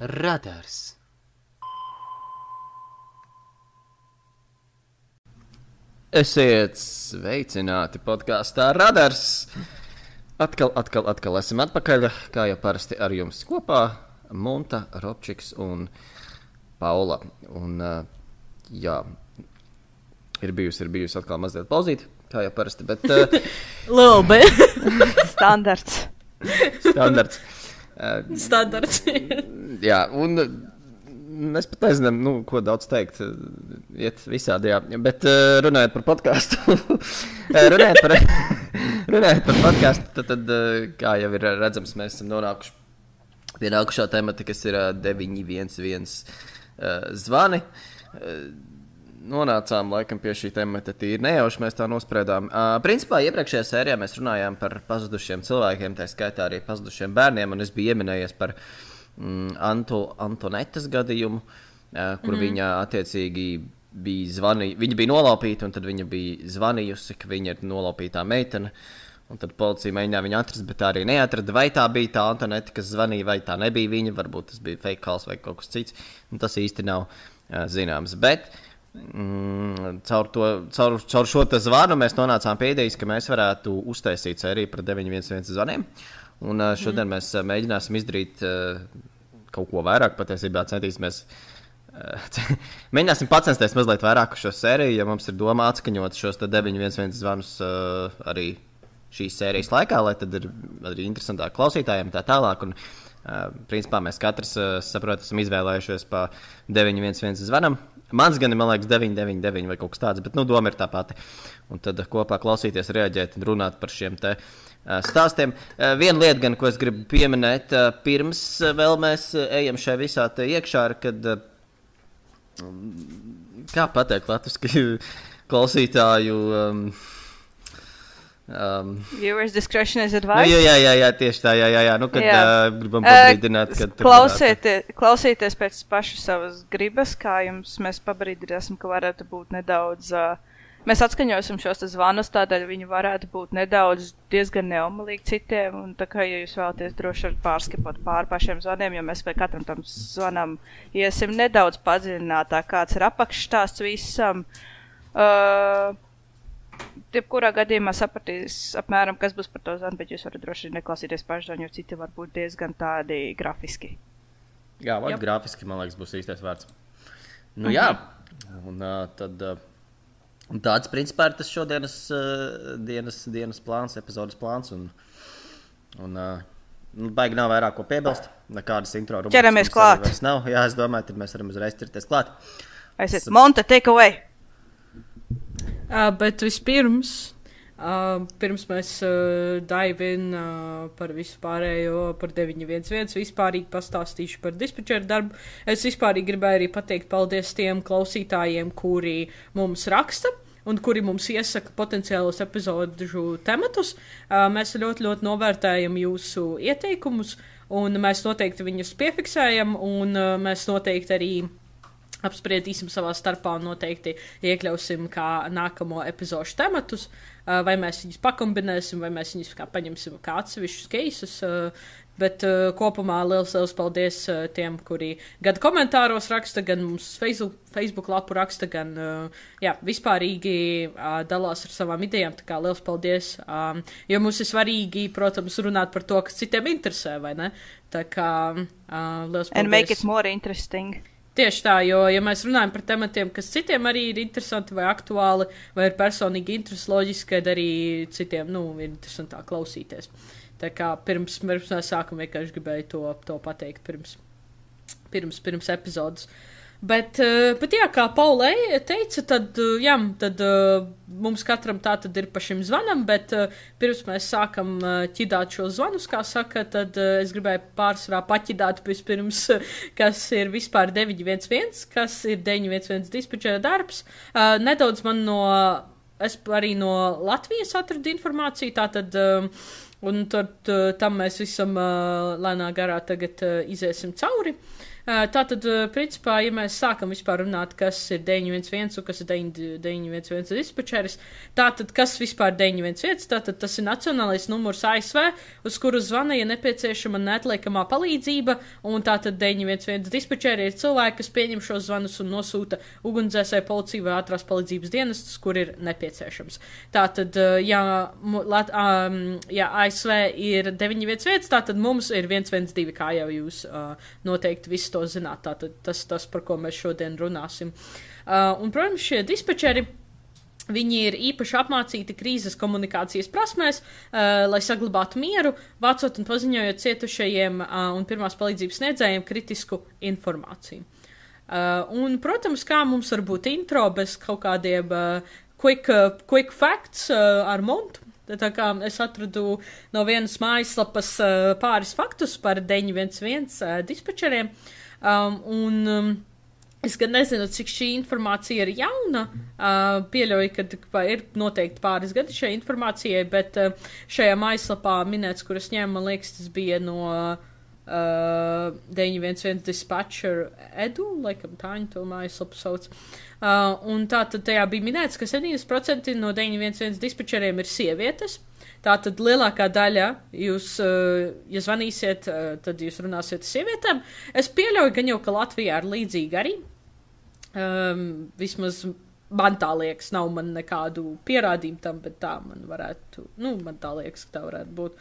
Radars. Esiet sveicināti podkāstā Radars. Atkal esam atpakaļ, kā jau parasti ar jums kopā, Munta, Robčiks un Paula. Un, jā, ir bijusi atkal mazliet pauzīte, kā jau parasti, bet... Little bit. Standarts. Jā, un es pat nezinu, ko daudz teikt, iet visādajā, bet runājot par podcastu, runājot par podcastu, tad, kā jau ir redzams, mēs esam nonākuši pie nākušā temata, kas ir 911 zvani. Nonācām laikam pie šī temata tīri nejauši, mēs tā nospriedām. Principā iepriekšējā sērijā mēs runājām par pazudušiem cilvēkiem, tā skaitā arī pazudušiem bērniem, un es biju ieminējies par Antonetas gadījumu, kur viņa attiecīgi bija viņa bija nolaupīta, un tad viņa bija zvanījusi, ka viņa ir nolaupītā meitene, un tad policija mēģināja viņu atrast, bet tā arī neatrada, vai tā bija tā Antoneta, kas zvanīja, vai tā nebija viņa, varbūt tas bija fake calls vai kaut kas cits, un tas īsti nav zināms, bet caur šo zvanu mēs nonācām pie idejas, ka mēs varētu uztaisīt sēriju par 911 zvaniem. Un šodien mēs mēģināsim izdarīt kaut ko vairāk, patiesībā centīsimies. Mēģināsim pacensties mazliet vairāk uz šo sēriju, ja mums ir doma atskaņot šos 911 zvanus arī šīs sērijas laikā, lai tad ir arī interesantāk klausītājiem tā tālāk. Un, principā mēs katrs, saprotu, esam izvēlējušies pa 911 zvanam. Mans gan ir, man liekas, 999 vai kaut kas tāds, bet, doma ir tā pati. Un tad kopā klausīties, reaģēt un runāt par šiem te stāstiem. Viena lieta gan, ko es gribu pieminēt, pirms vēl mēs ejam šai visā te iekšā, kad, kā pateikt latviski, klausītāju... Viewers discretion is advised. Jā, tieši tā, jā. Kad gribam pabrīdināt, kad... Klausīties pēc paša savas gribas, kā jums mēs pabrīdināsim, ka varētu būt nedaudz... Mēs atskaņosim šos zvanus, tādēļ viņi varētu būt nedaudz diezgan neomilīgi citiem, un tā kā, ja jūs vēlaties droši pārskipot pāri pašiem zvaniem, jo mēs pie katram tam zvanam iesim nedaudz padziļinātāk, kāds ir apakšstāsts visam. Jebkurā gadījumā sapratīs apmēram, kas būs par to zvanu, bet jūs varat droši neklausīties pašzvanu, jo citi var būt diezgan tādi grafiski. Jā, grafiski, man liekas, būs īstais vārds. Jā, un tad tāds principā ir tas šodienas dienas plāns, epizodes plāns, un baigi nav vairāk ko piebilst, nekādas intro rubrikas. Ķeramies klāt. Nav, jā, es domāju, tad mēs varam uzreiz ķerties klāt. Aiziet, Monta, take away! Bet vispirms, pirms mēs dive in par visu pārējo, par 911, vispārīgi pastāstīšu par dispečeru darbu. Es vispārīgi gribēju arī pateikt paldies tiem klausītājiem, kuri mums raksta un kuri mums iesaka potenciālos epizodu tematus. Mēs ļoti novērtējam jūsu ieteikumus, un mēs noteikti viņus piefiksējam, un mēs noteikti arī apspriedīsim savā starpā un noteikti iekļausim kā nākamo epizodu tematus, vai mēs viņus pakombinēsim, vai mēs viņus paņemsim kā atsevišķus keisus, bet kopumā liels paldies tiem, kuri gan komentāros raksta, gan mums Facebook lapu raksta, gan vispārīgi dalās ar savām idejām, tā kā liels paldies, jo mums ir svarīgi, protams, runāt par to, kas citiem interesē, vai ne? Tā kā liels paldies. And make it more interesting. Tieši tā, jo, ja mēs runājam par tematiem, kas citiem arī ir interesanti vai aktuāli, vai ir personīgi interesi, loģiski, kad arī citiem, ir interesantāk klausīties. Tā kā pirms mēs sākam vienkārši gribēju to pateikt pirms epizodes. Bet jā, kā Paula teica, tad mums katram tā tad ir pa šim zvanam, bet pirms mēs sākam ķidāt šo zvanus, kā saka, tad es gribēju pārsvarā paķidāt vispirms, kas ir vispār 911, kas ir 911 dispečera darbs. Nedaudz man es arī no Latvijas atradu informāciju, tātad, un tad tam mēs visam lēnā garā tagad iziesim cauri. Tātad, principā, ja mēs sākam vispār runāt, kas ir 911 un kas ir 911 dispečeris, tātad, kas vispār 911, tātad tas ir nacionālais numurs ASV, uz kuru zvana, ja nepieciešama neatliekamā palīdzība, un tātad 911 dispečeri ir cilvēki, kas pieņem šos zvanus un nosūta ugunsdzēsēju policiju vai ātrās palīdzības dienestus, kur ir nepieciešams. Tātad, ja ASV ir 911, tātad mums ir 112, kā jau jūs noteikti visi to zināt. Tātad tas, par ko mēs šodien runāsim. Un, protams, šie dispečeri, viņi ir īpaši apmācīti krīzes komunikācijas prasmēs, lai saglabātu mieru, vācot un paziņojot cietušajiem un pirmās palīdzības sniedzējiem kritisku informāciju. Un, protams, kā mums var būt intro bez kaut kādiem quick facts ar Montu. Tā kā es atradu no vienas mājaslapas pāris faktus par 911 dispečeriem, es gan nezinu, cik šī informācija ir jauna, pieļauju, ka ir noteikti pāris gadi šai informācijai, bet šajā mājaslapā minēts, kuras ņēma, man liekas, tas bija no 911 dispatcher edu, laikam tā viņa to mājaslapu sauc. Un tātad tajā bija minēts, ka 70% no 911 dispečeriem ir sievietes. Tātad lielākā daļa jūs, ja zvanīsiet, tad jūs runāsiet ar sievietēm. Es pieļauju, gan jau, ka Latvijā ir līdzīgi arī. Vismaz man tā liekas, nav man nekādu pierādījumu tam, bet tā man varētu, man tā liekas, ka tā varētu būt.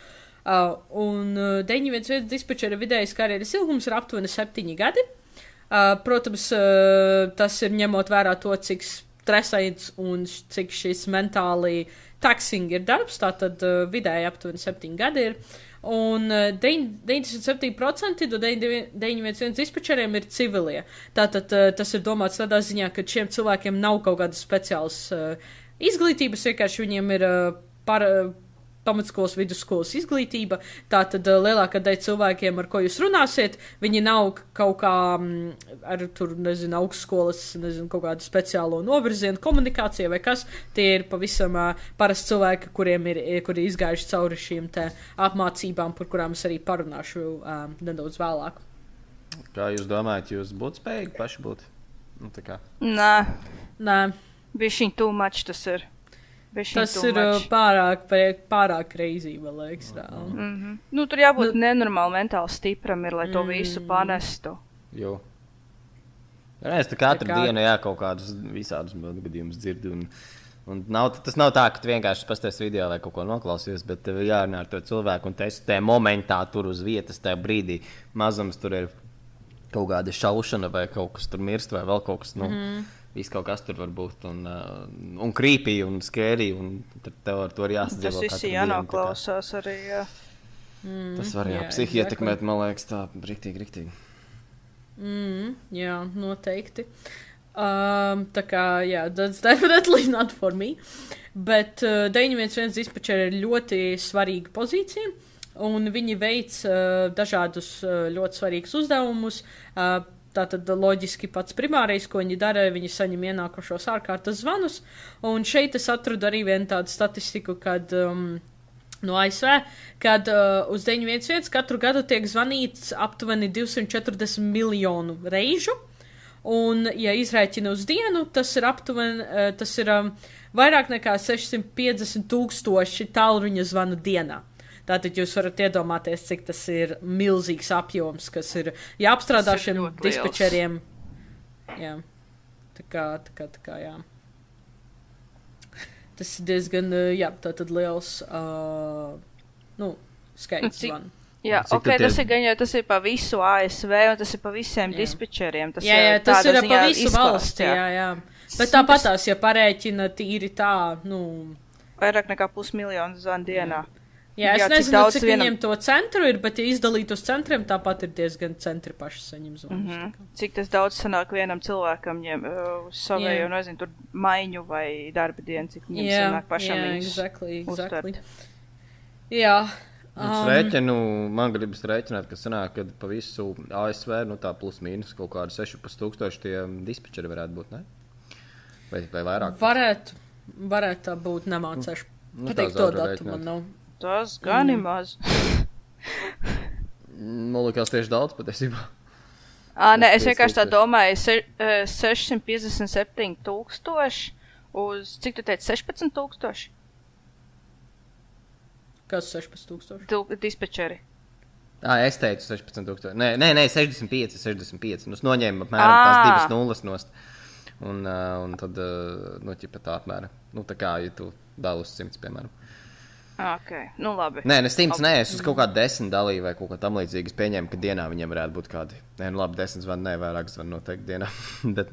Un 911 dispečera vidējais karjeras ilgums ir aptuveni 7 gadi. Protams, tas ir ņemot vērā to, cik stresains un cik šis mentāli taxing ir darbs, tātad vidēji aptuveni 7 gadi ir. Un 97% no 911 dispečeriem ir civilie. Tātad tas ir domāts tādā ziņā, ka šiem cilvēkiem nav kaut kādas speciālas izglītības, vienkārši viņiem ir pamatskolas, vidusskolas izglītība, tātad lielākā daļa cilvēkiem, ar ko jūs runāsiet, viņi nav kaut kā ar tur, nezinu, augstskolas, nezinu, kaut kādu speciālo novirzienu komunikācijai vai kas, tie ir pavisam parasti cilvēki, kuri izgājuši cauri šīm te apmācībām, par kurām es arī parunāšu nedaudz vēlāk. Kā jūs domājat, jūs būtu spējīgi paši būt? Tā kā. Nē. Bišķiņ too much tas ir. Tas ir pārāk crazy, man liekas. Tur jābūt nenormāli mentāli stipram, lai to visu panestu. Jo. Es katru dienu kaut kādus visādus gadījumus dzirdu. Tas nav tā, ka tu vienkārši pasties video vai kaut ko noklausies, bet tev jārunā ar to cilvēku un testē momentā tur uz vietas, tajā brīdī mazums tur ir kaut kāda šaušana vai kaut kas tur mirst vai vēl kaut kas, viss kaut kas tur var būt, un creepy, un scary, un tev ar to ir jāsadzīvo. Tas visi jānoklausās arī, jā. Tas var psihi ietekmēt, man liekas, tā riktīgi. Jā, noteikti. Tā kā, jā, that's definitely not for me. Bet 911 dispečeri ir ļoti svarīga pozīcija, un viņi veic dažādus ļoti svarīgus uzdevumus. Tātad loģiski pats primārais, ko viņi dara, viņi saņem ienākušos ārkārtas zvanus. Un šeit es atradu arī vienu tādu statistiku, kad no ASV, kad uz 911 katru gadu tiek zvanīts aptuveni 240 miljonu reižu. Un, ja izrēķina uz dienu, tas ir aptuveni, vairāk nekā 650,000 tālruņa zvanu dienā. Tātad jūs varat iedomāties, cik tas ir milzīgs apjoms, kas ir jāapstrādā šiem dispečeriem. Jā. Tā kā, jā. Tas ir diezgan, tātad liels, skaits zvanu. Jā, tas ir gan jau, tas ir pa visu ASV, un tas ir pa visiem dispečeriem. Tas ir pa visu valsti, jā. Bet tāpatās, ja parēķina tīri tā, vairāk nekā 500,000 zvanu dienā. Jā, es nezinu, cik viņiem to centru ir, bet ja izdalīt uz centriem, tāpat ir diezgan centri paši saņem zvanus. Cik tas daudz sanāk vienam cilvēkam uz savēju, nezinu, tur maiņu vai darba dienu, cik viņam sanāk pašam exactly. Jā. Man gribas rēķināt, ka sanāk, kad pa visu ASV, tā plus mīnus kaut kādu 6,500 tie dispečeri varētu būt, ne? Vai vairāk? Varētu tā būt, nemācēšu. Pateikt to datu man nav. Tas gan ir maz. Man liekas tieši daudz patiesībā. Nē, es vienkārši tā domāju, 657,000 uz, cik tu teici, 16,000? Kas 16,000? Dispečeri. Es teicu 16,000. Nē, 65. Es noņēmu apmēram tās 2 nulles nost. Un tad, ķipa tā apmēram. Tā kā, ja tu dali uz 100, piemēram. Ok, labi. Nē, 100, nē, es uz kaut kādu 10 dalīju vai kaut kā tam līdzīgi. Es pieņēmu, ka dienā viņiem varētu būt kādi. Nē, labi, 10 zvanu, nē, vairāk zvanu noteikti dienā. Bet,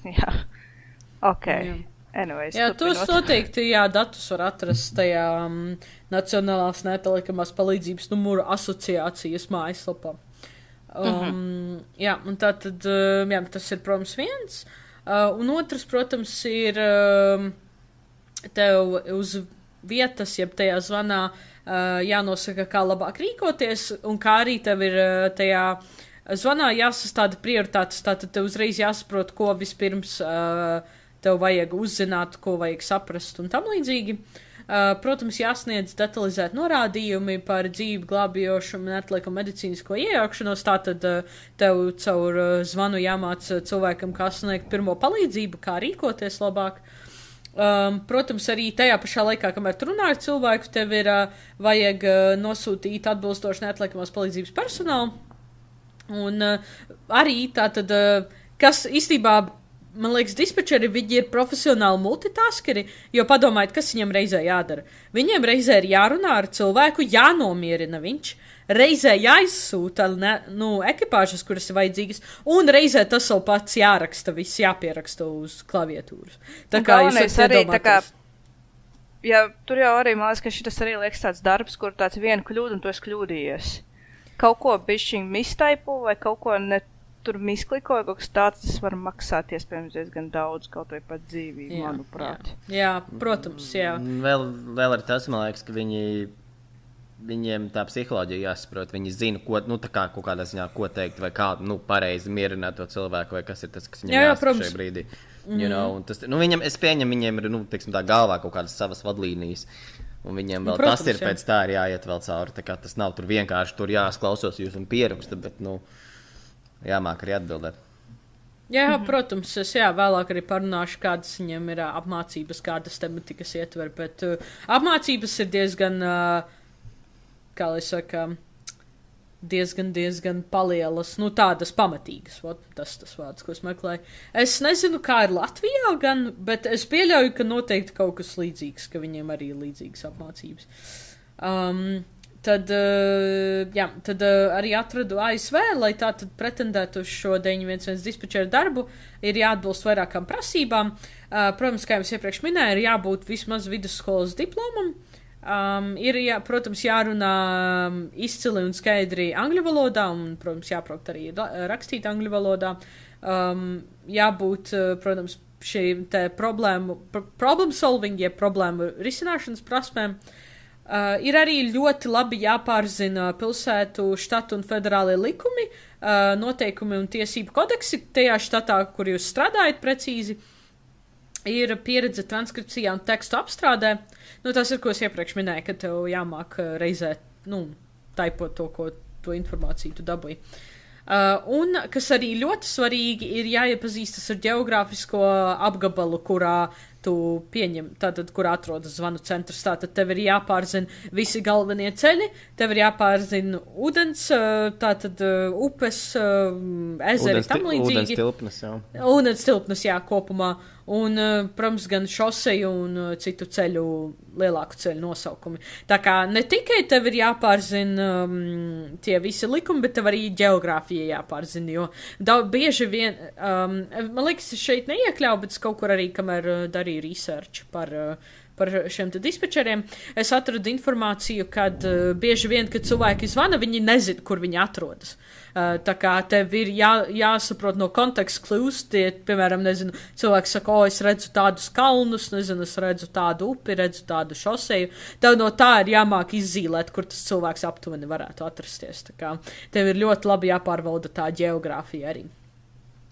Jā, ok. Jā. Anyways, jā, tos noteikti, datus var atrast tajā Nacionālās netelikamās palīdzības numuru asociācijas mājaslapā. Jā, un tā tad, tas ir, protams, viens. Un otrs, protams, ir tev uz vietas, jeb tajā zvanā jānosaka, kā labāk rīkoties, un kā arī tev ir tajā zvanā jāsastāda prioritātes, tātad tev uzreiz jāsaprot, ko vispirms tev vajag uzzināt, ko vajag saprast un tam līdzīgi. Protams, jāsniedz detalizēt norādījumi par dzīvi glābjošu un neatliekamu medicīnisko iejaukšanos, tātad tev caur zvanu jāmāca cilvēkam, kā sniegt pirmo palīdzību, kā rīkoties labāk. Protams, arī tajā pašā laikā, kamēr tu runā ar cilvēku, tev ir vajag nosūtīt atbilstoši neatliekamās palīdzības personālu. Un arī tātad, kas īstībā, man liekas, dispečeri, viņi ir profesionāli multitaskeri, jo padomājiet, kas viņiem reizē jādara. Viņiem reizē ir jārunā ar cilvēku, jānomierina viņš, reizē jāizsūta ekipāžas, kuras ir vajadzīgas, un reizē tas vēl pats jāraksta, viss jāpieraksta uz klaviatūras. Tā kā jūs varat iedomāties. Jā, tur jau arī, man liekas, ka šitas arī liekas tāds darbs, kur tāds viena kļūda un tu esi kļūdījies. Kaut ko bišķiņ mistaipu vai kaut ko tur miskliko, kaut kas tāds, tas var maksāt iespējams diezgan daudz, kaut vai pat dzīvību, manuprāt. Jā, protams, jā. Vēl arī tas, man liekas, ka viņiem tā psiholoģija jāsaprot, viņi zina, ko, tā kā kaut kādā ziņā, ko teikt, vai kā, pareizi mierināt to cilvēku, vai kas ir tas, kas viņam jāsaka šajā brīdī. You know, un tas, viņam, es pieņemu, viņiem ir, teiksim, tā galvā kaut kādas savas vadlīnijas. Un viņiem vēl protams, tas ir pēc tā ir jāiet vēl cauri. Tā kā tas nav tur vienkārši tur jāsklausos jūs un pieraksta, bet, jāmāk arī atbildēt. Jā, protams, es vēlāk arī parunāšu, kādas viņiem ir apmācības, kādas tematikas ietver, bet apmācības ir diezgan, kā lai saka, diezgan palielas, tādas pamatīgas. Tas vārds, ko es meklēju. Es nezinu, kā ir Latvijā gan, bet es pieļauju, ka noteikti kaut kas līdzīgs, ka viņiem arī ir līdzīgas apmācības. Tad arī atradu ASV, lai tā tad pretendētu uz šo 911 dispečeru darbu, ir jāatbilst vairākām prasībām. Protams, kā jums iepriekš minēju, ir jābūt vismaz vidusskolas diplomam. Protams, jārunā izcili un skaidri angļu valodā, un, protams, jāprot arī rakstīt angļu valodā. Jābūt, protams, šīm te problem solving, jeb problēmu risināšanas prasmēm. Ir arī ļoti labi jāpārzina pilsētu, štatu un federālie likumi, noteikumi un tiesību kodeksi tajā štatā, kur jūs strādājat precīzi. Ir pieredze transkripcijā un tekstu apstrādē. Tas ir, ko es iepriekš minēju, ka tev jāmāk reizē, taipot to informāciju tu dabūji. Un, kas arī ļoti svarīgi, ir jāiepazīstas ar ģeogrāfisko apgabalu, kurā tu pieņem, tātad, kur atrodas zvanu centrs. Tātad tev ir jāpārzina visi galvenie ceļi, tev ir jāpārzina ūdens, tātad upes, ezeri, tam līdzīgi. Ūdens tilpnes, jā, kopumā. Un, protams, gan šoseju un citu ceļu, lielāku ceļu nosaukumi. Tā kā ne tikai tev ir jāpārzina tie visi likumi, bet tev arī ģeogrāfija jāpārzina, jo bieži vien, man liekas, es šeit neiekļauju, bet es kaut kur arī, kamēr darīju research par šiem te dispečeriem, es atradu informāciju, kad bieži vien, kad cilvēki zvana, viņi nezina, kur viņi atrodas. Tā kā tev ir jāsaprot no konteksta kļūst, piemēram, nezinu, cilvēks saka, es redzu tādus kalnus, nezinu, es redzu tādu upi, redzu tādu šoseju. Tev no tā ir jāmāk izzīlēt, kur tas cilvēks aptuveni varētu atrasties. Tā kā tev ir ļoti labi jāpārvalda tā ģeogrāfija arī.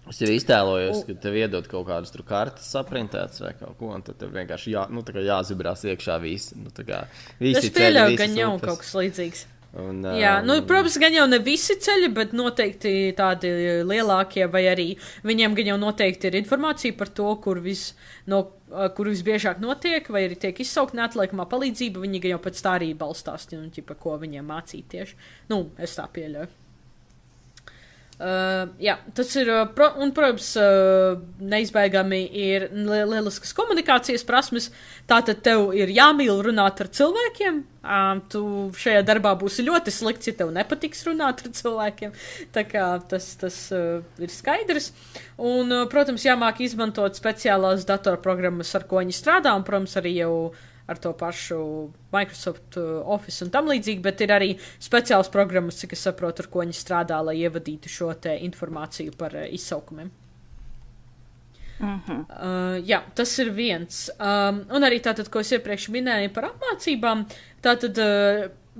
Es jau iztēlojos, ka tev iedod kaut kādas tur kartes saprintētas vai kaut ko, un tad tev vienkārši jāzibrās iekšā visi. Es pieļauju, ka jau kaut kas līdzīgs. Jā, protams, gan jau ne visi ceļi, bet noteikti tādi lielākie, vai arī viņiem gan jau noteikti ir informācija par to, kur visbiežāk notiek, vai arī tiek izsaukt neatliekamā palīdzība, viņi gan jau pēc tā arī balstās, ko viņiem mācīt tieši. Es tā pieļauju. Jā, tas ir, un, protams, neizbēgami ir lieliskas komunikācijas prasmes, tātad tev ir jāmīl runāt ar cilvēkiem, tu šajā darbā būsi ļoti slikts, ja tev nepatiks runāt ar cilvēkiem, tā kā tas ir skaidrs, un, protams, jāmāk izmantot speciālās datorprogrammas, ar ko viņi strādā, un, protams, arī jau ar to pašu Microsoft Office un tam līdzīgi, bet ir arī speciāls programmas, cik es saprotu, ar ko viņi strādā, lai ievadītu šo te informāciju par izsaukumiem. Jā, tas ir viens. Un arī tātad, ko es iepriekš minēju par apmācībām, tātad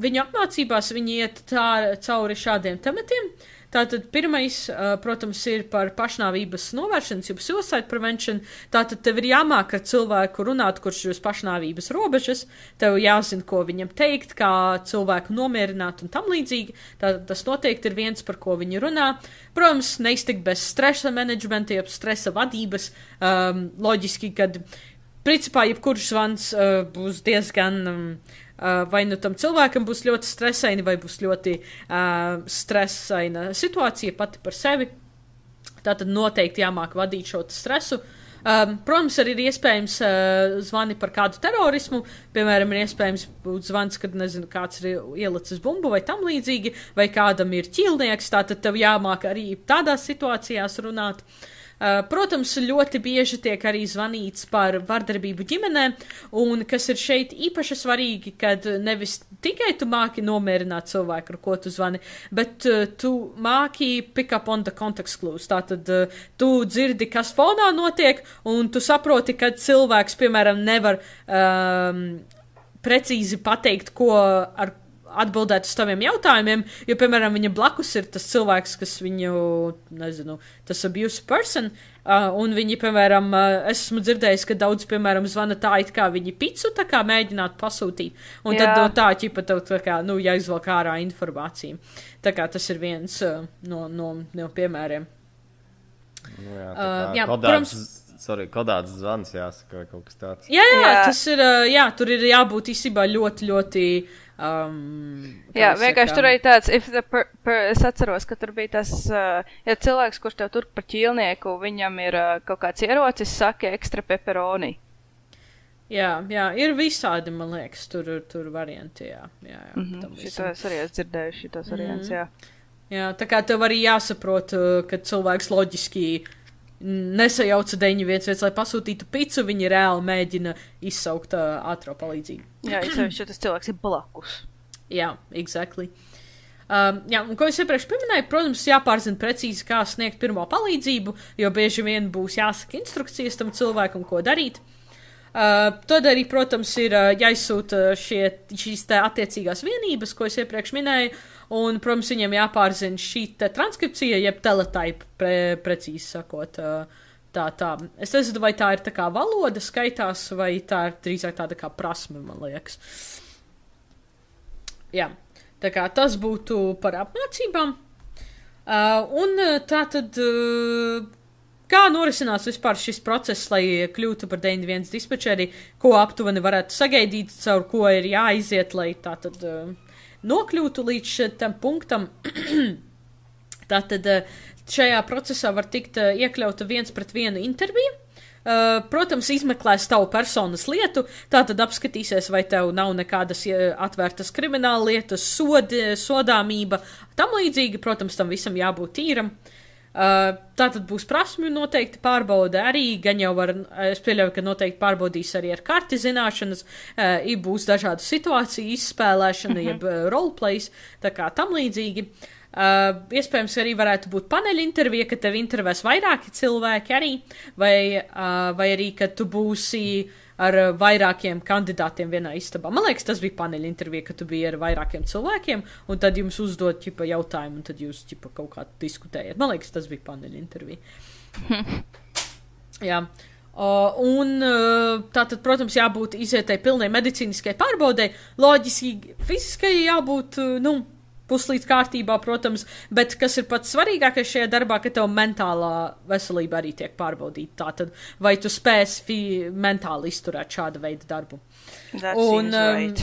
viņu apmācībās viņi iet cauri šādiem tematiem. Tātad pirmais, protams, ir par pašnāvības novēršanas, jeb suicide prevention. Tātad tev ir jāmāk ar cilvēku runāt, kurš ir uz pašnāvības robežas, tev jāzina, ko viņam teikt, kā cilvēku nomierināt un tam līdzīgi. Tātad tas noteikti ir viens, par ko viņi runā. Protams, neiztikt bez stresa menedžmenta, jeb stresa vadības. Loģiski, kad principā jebkurš zvans būs diezgan... vai tam cilvēkam būs ļoti stresaini, vai būs ļoti stresaina situācija pati par sevi. Tātad noteikti jāmāk vadīt šo stresu. Protams, arī ir iespējams zvani par kādu terorismu, piemēram, ir iespējams būt zvans, kad, nezinu, kāds ir ielicis bumbu vai tam līdzīgi, vai kādam ir ķīlnieks, tātad tev jāmāk arī tādās situācijās runāt. Protams, ļoti bieži tiek arī zvanīts par vardarbību ģimenē, un kas ir šeit īpaši svarīgi, kad nevis tikai tu māki nomierināt cilvēku, ar ko tu zvani, bet tu māki pick up on the context clues. Tātad tu dzirdi, kas fonā notiek, un tu saproti, kad cilvēks, piemēram, nevar precīzi pateikt, ko ar atbildēt uz taviem jautājumiem, jo, piemēram, viņa blakus ir tas cilvēks, kas viņu, nezinu, tas abuse person, un viņi, piemēram, es esmu dzirdējis, ka daudz, piemēram, zvana tā, it kā viņi picu tā kā mēģinātu pasūtīt, un tad no tā, ķipa, tev tā kā, jāizvelk ārā informācija. Tā kā tas ir viens no piemēriem. Kodāts zvans jāsaka, vai kaut kas tāds. Jā, tas ir, tur ir jābūt īstenībā ļoti, ļoti vienkārši tur arī tāds, es atceros, ka tur bija tas, ja cilvēks, kurš tev tur par ķīlnieku, viņam ir kaut kāds ierocis, saka ekstra pepperoni. Jā, ir visādi, man liekas, tur varianti, jā. Šito es arī esmu dzirdējuši, šitos variants, jā. Jā, tā kā tev arī jāsaprot, ka cilvēks loģiski nesajauca 911, lai pasūtītu picu, viņi reāli mēģina izsaukt ātro palīdzību. Jā, jo tas cilvēks ir blakus. Jā, exactly. Un ko es iepriekš pieminēju, protams, jāpārzina precīzi, kā sniegt pirmo palīdzību, jo bieži vien būs jāsaka instrukcijas tam cilvēkam, ko darīt. Tad arī, protams, ir jāizsūta šīs te attiecīgās vienības, ko es iepriekš minēju, un, protams, viņiem jāpārzina šī te transkripcija, jeb teletype, precīzi sakot. Tā. Es nezinu, vai tā ir tā kā valoda skaitās, vai tā ir drīzāk tāda kā prasme, man liekas. Jā, tā kā tas būtu par apmācībām. Un tā tad... Kā norisinās vispār šis process, lai kļūtu par 911 dispečeri, ko aptuveni varētu sagaidīt, caur ko ir jāiziet, lai tā tad nokļūtu līdz tam punktam. Tātad šajā procesā var tikt iekļauta 1-pret-1 intervija. Protams, izmeklēs tavu personas lietu, tātad apskatīsies, vai tev nav nekādas atvērtas krimināla lietas, sodāmība, tam līdzīgi, protams, tam visam jābūt tīram. Tātad būs prasmju noteikti pārbauda arī, gan jau var, es pieļauju, ka noteikti pārbaudīs arī ar karti zināšanas, būs dažādu situāciju izspēlēšana, jeb roleplays, tā kā tam līdzīgi. Iespējams, arī varētu būt paneļa intervija, ka tev intervēs vairāki cilvēki arī, vai arī, ka tu būsi ar vairākiem kandidātiem vienā istabā. Man liekas, tas bija paneļa intervija, ka tu biji ar vairākiem cilvēkiem, un tad jums uzdod jautājumu, un tad jūs kaut kā diskutējat. Man liekas, tas bija paneļa intervija. Jā. Tātad, protams, jābūt izietai pilnai medicīniskai pārbaudei, loģiski fiziskai jābūt, puslīdz kārtībā, protams, bet kas ir pats svarīgākais šajā darbā, ka tev mentālā veselība arī tiek pārbaudīta. Tātad, vai tu spēsi mentāli izturēt šāda veida darbu. Right.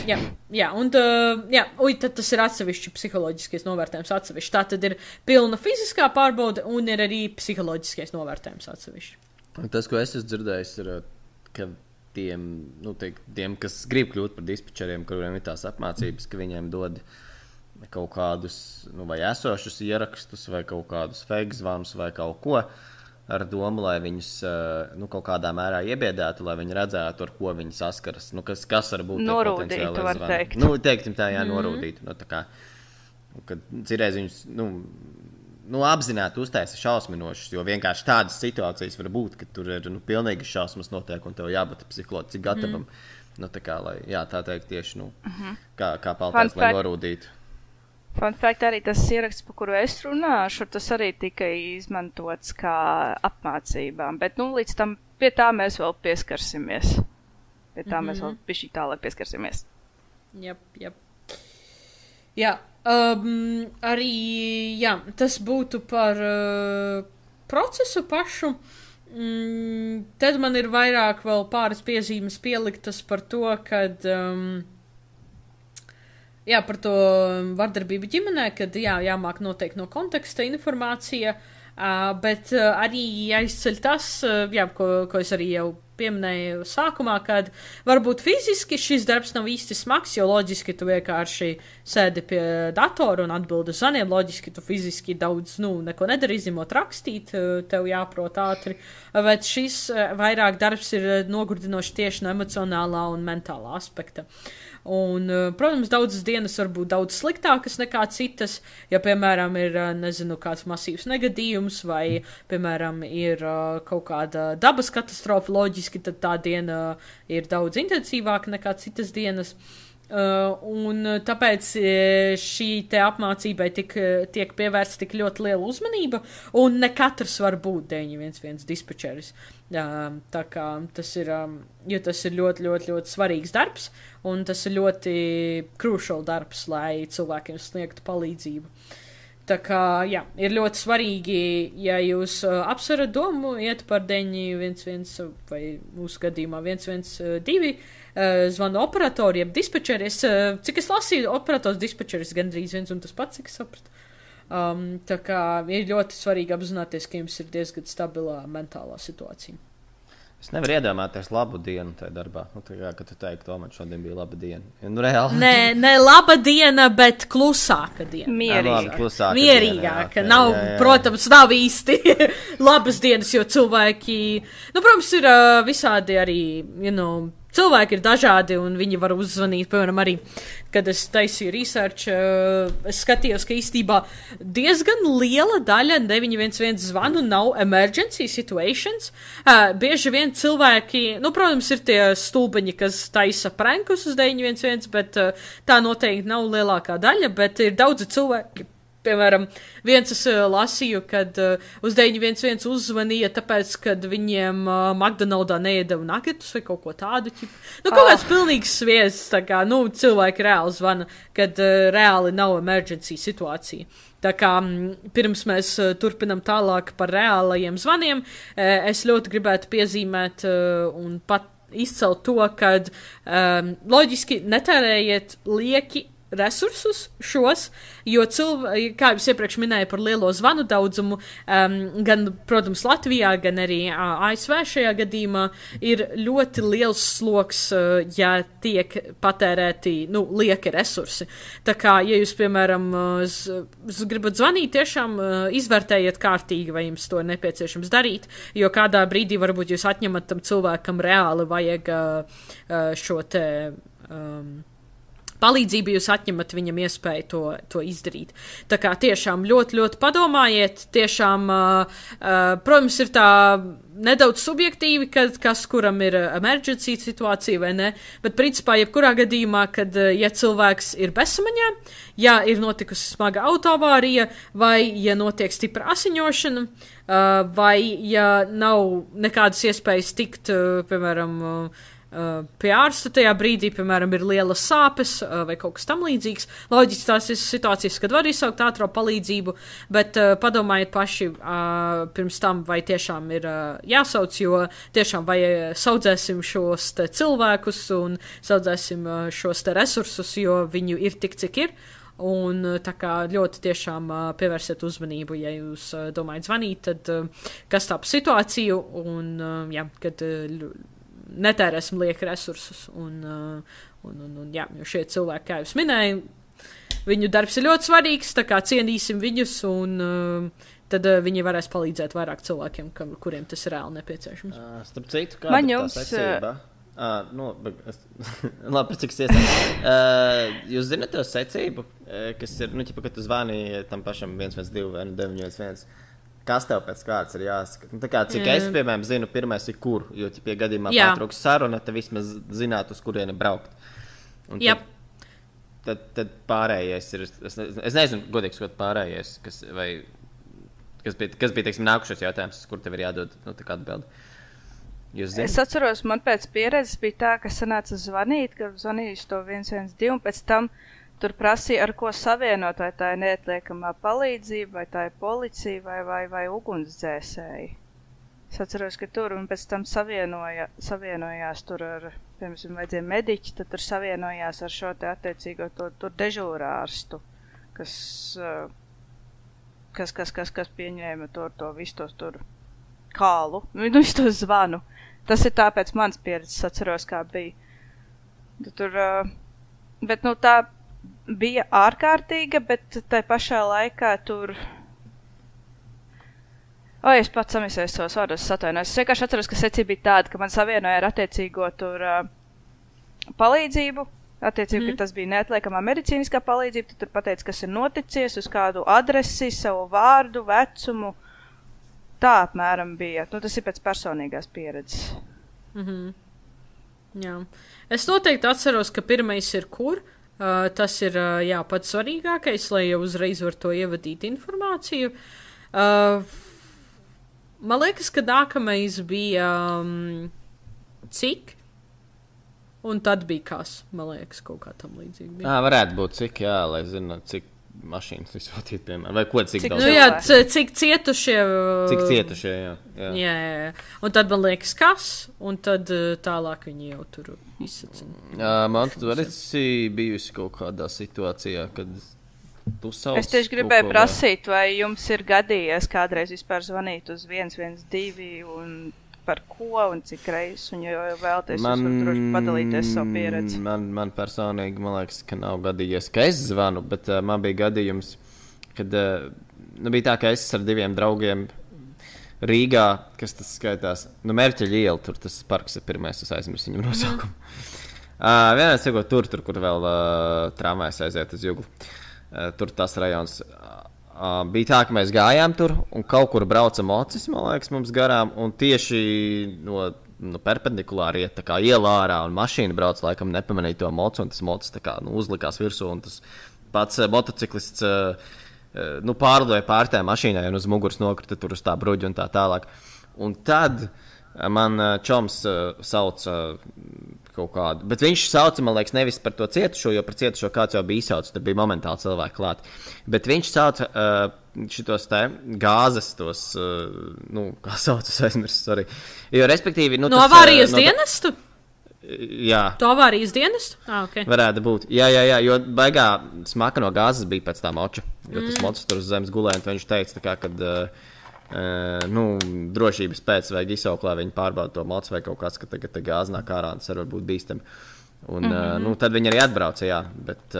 Tad tas ir atsevišķi psiholoģiskais novērtējums atsevišķi. Tā tad ir pilna fiziskā pārbaude un ir arī psiholoģiskais novērtējums atsevišķi. Tas, ko es esmu dzirdējis, ir, ka tiem, kas grib kļūt par dispečeriem, kuriem ir tās apmācības, ka viņiem dod kaut kādus vai esošus ierakstus vai kaut kādus fake zvanus vai kaut ko, ar domu, lai viņus kaut kādā mērā iebiedētu, lai viņi redzētu, ar ko viņi saskaras. Kas var būt norūdītu, var teikt. Teiksim tā, norūdītu. Kad cirreiz viņus, apzināti uztaisa šausminošus, jo vienkārši tādas situācijas var būt, ka tur ir, pilnīgi šausmas notiek, un tev jābūt psiholoģiski gatavam. Tā teikt tieši, kā paldies, lai norūdītu. Fun fact, arī tas ieraksts, par kuru es runāšu, tas arī tika izmantots kā apmācībām, bet, līdz tam pie tā mēs vēl pieskarsimies. Mēs vēl bišķi tālāk pieskarsimies. Jep. Jā, arī, tas būtu par procesu pašu. Tad man ir vairāk vēl pāris piezīmes pieliktas par to, kad... par to vardarbību ģimenē, kad jāmāk noteikti no konteksta informācija, bet arī jāizceļ tas, ko es arī jau pieminēju sākumā, kad varbūt fiziski šis darbs nav īsti smags, jo loģiski tu vienkārši sēdi pie datora un atbildi uz zvaniem, loģiski tu fiziski daudz, neko nedari, izņemot rakstīt, tev jāprot ātri, bet šis vairāk darbs ir nogurdinoši tieši no emocionālā un mentālā aspekta. Un, protams, daudzas dienas var būt daudz sliktākas nekā citas, ja, piemēram, ir, kāds masīvs negadījums vai, piemēram, ir kaut kāda dabas katastrofa, loģiski, tad tā diena ir daudz intensīvāka nekā citas dienas. Un tāpēc šī te apmācībai tiek pievērsta tik ļoti liela uzmanība, un ne katrs var būt 911 dispečeris. Tā kā tas ir, jo tas ir ļoti, ļoti, ļoti svarīgs darbs, un tas ir ļoti crucial darbs, lai cilvēkiem sniegtu palīdzību. Tā kā, ir ļoti svarīgi, ja jūs apsverat domu, iet par 911 vai mūsu gadījumā 112, zvanu operatoru, jeb dispečeri. Cik es lasīju, operators dispečeris gandrīz viens un tas pats, cik es sapratu. Tā kā ir ļoti svarīgi apzināties, ka jums ir diezgan stabilā mentālā situācija. Es nevaru iedomāties labu dienu tajā darbā. Kad tu teiksi, man šodien bija laba diena. Reāli. Ne laba diena, bet klusāka diena. Mierīgāka. Nav, protams, nav īsti labas dienas, jo cilvēki, protams, ir visādi arī, cilvēki ir dažādi un viņi var uzzvanīt, piemēram, arī, kad es taisīju research, es skatījos, ka īstībā diezgan liela daļa 911 zvanu nav emergency situations. Bieži vien cilvēki, protams, ir tie stulbeņi, kas taisa prankus uz 911, bet tā noteikti nav lielākā daļa, bet ir daudzi cilvēki. Piemēram, viens es lasīju, kad uz 911 uzzvanīja, tāpēc, kad viņiem McDonaldā neiedeva nuggetus vai kaut ko tādu. Kaut kāds pilnīgs sviests, tā kā, cilvēki reāli zvana, kad reāli nav emergency situācija. Tā kā pirms mēs turpinam tālāk par reālajiem zvaniem, es ļoti gribētu piezīmēt un pat izcelt to, kad loģiski netērējiet lieki resursus šos, jo kā jau iepriekš minēju par lielo zvanu daudzumu, gan, protams, Latvijā, gan arī ASV šajā gadījumā ir ļoti liels sloks, ja tiek patērēti, lieki resursi. Tā kā, ja jūs, piemēram, gribat zvanīt, tiešām izvērtējiet kārtīgi, vai jums to ir nepieciešams darīt, jo kādā brīdī varbūt jūs atņemat tam cilvēkam reāli vajag šo te palīdzību, jūs atņemat viņam iespēju to izdarīt. Tā kā tiešām ļoti, ļoti padomājiet, tiešām, protams, ir tā nedaudz subjektīvi, kas kuram ir emergency situācija vai ne, bet principā jebkurā gadījumā, kad ja cilvēks ir bezsamaņā, ja ir notikusi smaga autoavārija, vai ja notiek stipra asiņošana, vai ja nav nekādas iespējas tikt, piemēram, pie ārsta tajā brīdī, piemēram, ir lielas sāpes vai kaut kas tam līdzīgs. Loģiski tās ir situācijas, kad var izsaukt ātro palīdzību, bet padomājiet paši pirms tam, vai tiešām ir jāsauc, jo tiešām vai saudzēsim šos te cilvēkus un saudzēsim šos te resursus, jo viņu ir tik, cik ir. Un tā kā ļoti tiešām pievērsiet uzmanību, ja jūs domājat zvanīt, tad kas tā pa situāciju un, jā, kad netērēsim lieka resursus. Un, jā, jo šie cilvēki, kā jūs minēju, viņu darbs ir ļoti svarīgs, tā kā cienīsim viņus, un tad viņi varēs palīdzēt vairāk cilvēkiem, kuriem tas ir reāli nepieciešams. Starp citu, kāda ir tā secība? Labi, cik es iesāku. Jūs zināt to secību, kas ir, ka tu zvani tam pašam 112 vai 911, kas tev pēc kārtas ir jāsaka? Tā kā, cik es, piemēram, zinu, pirmais ir kur, jo, ja pie gadījumā pārtrauks saruna, tad vismaz zinātu, uz kurieni braukt. Un tad pārējais ir, es nezinu, godīgi sakot, pārējais, kas bija, teiksim, nākušais jautājums, kur tev ir jādod, tā kā atbildi. Es atceros, man pēc pieredzes bija tā, ka sanāca zvanīt, ka zvanīju to 112, un pēc tam tur prasīja, ar ko savienot, vai tā ir neatliekamā palīdzība, vai tā ir policija, vai ugunsdzēsēji. Es atceros, ka tur, un pēc tam savienojās tur ar, piemēram, vajadzēja mediķi, tad tur savienojās ar šo te attiecīgo tur dežūrārstu, kas pieņēma to visu tos tur kālu, visu to zvanu. Tas ir tāpēc mans pieredzes, atceros, kā bija. Tur, bet, tā bija ārkārtīga, bet tai pašā laikā tur... es pats samisēju savos vārdos, es atvainojos. Es vienkārši atceros, ka secība bija tāda, ka man savienoja ar attiecīgo tur palīdzību, attiecīgi, ka tas bija neatliekamā medicīniskā palīdzība, tad tur pateica, kas ir noticies, uz kādu adresi, savu vārdu, vecumu. Tā apmēram bija. Tas ir pēc personīgās pieredzes. Jā. Es noteikti atceros, ka pirmais ir kur. Tas ir, jā, pats svarīgākais, lai jau uzreiz var to ievadīt informāciju. Man liekas, ka nākamais bija cik, un tad bija kas, man liekas, kaut kā tam līdzīgi bija. Varētu būt cik, jā, lai zinu, cik mašīnas izsūtīt, piemēram, vai ko cik daudz. Jā, cik cietušie. Cik cietušie, jā. Jā. Un tad man liekas kas, un tad tālāk viņi jau tur izsacina. Man tu esi bijusi kaut kādā situācijā, kad tu sauc. Es tieši gribēju prasīt, vai jums ir gadījies kādreiz vispār zvanīt uz 112 un par ko un cik reizes, un jo vēlties jūs var droši padalīties savu pieredzi. Man personīgi, man liekas, ka nav gadījies, ka es zvanu, bet man bija gadījums, kad bija tā, ka es ar 2 draugiem Rīgā, kas tas skaitās, Mērķeļa iela, tur tas parks ir pirmais, es aizmirsu viņam nosaukumu. Vienreiz sakot, tur, kur vēl tramvajs aiziet uz Juglu. Tur tas rajons. Bija tā, ka mēs gājām tur un kaut kur brauca mocis, man liekas, mums garām, un tieši no perpendikulāri iet tā kā ielā ārā, un mašīna brauc, laikam nepamanīja to mocu, un tas mocis tā kā uzlikās virsū, un tas pats motociklists pārlidoja pār tā mašīnai, un uz muguras nokrita tur uz tā bruģa un tā tālāk. Un tad man čoms sauc kaut kādu, bet viņš sauca, man liekas, nevis par to cietušo, jo par cietušo kāds jau bija izsaucis, tad bija momentāli cilvēki klāt. Bet viņš sauca šitos te gāzes, tos, kā sauc, es aizmirsu, sorry. Jo, respektīvi, no avārijas dienestu? Jā. To avārijas dienestu? Okay. Varētu būt. Jā, jo baigā smaka no gāzes bija pēc tā moča, jo tas mocis tur uz zemes gulēja, un viņš teica, tā kā, kad... drošības pēc vajag izsaukt, lai viņi pārbauda to mocu vai kaut kāds, ka tagad gāze nāk ārā, tas var būt bīstami. Un, tad viņi arī atbrauca, jā, bet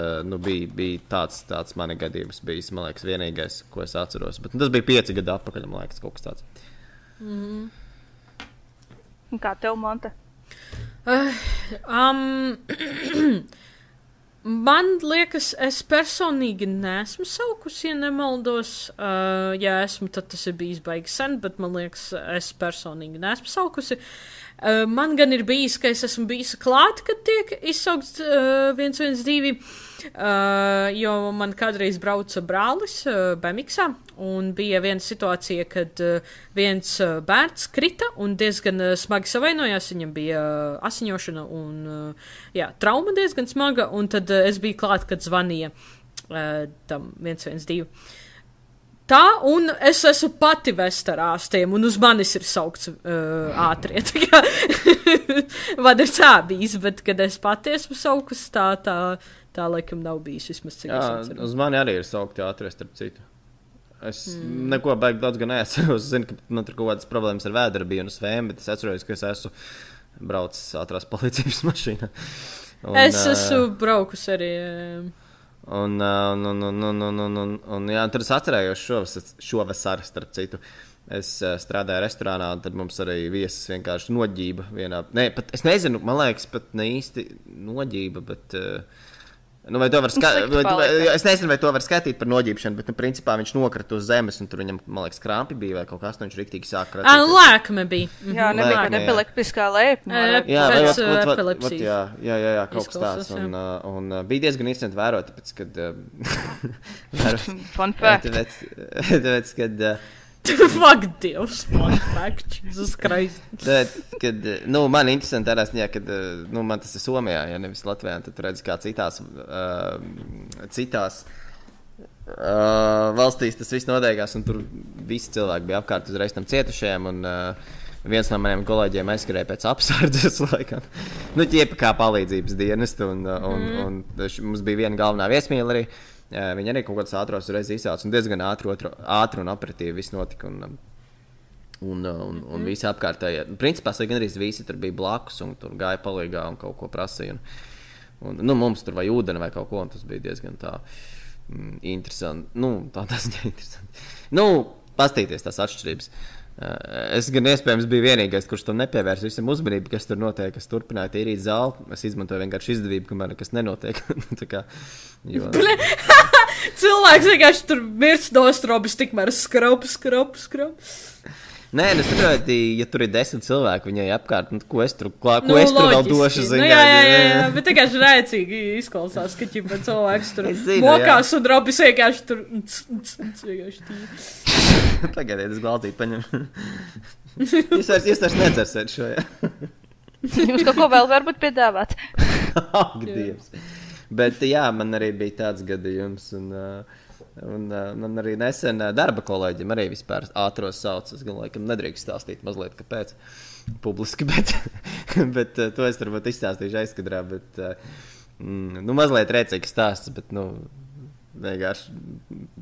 bija tāds mani gadījums bijis, man liekas, vienīgais, ko es atceros. Bet tas bija 5 gadu atpakaļ, man liekas, kaut kas tāds. Un kā tev, Monte? Man liekas, es personīgi neesmu saukusi, ja nemaldos. Ja esmu, tad tas ir bijis baigi sen, bet man liekas, es personīgi neesmu saukusi. Man gan ir bijis, ka es esmu bijis klāt, kad tiek izsaukts 112, jo man kādreiz brauca brālis BMX-ā, un bija viena situācija, kad viens bērns krita un diezgan smagi savainojās, viņam bija asiņošana un trauma diezgan smaga, un tad es biju klāt, kad zvanīja tam 112. Tā, un es esmu pati vest ar ārstiem, un uz manis ir saukts ātrie. Man ir tā bijis, bet, kad es pati esmu saukus, tā laikam nav bijis vismaz cik. Jā, uz mani arī ir saukti ātrie, starp citu. Es neko baigi daudz gan neesmu. Es zinu, ka man tur kaut kādas problēmas ar vēdru bija un uz vēm, bet es atceros, ka es esmu braucis ātrās palīdzības mašīnā. Es esmu braukus arī. Un jā, tad es atcerējos šovasar, starp citu. Es strādāju restorānā, un tad mums arī viesis vienkārši noģība vienā. Nē, pat, es nezinu, man liekas, pat ne īsti noģība, bet... vai to var es nezinu, vai to var skatīt par noģībšanu, bet, principā viņš nokrita uz zemes, un tur viņam, man liekas, krāmpi bija vai kaut kas, un viņš riktīgi sāk kratīt. Lēkme bija. Jā, nebija kāda epileptiskā lēpme. Jā, pēc epilepsijas. Jā, kaut kas tāds. Un bija diezgan interesanti vērot, tāpēc, kad... Fun fact. Tāpēc, kad... Fuck, Dievs, fun fact, Jesus Christ. Kad, man interesanti tādā ziņā, kad, man tas ir Somijā, ja nevis Latvijā, tad tu redzi, kā citās valstīs tas viss noteikās, un tur visi cilvēki bija apkārt uzreiz tam cietušajiem, un viens no maniem kolēģiem aizskrēja pēc apsardzes, laikam. Ķiepa kā palīdzības dienestu, un mums bija viena galvenā viesmīla arī. Viņi arī kaut kāds ātros reiz izsauc, un diezgan ātri un operatīvi viss notika, un visi apkārtējie. Principā, gan arī visi tur bija blakus, un tur gāja palīgā un kaut ko prasīja. Un mums tur vai ūdeni vai kaut ko, un tas bija diezgan tā interesanti. Tas ir interesanti. Pastīties tās atšķirības. Es gan iespējams biju vienīgais, kurš tam nepievērsa visam uzmanību, kas tur notiek. Es turpināju tīrīt zāli. Es izmantoju vienkārši izdevību, kamēr nekas nenotiek. Cilvēks vienkārši tur mirst nostrobis, tikmēr skrop. Nē, es saprotu, ja tur ir 10 cilvēki viņai apkārt, ko es tur vēl došu ziņā. Jā, bet vienkārši rēcīgi izklausās, ka ķipa cilvēks tur mokās un robis vienkārši tur vienkārši tīri. Pagaidiet, es glāzīt paņemu. Jūs vairs nedzersiet šo, jā. Jums kaut ko vēl varbūt piedāvāt? Dievs. Bet jā, man arī bija tāds gadījums, un man arī nesen darba kolēģim arī vispār ātros sauc. Es gan laikam nedrīkst stāstīt mazliet, kāpēc publiski, bet to es varbūt izstāstīšu aizkadrā, bet mazliet rēcīgs stāsts, bet vienkārši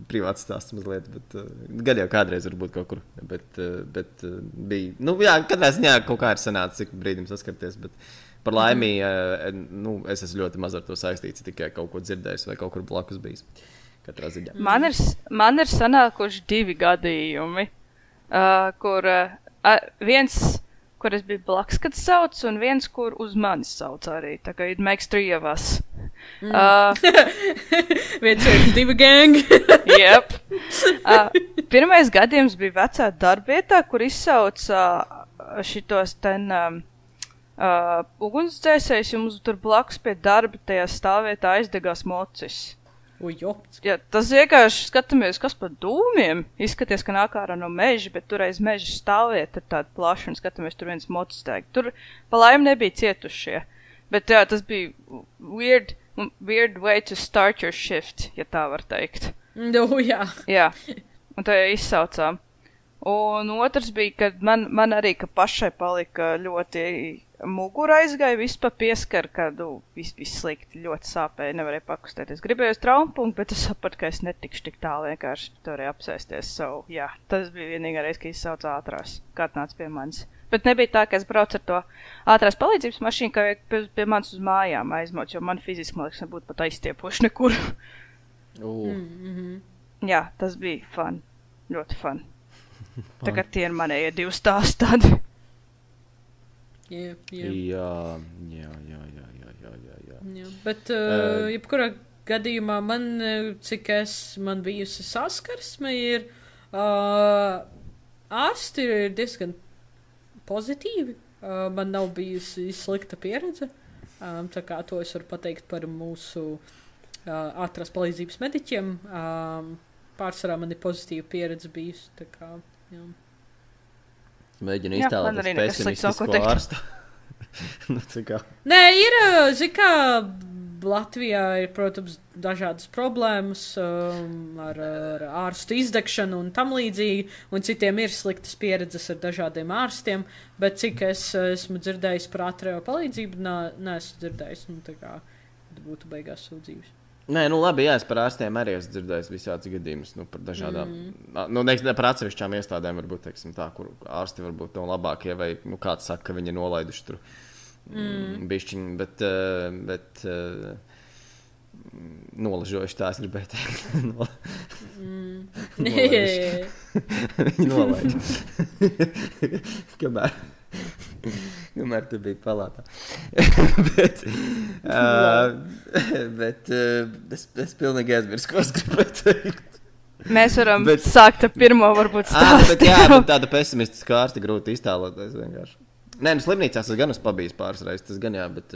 privāts stāsts mazliet, bet gan jau kādreiz varbūt kaut kur, bet bija, jā, katrā ziņā kaut kā ir sanācis, cik brīdim saskarties, bet par laimī, es esmu ļoti maz ar to saistīts, tikai kaut ko dzirdējis vai kaut kur blakus bijis. Katrā ziņā. Man ir sanākuši 2 gadījumi, kur viens, kur es biju blakus, kad sauc, un viens, kur uz manis sauc arī. Tā kā it makes 3 of us. 1-2 gang. Yep. Pirmais gadījums bija vecā darbvietā, kur izsauca šitos ugunsdzēsējus, un mums tur blakus pie darba tajā stāvvietā aizdegās mocis. Jā, tas vienkārši skatāmies, kas par dūmiem. Izskaties, ka nāk ārā no meža, bet tur aiz meža stāvvieta ir tāda plaša, un skatāmies, tur viens mocis deg. Tur pa laimi nebija cietušie. Bet jā, tas bija weird way to start your shift, ja tā var teikt. Jā. Jā, un tā izsaucām. Un otrs bija, kad man arī, ka pašai palika ļoti mugura aizgāja, viss pa pieskar, kad viss slikti, ļoti sāpēja, nevarēja pakustēties. Gribēju uz traumapunktu, bet es sapratu, ka es netikšu tik tālu, vienkārši turēju apsēsties. Jā, tas bija vienīgā reize, ka izsauca ātrās, kā nāca pie manis. Bet nebija tā, ka es braucu ar to ātrās palīdzības mašīnu, ka pie manis uz mājām aizmot, jo man fiziski, man liekas, nebūtu pat aizstiepuši nekur. Jā, tas bija fun. Ļoti fun. Tagad tie ir manējie 2 stāsti tādi. Jā. Jā. Bet, jebkurā gadījumā man bijusi saskarsme ir, ārsti ir diezgan pozitīvi. Man nav bijusi slikta pieredze. Tā kā to es varu pateikt par mūsu ātrās palīdzības mediķiem. Pārsvarā man ir pozitīva pieredze bijusi. Tā kā, jā. Mēģinu iztēloties pesimistisko ārstu. Nē, ir, zikā, Latvijā ir, protams, dažādas problēmas ar ārstu izdegšanu un tam līdzīgi, un citiem ir sliktas pieredzes ar dažādiem ārstiem, bet cik es esmu dzirdējis par ātrējo palīdzību, neesmu dzirdējis, tā kā būtu beigās sūdzības. Nē, labi, jā, es par ārstiem arī esmu dzirdējis visādas gadījumus, par dažādām, par atsevišķām iestādēm varbūt, teiksim tā, kur ārsti varbūt nav labākie, vai, kāds saka, ka viņi ir nolaiduši tur bišķiņi, bet nolažojuši tā, es gribēju teikt. Viņi nolaiduši. Kamēr tu biji palātā. bet es pilnīgi aizmirsu, ko es gribēju teikt. Mēs varam sākt ar pirmo, varbūt stāstu. Bet tāda pesimistiska ārsta grūti iztēloties vienkārši. Nē, slimnīcās es gan esmu pabijis pāris reizes, tas gan jā, bet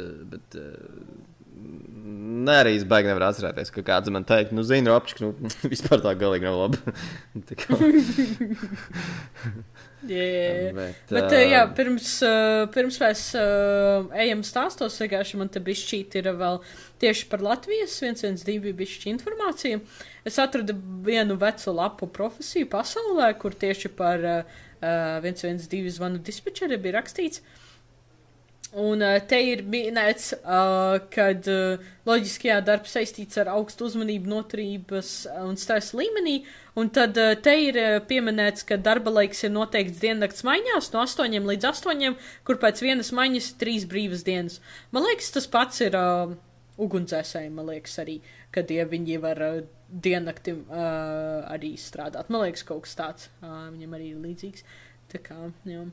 arī es baigi nevaru atcerēties, ka kāds man teikt, zini, apčik, vispār tā galīgi nav labi. Bet jā, pirms mēs ejam stāstos, vienkārši man te bišķīt ir vēl tieši par Latvijas 112 bišķi informāciju. Es atradu vienu vecu lapu profesiju pasaulē, kur tieši par 112 zvanu dispečeri bija rakstīts. Un te ir minēts, kad loģiskajā darbs saistīts ar augstu uzmanību, noturības un stresa līmenī, un tad te ir pieminēts, ka darba laiks ir noteikts diennakts maiņās no 8 līdz 8, kur pēc vienas maiņas 3 brīvas dienas. Man liekas, tas pats ir ugunsdzēsējiem, man liekas arī, kad viņi var diennakti arī strādāt. Man liekas, kaut kas tāds viņam arī ir līdzīgs. Tā kā, jā.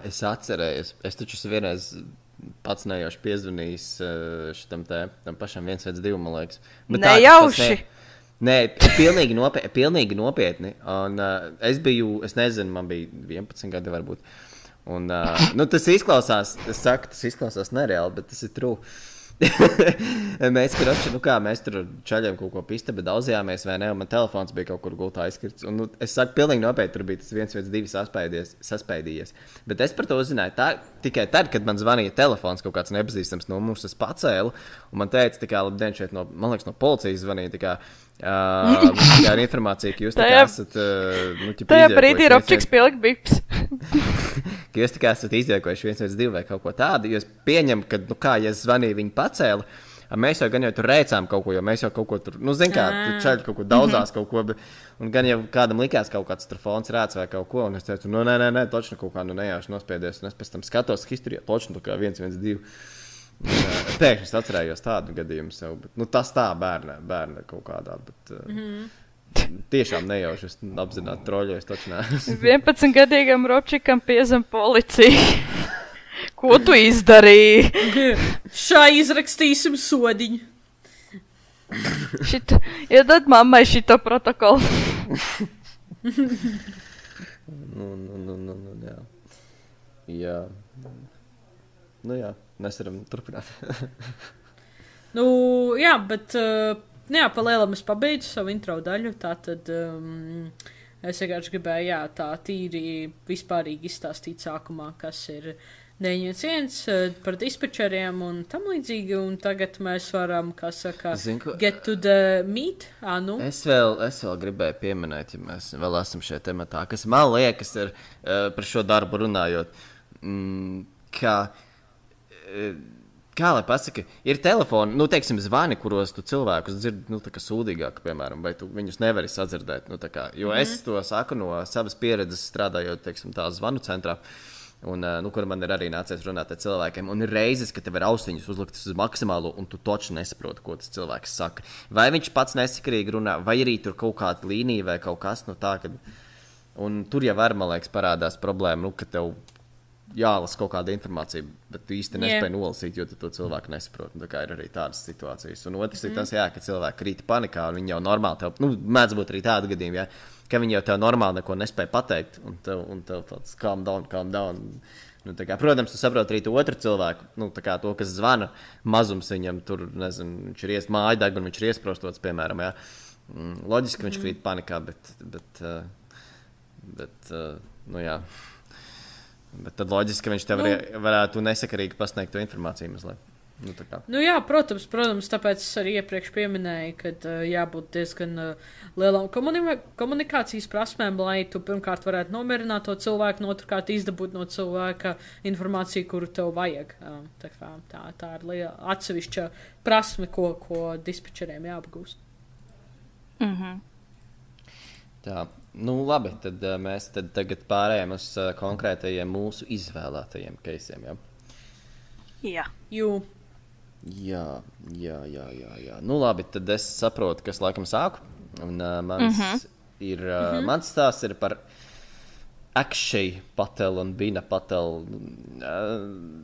Es atcerējos. Es taču vienreiz pats nejauši piezvanījis šitam tam pašam 112, man liekas. Nejauši? Nē, pilnīgi nopietni. Un es nezinu, man bija 11 gadi varbūt. Un, tas izklausās nereāli, bet tas ir true. Mēs tur čaļiem kaut ko pistabi daudzījāmies, vai ne, un man telefons bija kaut kur gultā aizskirts. Un, es saku, pilnīgi nopietni, tur bija tas 112 saspēdījies. Bet es par to uzzināju tikai tad, kad man zvanīja telefons, kaut kāds nepazīstams numurs, es pacēlu, un man teica, labdien, šeit man liekas, no policijas zvanīja, ar informāciju, ka jūs esat tajā brīdī ir opčiks pielikt bips. Ka jūs esat iziekojuši 112 vai kaut ko tādu, jo es pieņemu, ka, ja es zvanīju, viņi pacēla, mēs jau gan jau tur rēcām kaut ko, jo mēs jau kaut ko tur, tur čaļi kaut ko daudzās kaut ko, un gan jau kādam likās kaut kāds tur fons rēc vai kaut ko, un es teicu, nē, točnu kaut kā nejauši nospiedies, un es pēc tam skatos historijā, točnu tā kā 112. Pēkšņi es atcerējos tādu gadījumu sev, bet tas tā bērna kaut kādā, bet tiešām nejauši, es apzināti troļojos, taču nē. 11-gadīgam Robčikam piezem policija. Ko tu izdarīji? Šā izrakstīsim sodiņu. Iedod mammai šito protokolu. Jā. Jā, mēs varam turpināt. Jā, bet... pa lielam es pabeidzu savu intro daļu, tātad es vienkārši gribēju, tā tīri vispārīgi izstāstīt sākumā, kas ir 911 par dispečeriem un tam līdzīgi, un tagad mēs varam, get to the meat. Es vēl gribēju pieminēt, ja mēs vēl esam šajā tematā, kas man liekas ir par šo darbu runājot, kā lai pasaka, ir telefoni, teiksim, zvani, kuros tu cilvēkus dzirdi, tā kā sūdīgāk, piemēram, vai tu viņus nevari sadzirdēt, jo es to saku no savas pieredzes strādājot, teiksim, tā zvanu centrā, un, kur man ir arī nācies runāt ar cilvēkiem, un ir reizes, ka tev ir austiņas uzliktas uz maksimālo, un tu toči nesaproti, ko tas cilvēks saka. Vai viņš pats nesakarīgi runā, vai arī tur kaut kāda līnija vai kaut kas, tā, kad, un tur jau var, man liekas, parādās problēma, ka tev jālasa kaut kāda informācija, bet tu īsti nespēji nolasīt, jo tu to cilvēku nesaproti. Tā kā ir arī tādas situācijas. Un otrs ir tas, ka cilvēki krīt panikā, un viņi jau normāli tev, mēdz būt arī tādi gadījumi, ka viņi jau tev normāli neko nespēja pateikt, un tev tāds calm down. Protams, tu saproti arī to otru cilvēku, to, kas zvana, mazums viņam tur, nezinu, viņš ir mājadeg, un viņš ir iesprostots, piemēram, loģiski, ka viņš krīt panikā, bet tad loģiski, ka viņš tev varētu nesakarīgi pasniegt to informāciju mazliet. Jā, protams, tāpēc es arī iepriekš pieminēju, ka jābūt diezgan lielām komunikācijas prasmēm, lai tu pirmkārt varētu nomierināt to cilvēku, un otrkārt izdabūt no cilvēka informāciju, kuru tev vajag. Tā ir liela atsevišķa prasme, ko dispečeriem jāapgūst. Tā, labi, tad mēs tagad pārējām uz konkrētajiem mūsu izvēlētajiem keisiem, Jā. Jā. Labi, tad es saprotu, kas laikam sāku. Un mans stāsts ir par Akshay Patel un Bina Patel.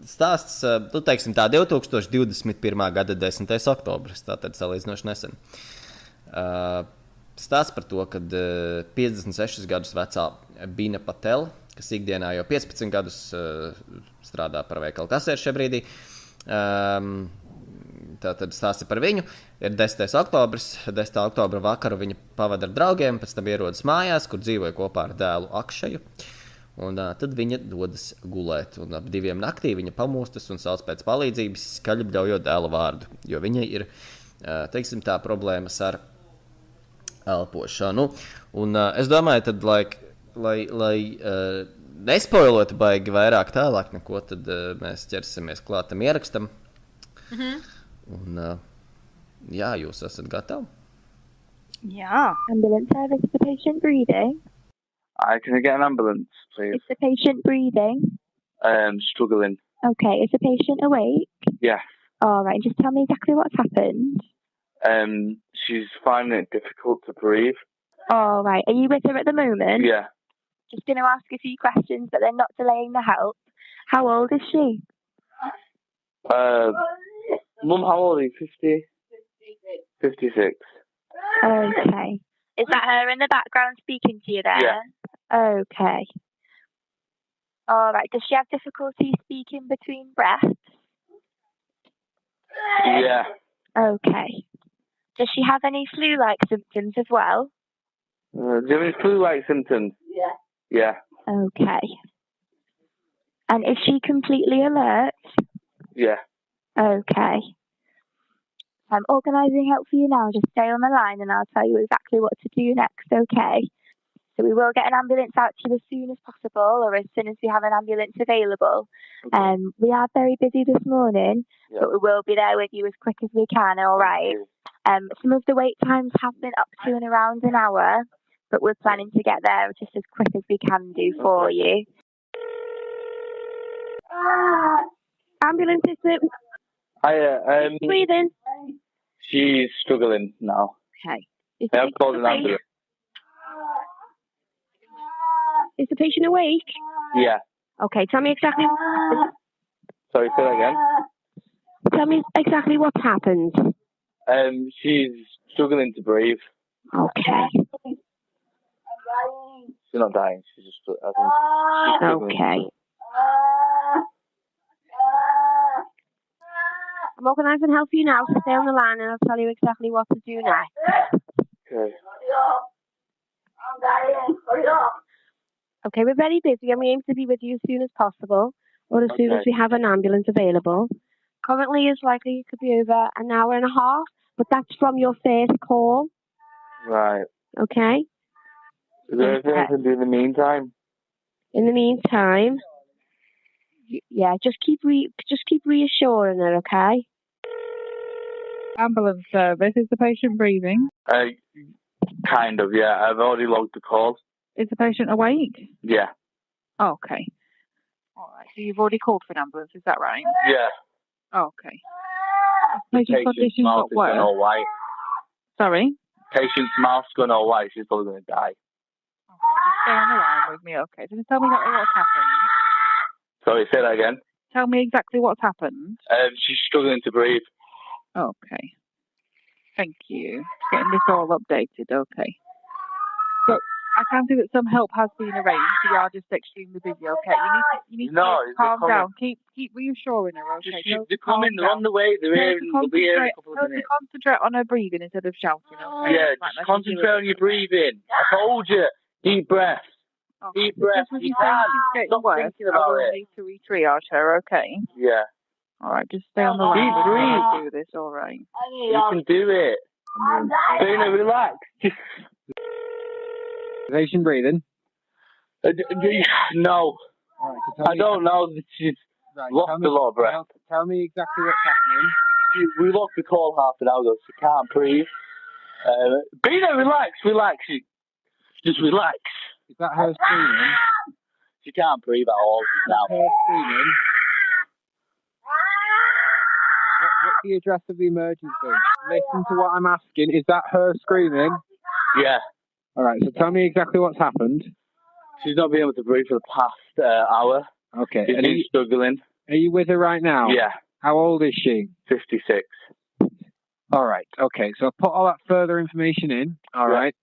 Stāsts, teiksim tā, 2021. gada 10. oktobris, tātad salīdzinoši nesen. Stāsts par to, ka 56 gadus vecā Bina Patel, kas ikdienā jau 15 gadus strādā par veikalu kasieru šajā brīdī, tātad stāsti par viņu. Ir 10. oktobris, 10. oktobra vakaru viņa pavada ar draugiem, pēc tam ierodas mājās, kur dzīvoja kopā ar dēlu Akšaju. Un tad viņa dodas gulēt. Un ap 2 naktī viņa pamostas un sauc pēc palīdzības, skaļi bļaujot dēla vārdu. Jo viņai ir, teiksim tā, problēmas ar elpošanu. Un es domāju, tad, lai nespoiloti baigi vairāk tālāk neko, tad mēs ķersimies klātam ierakstam. Un, jūs esat gatavi? Jā. Ambulance service, is the patient breathing? Can I get an ambulance, please? Is the patient breathing? Struggling. Okay, is the patient awake? Yes. All right, just tell me exactly what's happened. She's finding it difficult to breathe. All right, are you with her at the moment? Yeah. Just going to ask a few questions, but they're not delaying the help. How old is she? Mum, how old are you? 50? 56. Okay. Is that her in the background speaking to you there? Yeah. Okay. All right. Does she have difficulty speaking between breaths? Yeah. Okay. Does she have any flu-like symptoms as well? Do you have any flu-like symptoms? Yeah. Yeah. Okay. And is she completely alert? Yeah. Okay. I'm organising help for you now. Just stay on the line and I'll tell you exactly what to do next, okay? So we will get an ambulance out to you as soon as possible or as soon as we have an ambulance available. Okay. We are very busy this morning, but we will be there with you as quick as we can, all right? Some of the wait times have been up to and around an hour, but we're planning to get there just as quick as we can do for you. Ambulance system. Hiya, Breathing. she's struggling now. Okay. I have called an ambulance. Is the patient awake? Yeah. Okay, tell me exactly. Sorry, say that again. Tell me exactly what's happened. She's struggling to breathe. Okay. She's not dying. She's just. I think she's struggling. Okay. I'm organising help for you now, so stay on the line and I'll tell you exactly what to do next. Okay. Okay, we're very busy and we aim to be with you as soon as possible or as soon as we have an ambulance available. Currently, it's likely it could be over an hour and a half, but that's from your first call. Right. Okay? Is there anything I can do in the meantime? In the meantime, yeah, just keep reassuring her, okay? Ambulance service. Is the patient breathing? Kind of, yeah. I've already logged the call. Is the patient awake? Yeah. Okay. All right. So you've already called for an ambulance, is that right? Yeah. Okay. Patient's condition's mouth got is gone all white. Sorry? Patient's mouth's gone all white. She's probably going to die. Okay. Just stay on the line with me, okay. So just tell me exactly what's happened. Sorry, say that again. Tell me exactly what's happened. She's struggling to breathe. Okay. Thank you. Getting this all updated. Okay. So I can see that some help has been arranged. You are just extremely busy. Okay. You need to calm down. Keep reassuring her. Okay. They're coming. They're on the way. They'll be here in a couple of minutes. Concentrate on her breathing instead of shouting. Okay. Yeah, just concentrate on your breathing. I told you. Deep breath. Deep breath. You can't stop thinking about it. Need to re-triage her. Okay. Yeah. All right. Just stay on the line. Do this. All right. You can do it. Dana, relax. Patient breathing? No. Right, so I don't know. She's lost a lot of breath. Tell me exactly what's happening. We lost the call half an hour ago. She can't breathe. Bina, relax. Just relax. Is that her screaming? She can't breathe at all now. Her screaming? What's the address of the emergency? Listen to what I'm asking. Is that her screaming? Yeah. All right, so tell me exactly what's happened. She's not been able to breathe for the past hour. Okay. She's been struggling. Are you with her right now? Yeah. How old is she? 56. All right. Okay, so I'll put all that further information in. All right.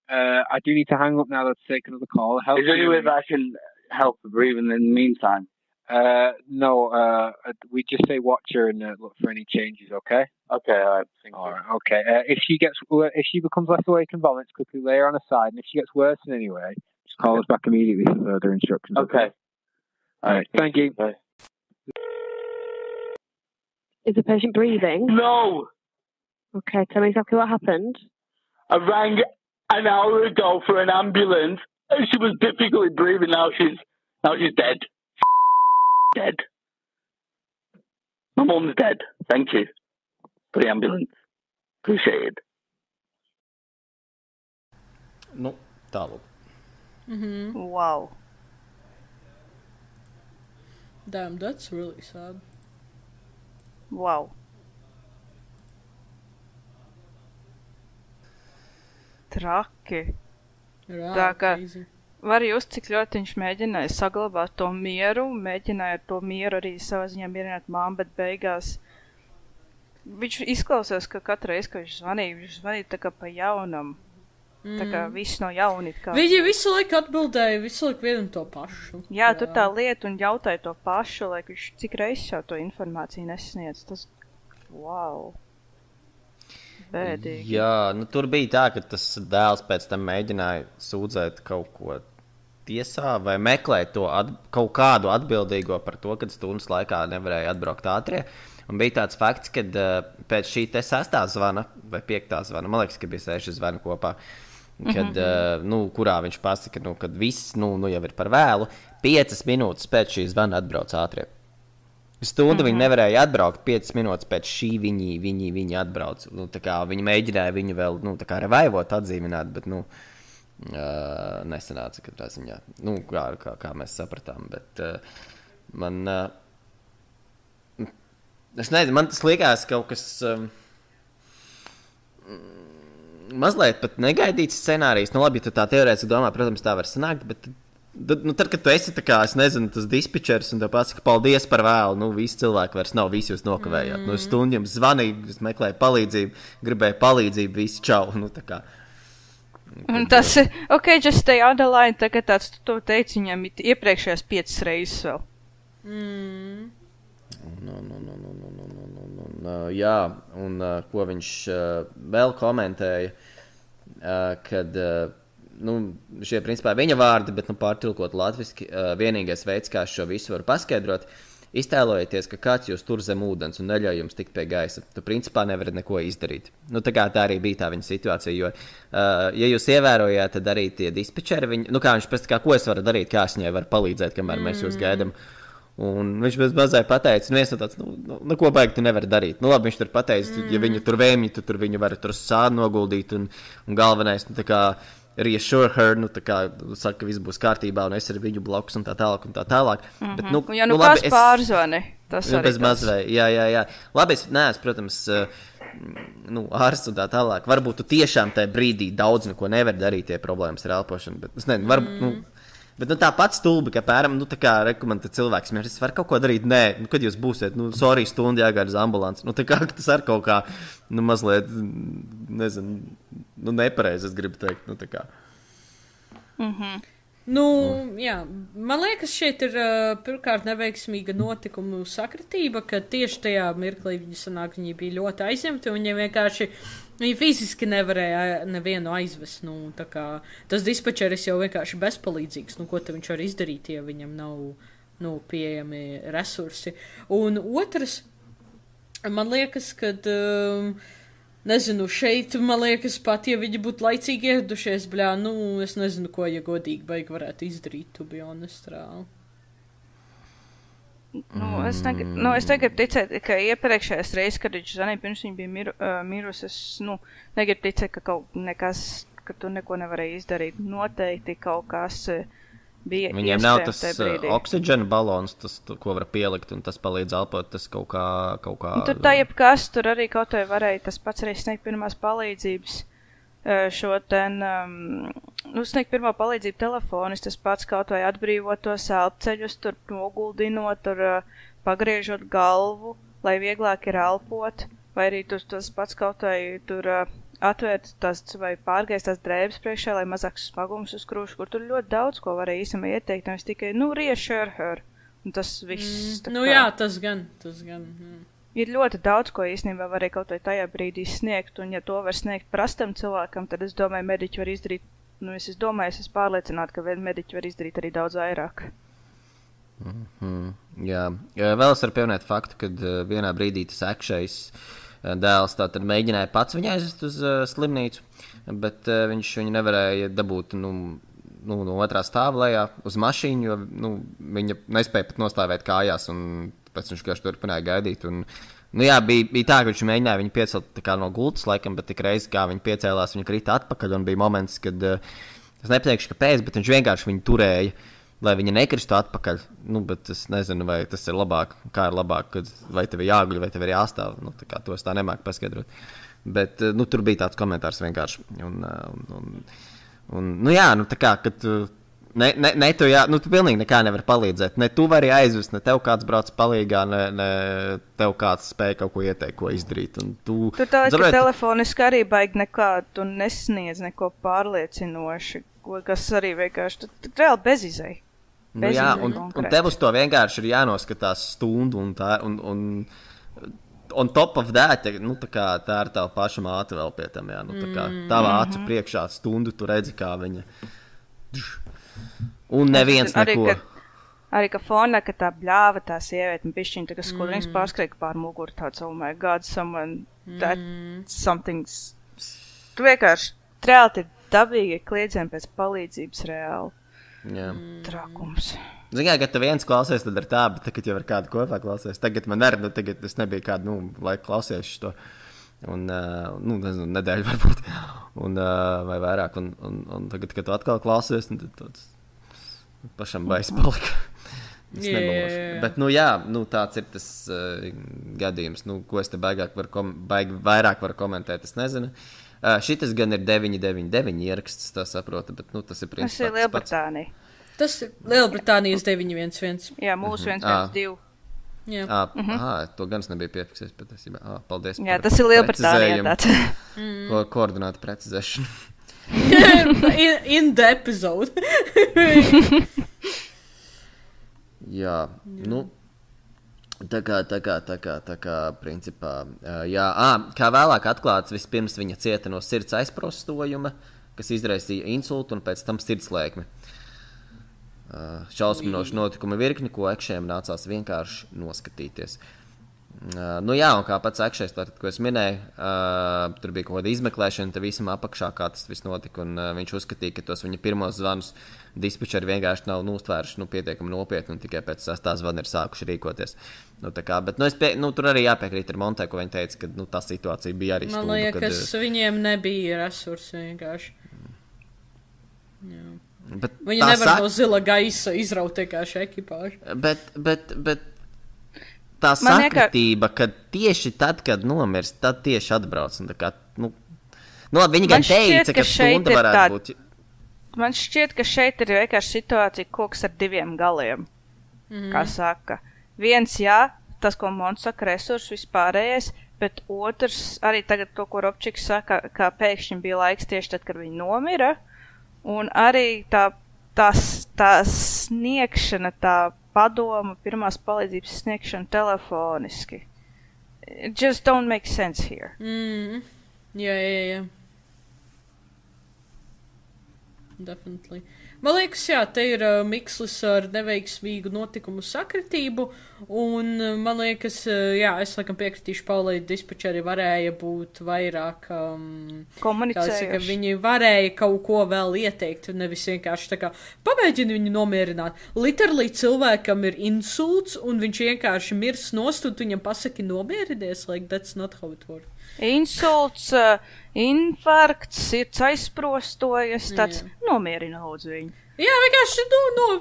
I do need to hang up now to take another call. Is there any way that I can help her breathing in the meantime? No, we just say watch her and look for any changes, okay? Okay, all right. All right, okay. If she becomes less awake and vomits, quickly lay her on her side, and if she gets worse in any way, just call us back immediately for further instructions. Okay. All right, thank you. Bye. Is the patient breathing? No! Okay, tell me exactly what happened. I rang an hour ago for an ambulance, and she was difficultly breathing. Now she's dead. Dead. My mum's dead. Thank you for the ambulance. Appreciate it. Nu, tālāk. Wow. Damn, that's really sad. Wow. Traki. Tā kā var just, cik ļoti viņš mēģināja saglabāt to mieru, mēģināja ar to mieru arī savā ziņā mierināt māmu, bet beigās viņš izklausās, ka katru reizi, ka viņš zvanīja tā kā pa jaunam. Tā kā viss no jauna it kā. Viņi visu laiku atbildēja, visu laiku vienu to pašu. Jā, tur tā lieta un jautāja to pašu, lai viņš cik reizes jau to informāciju nesniedz. Tas, wow. Bēdīgi. Jā, nu tur bija tā, ka tas dēls pēc tam mēģināja sūdzēt kaut ko tiesā vai meklēt to kaut kādu atbildīgo par to, kad stundas laikā nevarēja atbraukt ātrie. Un bija tāds fakts, ka pēc šī te 6. zvana vai 5. zvana, man liekas, ka bija 6 zvani kopā, kad, kurā viņš pasaka, kad viss jau ir par vēlu, 5 minūtes pēc šī zvana atbrauc ātrie. Stundu viņi nevarēja atbraukt, 5 minūtes pēc šī viņi atbrauc. Tā kā viņi mēģināja viņu vēl, tā kā revaivot, atzīmināt, bet, nesanāca katrā ziņā. Kā mēs sapratām, bet man, es nezinu, man tas likās kaut kas mazliet pat negaidīts scenārijs. Labi, ja tu tā teorētiski domā, protams, tā var sanākt, bet tad, kad tu esi tā kā, es nezinu, tas dispečers un tev pasaka, paldies par vēlu, visi cilvēki vairs nav, visi jūs nokavējāt. Stundu jums zvanīju, meklēju palīdzību, gribēju palīdzību, visi čau, tā kā. Un tas ir, ok, just stay on the line, tagad tāds tu to teici viņam iepriekšējās 5 reizes vēl. Jā, un ko viņš vēl komentēja, kad, šie principā viņa vārdi, bet pārtilkot latviski, vienīgais veids, kā šo visu var paskaidrot, iztēlojieties, ka kāds jūs tur zem ūdens un neļauj jums tikt pie gaisa. Tu principā nevarat neko izdarīt. Tā arī bija tā viņa situācija, jo, ja jūs ievērojāt, tad arī tie dispečeri, kā viņš pēc ko es varu darīt, kā es viņai varu palīdzēt, kamēr mēs jūs gaidam. Un viņš mazliet pateica, viens no tāds, ko baigi tu nevari darīt. Labi, viņš tur pateica, ja viņu tur vēmji, tu tur viņu vari tur sādu noguldīt, un galvenais, tā kā reassure her, tā kā saka, ka viss būs kārtībā, un es ar viņu blakus un tā tālāk, un tā tālāk. Bet, ja kāds pārzvani, tas arī bez mazvei, jā. Labi, es neesmu, protams, ārsts un tā tālāk. Varbūt tu tiešām tajā brīdī daudz neko nevar darīt, tie problēmas ar elpošanu, bet es nezinu, varbūt, Bet tāpat stulbi, ka, piemēram, tā kā rekomendē cilvēks, es varu kaut ko darīt, nē, kad jūs būsiet, sorry, stundu jāgaida uz ambulanci. Tā kā tas ar kaut kā, mazliet, nezinu, nepareizi, es gribu teikt, tā kā. Jā, man liekas, šeit ir pirmkārt neveiksmīga notikumu sakritība, ka tieši tajā mirklī viņi bija ļoti aizņemti un viņi vienkārši fiziski nevarēja nevienu aizvest. Tā kā tas dispečeris jau vienkārši bezpalīdzīgs, ko te viņš var izdarīt, ja viņam nav pieejami resursi. Un otrs, man liekas, kad... Nezinu, šeit, man liekas, pat, ja viņi būtu laicīgi ieradušies, es nezinu, ko, ja godīgi baigi varētu izdarīt, to be honest, reāli. Es negribu ticēt, ka iepriekšējais reizes, kad viņš zvanīja, pirms viņa bija mirusi, es, negribu ticēt, ka kaut nekas, ka tu neko nevarēji izdarīt. Noteikti kaut kas bija viņiem nav tas oksīģena balons, tas, ko var pielikt, un tas palīdz elpot, tas kaut kā... Tur tā jebkas, tur arī kaut vai varēja tas pats arī sniegt pirmās palīdzības sniegt pirmā palīdzību telefonis, tas pats kaut vai atbrīvot tos elpceļus, tur noguldinot, tur pagriežot galvu, lai vieglāk ir elpot, vai arī tas pats kaut vai tur... atvērt tās vai pārgaist tās drēbes priekšā, lai mazāks smagums uz krūšu, kur tur ļoti daudz ko varēja īstenībā ieteikt, nevis tikai, reassure her, un tas viss. Jā, tas gan. Ir ļoti daudz, ko īstenībā varēja kaut vai tajā brīdī sniegt, un ja to var sniegt prastam cilvēkam, tad es domāju, mediķi var izdarīt, es esmu pārliecināta, ka mediķi var izdarīt arī daudz vairāk. Jā, vēl es varu pieminēt faktu, kad vienā brīdī tas akšais dēls tātad mēģināja pats viņu aizvest uz slimnīcu, bet viņš viņu nevarēja dabūt no otrā stāva lejā uz mašīnu, jo viņa nespēja pat nostāvēt kājās, un pēc viņš vienkārši turpināja gaidīt. Un, bija tā, ka viņš mēģināja viņu piecelt tā kā no gultas, laikam, bet tik reizi, kā viņa piecēlās, viņa krita atpakaļ, un bija moments, kad es nepateikšu, kāpēc, bet viņš vienkārši viņu turēja, lai viņa nekristu atpakaļ, bet es nezinu, vai tas ir labāk, kā ir labāk, kad vai tev ir jāguļ, vai tev ir jāstāv, tā kā to es tā nemāku paskaidrot. Bet, tur bija tāds komentārs vienkārši. Tā kā, ka tu, tu pilnīgi nekā nevar palīdzēt. Ne tu vari aizvest, ne tev kāds brauc palīgā, ne tev kāds spēja kaut ko ieteikt, ko izdarīt. Tur tā, ka telefoniski arī baigi nekā, tu nesniedz neko pārliecinoši, kas arī vienkārši, tu reāli bezizēji. Jā, un tev uz to vienkārši ir jānoskatās stundu, un on top of that, tā ir tava paša māte vēl pie tam, jā, tava acu priekšā stundu, tu redzi, kā viņa, un neviens neko. Arī, ka fonā, ka tā bļāva tā sieviete, un pišķiņ, tā kā skurniņas pārskreika pār muguru, tāds, oh my God, something's, tu vienkārši, reāli ir dabīgi kliedzieni pēc palīdzības reāli. Jā. Trakums. Zini, kad tu viens klausies, tad ir tā, bet tagad jau ar kādu kopā klausies. Tagad man arī, tagad es nebiju kādu, laiku klausies šo. Un, nezinu, nedēļu varbūt. Vai vairāk. Un tagad, kad tu atkal klausies, tad tāds pašam baisi palika. Bet, tāds ir tas gadījums, ko es te baigi vairāk varu komentēt, es nezinu. Šitas gan ir 999 ieraksts, tā saprota, bet tas ir principā. Tas ir Lielbritānija. Tas ir Lielbritānijas 911. Jā, mūsu 112. Jā. To gan es nebiju piefiksējis, bet es paldies. Jā, tas ir Lielbritānija tāds. Koordinātu precizēšanu. In the episode. Jā, Tā kā, principā, jā, kā vēlāk atklāts, vispirms viņa cieta no sirds aizprostojuma, kas izraisīja insultu un pēc tam sirdslēkmi. Šausminoši notikumi virkni, ko ekšiem nācās vienkārši noskatīties. Un kā pats ekšais, ko es minēju, tur bija kaut kāda izmeklēšana, te visam apakšā, kā tas viss notika, un viņš uzskatīja, ka tos viņa pirmos zvanus dispečeri vienkārši nav uztvēruši pietiekami nopietni, un tikai pēc 6. zvana ir sākuši rīkoties. Bet tur arī jāpiekrīt ar Montē, ko viņa teica, ka tā situācija bija arī stulba. Man liekas, viņiem nebija resursi vienkārši. Viņi nevar no zila gaisa izraut vienkārši ekipāžu. Bet tā sakritība, ka tieši tad, kad nomirst, tad tieši atbrauc. Viņi gan teica, ka stunda varētu būt. man šķiet, ka šeit ir vienkārši situācija koks ar diviem galiem. Kā saka. Viens, jā, tas, ko Mons saka, resursu vispārējais, bet otrs, arī tagad to, ko Robčiks saka, kā pēkšņi bija laiks tieši tad, kad viņi nomira, un arī tā sniegšana, tā padoma, pirmās palīdzības sniegšana telefoniski. It just don't make sense here. Jā. Definitely. Man liekas, jā, te ir mikslis ar neveiksmīgu notikumu sakritību, un man liekas, jā, es laikam piekritīšu Paulai, dispečeri varēja būt vairāk komunicējuši. Viņi varēja kaut ko vēl ieteikt, nevis vienkārši tā kā pamēģina viņu nomierināt. Literally cilvēkam ir insults, un viņš vienkārši mirs nost, un tu viņam pasaki nomierinies, like that's not how it works. Insults, infarkts, sirds aizsprostojas, tāds nomierina lūdzu viņu. Jā, vienkārši,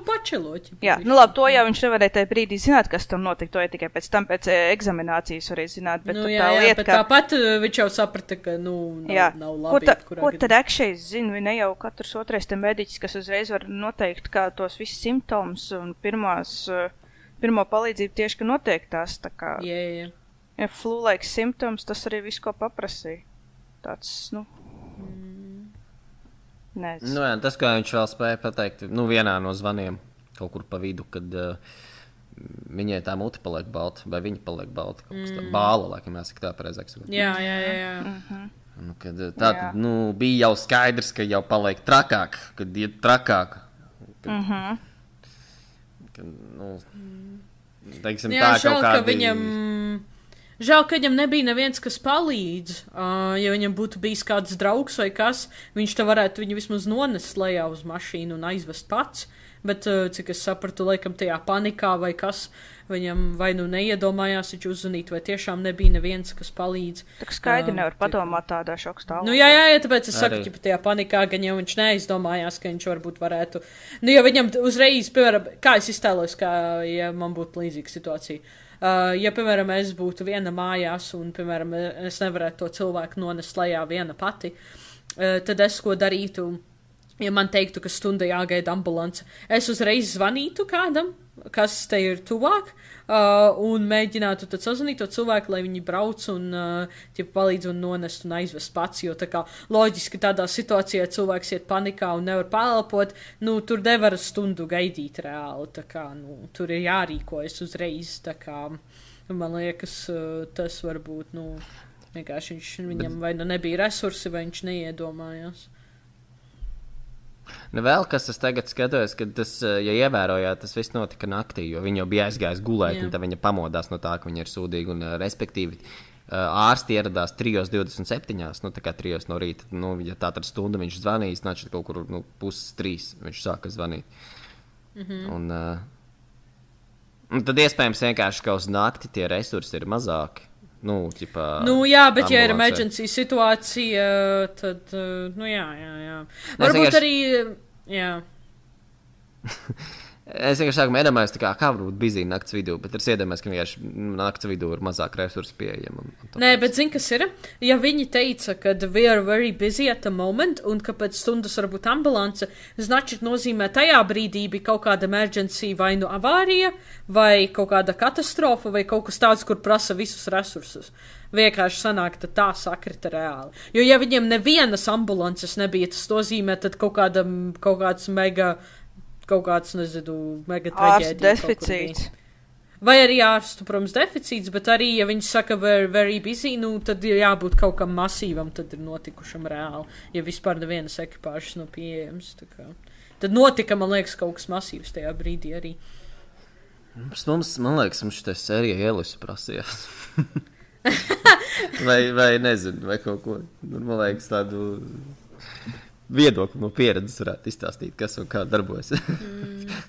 pačelot. Jā, labi, to jau viņš nevarēja tajā brīdī zināt, kas tam notika, to ja tikai pēc tam, pēc eksaminācijas varēja zināt, bet tā lieta, bet tāpat viņš jau saprata, ka, nav labi. Ko tad ekšais zina, viņa jau katrs otrais te mediķis, kas uzreiz var noteikt, kā tos visus simptomus un pirmo palīdzību tieši, ka notiek tās, tā kā. Jā. Ja flu-like simptoms, tas arī viss, ko paprasīja. Tāds, nezinu. Jā, tas, kā viņš vēl spēja pateikt, vienā no zvaniem, kaut kur pa vidu, kad viņai tā muti paliek balta, vai viņa paliek balta, kaut kas tā bāla, laikam jāsaka tā pareizāk. Jā. Kad bija jau skaidrs, ka jau paliek trakāk, kad iet trakāk. Teiksim, jā, tā kaut kādi... Žēl, ka viņam nebija neviens, kas palīdz. Ja viņam būtu bijis kāds draugs vai kas, viņš te varētu viņu vismaz nonest lejā uz mašīnu un aizvest pats. Bet, cik es sapratu, laikam tajā panikā vai kas, viņam vai neiedomājās viņš uzzvanīt, vai tiešām nebija neviens, kas palīdz. Tā skaidri nevar padomāt tādā šokstāvā. Jā, tāpēc es saku, ka tajā panikā gan jau viņš neizdomājās, ka viņš varbūt varētu. Ja viņam uzreiz, piemēram, kā es iztēlos, kā ja man būtu līdzīga situācija. Ja, piemēram, es būtu viena mājās un, piemēram, es nevarētu to cilvēku nonest lejā viena pati, tad es ko darītu, ja man teiktu, ka stunda jāgaida ambulance. Es uzreiz zvanītu kādam, kas te ir tuvāk, un mēģinātu tad sazvanīt to cilvēku, lai viņi brauc un palīdz un nonest un aizvest pats, jo tā kā loģiski tādā situācijā cilvēks iet panikā un nevar palelpot, tur nevar stundu gaidīt reāli, tā kā, tur ir jārīkojas uzreiz, tā kā, man liekas, tas varbūt, vienkārši viņam vai nebija resursi, vai viņš neiedomājās. Vēl kas es tagad skatos, ka tas, ja ievērojāt, tas viss notika naktī, jo viņa jau bija aizgājis gulēt, un tad viņa pamodās no tā, ka viņa ir sūdīga, un respektīvi ārsti ieradās 3:27, tā kā 3 no rīta, ja tā tad stunda viņš zvanījis, nāc kaut kur 2:30 viņš sāka zvanīt. Un tad iespējams vienkārši, ka uz nakti tie resursi ir mazāki. Jā, bet ja ir emergency situācija, tad, jā. Varbūt arī, jā. Es vienkārši sāku iedomājos, kā varbūt busy nakts vidū, bet es iedomājos, ka vienkārši nakts vidū ir mazāk resursu pieejama. Nē, bet zini, kas ir? Ja viņi teica, ka we are very busy at the moment, un ka pēc stundas varbūt ambulance, značit nozīmē tajā brīdī bija kaut kāda emergency vai avārija, vai kaut kāda katastrofa, vai kaut kas tāds, kur prasa visus resursus. Vienkārši sanāk, tad tā sakrita reāli. Jo ja viņiem nevienas ambulances nebija, tas nozīmē tad kaut kāds mega traģēdija. Ārstu deficīts. Vai arī ārstu, protams, deficīts, bet arī, ja viņi saka very busy, tad ir jābūt kaut kam masīvam, tad ir notikušam reāli, ja vispār nevienas ekipāžas nav pieejams. Tad notika, man liekas, kaut kas masīvs tajā brīdī arī. Man liekas, mums šitā sērija ielisu prasījās. vai nezinu, vai kaut ko. Man liekas, tādu viedokli no pieredzes varētu izstāstīt, kas un kā darbojas.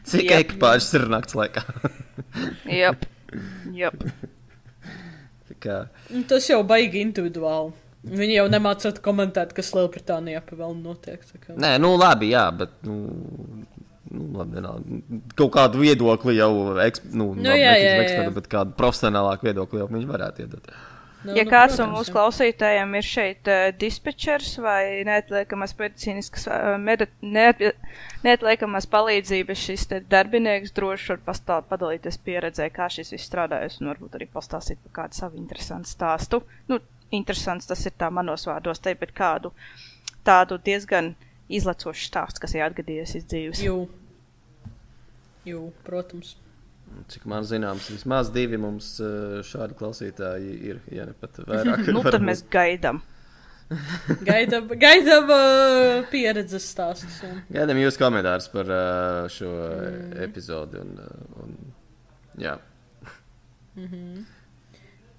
Cik ekipāžas ir nakts laikā? Jep. Tas jau baigi individuāli. Viņi jau nemācot komentēt, kas Lielbritānijā pa vēl notiek. Nē, labi, jā, bet, labi, kaut kādu viedokli jau, bet kādu profesionālāku viedokli jau viņi varētu iedot. Ja kāds no mūsu klausītājiem ir šeit dispečers vai neatliekamās palīdzības šis te darbinieks, droši var padalīties pieredzē, kā šis viss strādājas, un varbūt arī pastāstīt par kādu savu interesantu stāstu. Nu, interesants tas ir tā manos vārdos, te, bet kādu tādu diezgan izlecošu stāstu, kas ir atgadījies dzīves. Jū, protams. Cik man zināms, vismaz 2 mums šādi klausītāji ir, ja ne pat vairāk. Nu, tad mēs gaidām. Gaidām pieredzes stāstus. Gaidām jūs komentārus par šo epizodi un jā.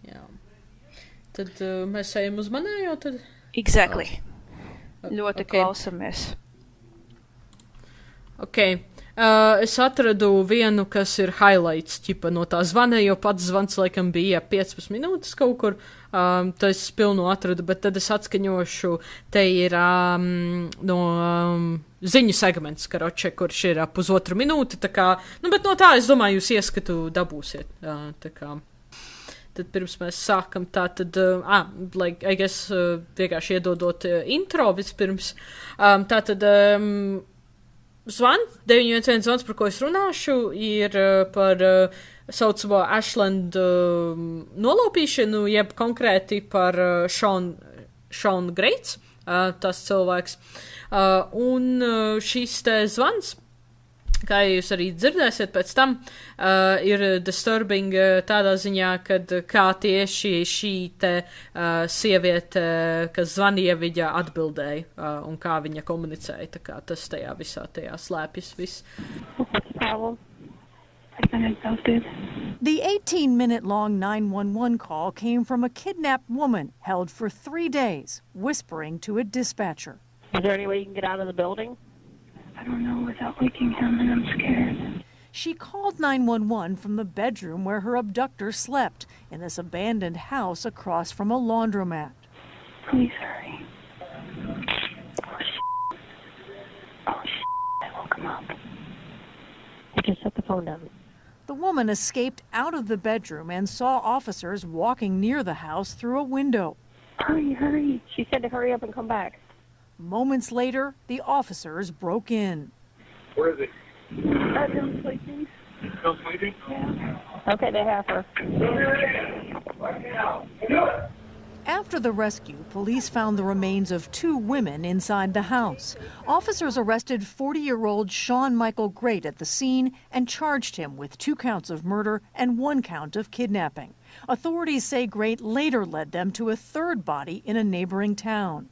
Jā. Tad mēs ejam uz manējo, tad? Exactly. Ļoti klausamies. Ok. Es atradu vienu, kas ir highlights, ķipa no tā zvana, jo pats zvans laikam bija 15 minūtes kaut kur, tad es pilnu atradu, bet tad es atskaņošu, te ir no ziņu segments, karoče, kurš ir 1,5 minūte, tā kā, nu, bet no tā, es domāju, jūs ieskatu dabūsiet, tā kā. Tad pirms mēs sākam tā, tad, I guess, vienkārši iedodot intro vispirms, tā tad, Zvans, 911 zvans, par ko es runāšu, ir par saucamo Ashland nolaupīšanu, jeb konkrēti par Sean Greits, tas cilvēks. Un šis te zvans, kā jūs arī dzirdēsiet pēc tam, ir disturbing tādā ziņā, kad kā tieši šī te sieviete, kas zvanīja, viņa atbildēja un kā viņa komunicēja. Tā kā tas tajā visā tajā slēpjas viss. The 18-minute-long 911 call came from a kidnapped woman held for 3 days, whispering to a dispatcher. Is there any way you can get out of the building? I don't know without waking him, and I'm scared. She called 911 from the bedroom where her abductor slept in this abandoned house across from a laundromat. Please hurry. Oh, shit. Oh, shit. I woke him up. I just set the phone down. The woman escaped out of the bedroom and saw officers walking near the house through a window. Hurry, hurry. She said to hurry up and come back. Moments later, the officers broke in. Where is he? Bill's sleeping. Still sleeping? Yeah. Okay, they have her. After the rescue, police found the remains of 2 women inside the house. Officers arrested 40-year-old Sean Michael Great at the scene and charged him with 2 counts of murder and 1 count of kidnapping. Authorities say Great later led them to a 3rd body in a neighboring town.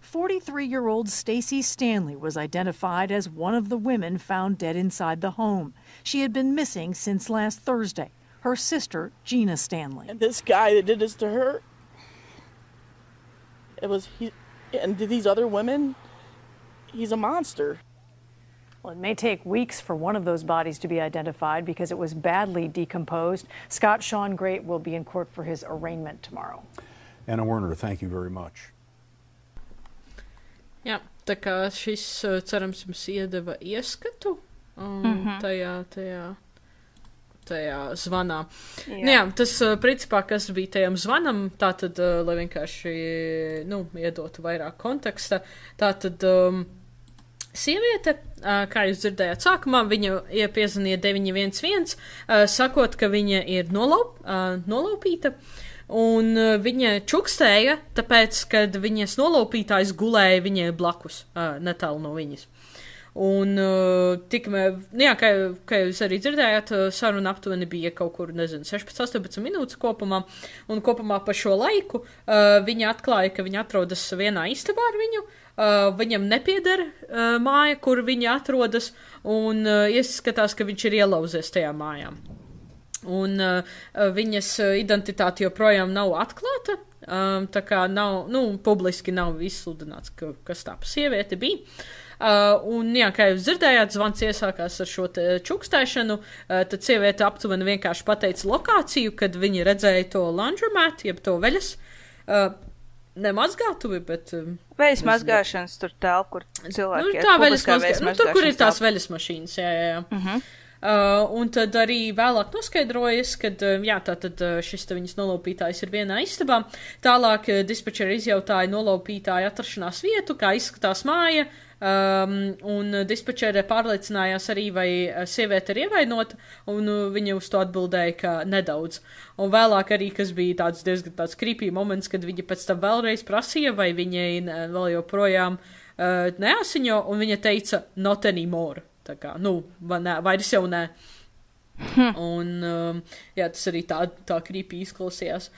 43-year-old Stacy Stanley was identified as one of the women found dead inside the home. She had been missing since last Thursday. Her sister, Gina Stanley. And this guy that did this to her, and these other women, he's a monster. Well, it may take weeks for one of those bodies to be identified because it was badly decomposed. Scott Sean Great will be in court for his arraignment tomorrow. Anna Werner, thank you very much. Jā, tā kā šis, cerams, jums iedeva ieskatu tajā zvanā. Jā. Nu, jā, tas, principā, kas bija tajam zvanam, tātad, lai vienkārši, iedotu vairāk konteksta, tātad, sieviete, kā jūs dzirdējāt sākumā, viņa piezvanīja 911, sakot, ka viņa ir nolaupīta. Un viņa čukstēja, tāpēc, kad viņas nolaupītājs gulēja viņai blakus, netālu no viņas. Un, kā jūs arī dzirdējāt, saruna aptuveni bija kaut kur, 16-18 minūtes kopumā, un kopumā pa šo laiku viņa atklāja, ka viņa atrodas vienā istabā ar viņu, viņam nepieder māja, kur viņa atrodas, un izskatās, ka viņš ir ielauzies tajā mājā. Un viņas identitāte joprojām nav atklāta, tā kā nav, publiski nav izsludināts, kas tā pa sieviete bija. Un, jā, kā jūs dzirdējāt, zvans iesākās ar šo te čukstēšanu, tad sieviete aptuveni vienkārši pateica lokāciju, kad viņa redzēja to laundromat, jeb to veļas, nemazgātuvi, bet... Veļas mazgāšanas tur tālu, kur cilvēki tā veļas mazgāšanas, tur, kur ir tās veļas mašīnas, jā. Un tad arī vēlāk noskaidrojas, kad, tātad šis te viņas nolaupītājs ir vienā istabā. Tālāk dispečeri izjautāja nolaupītāju atrašanās vietu, kā izskatās māja, un dispečere pārliecinājās arī, vai sieviete ir ievainota, un viņa uz to atbildēja, ka nedaudz. Un vēlāk arī, kas bija diezgan tāds creepy moments, kad viņa pēc tam vēlreiz prasīja, vai viņai vēl joprojām neasiņo, un viņa teica, not anymore. Tā kā, vairs jau nē. Un, tas arī tā creepy izklausījās.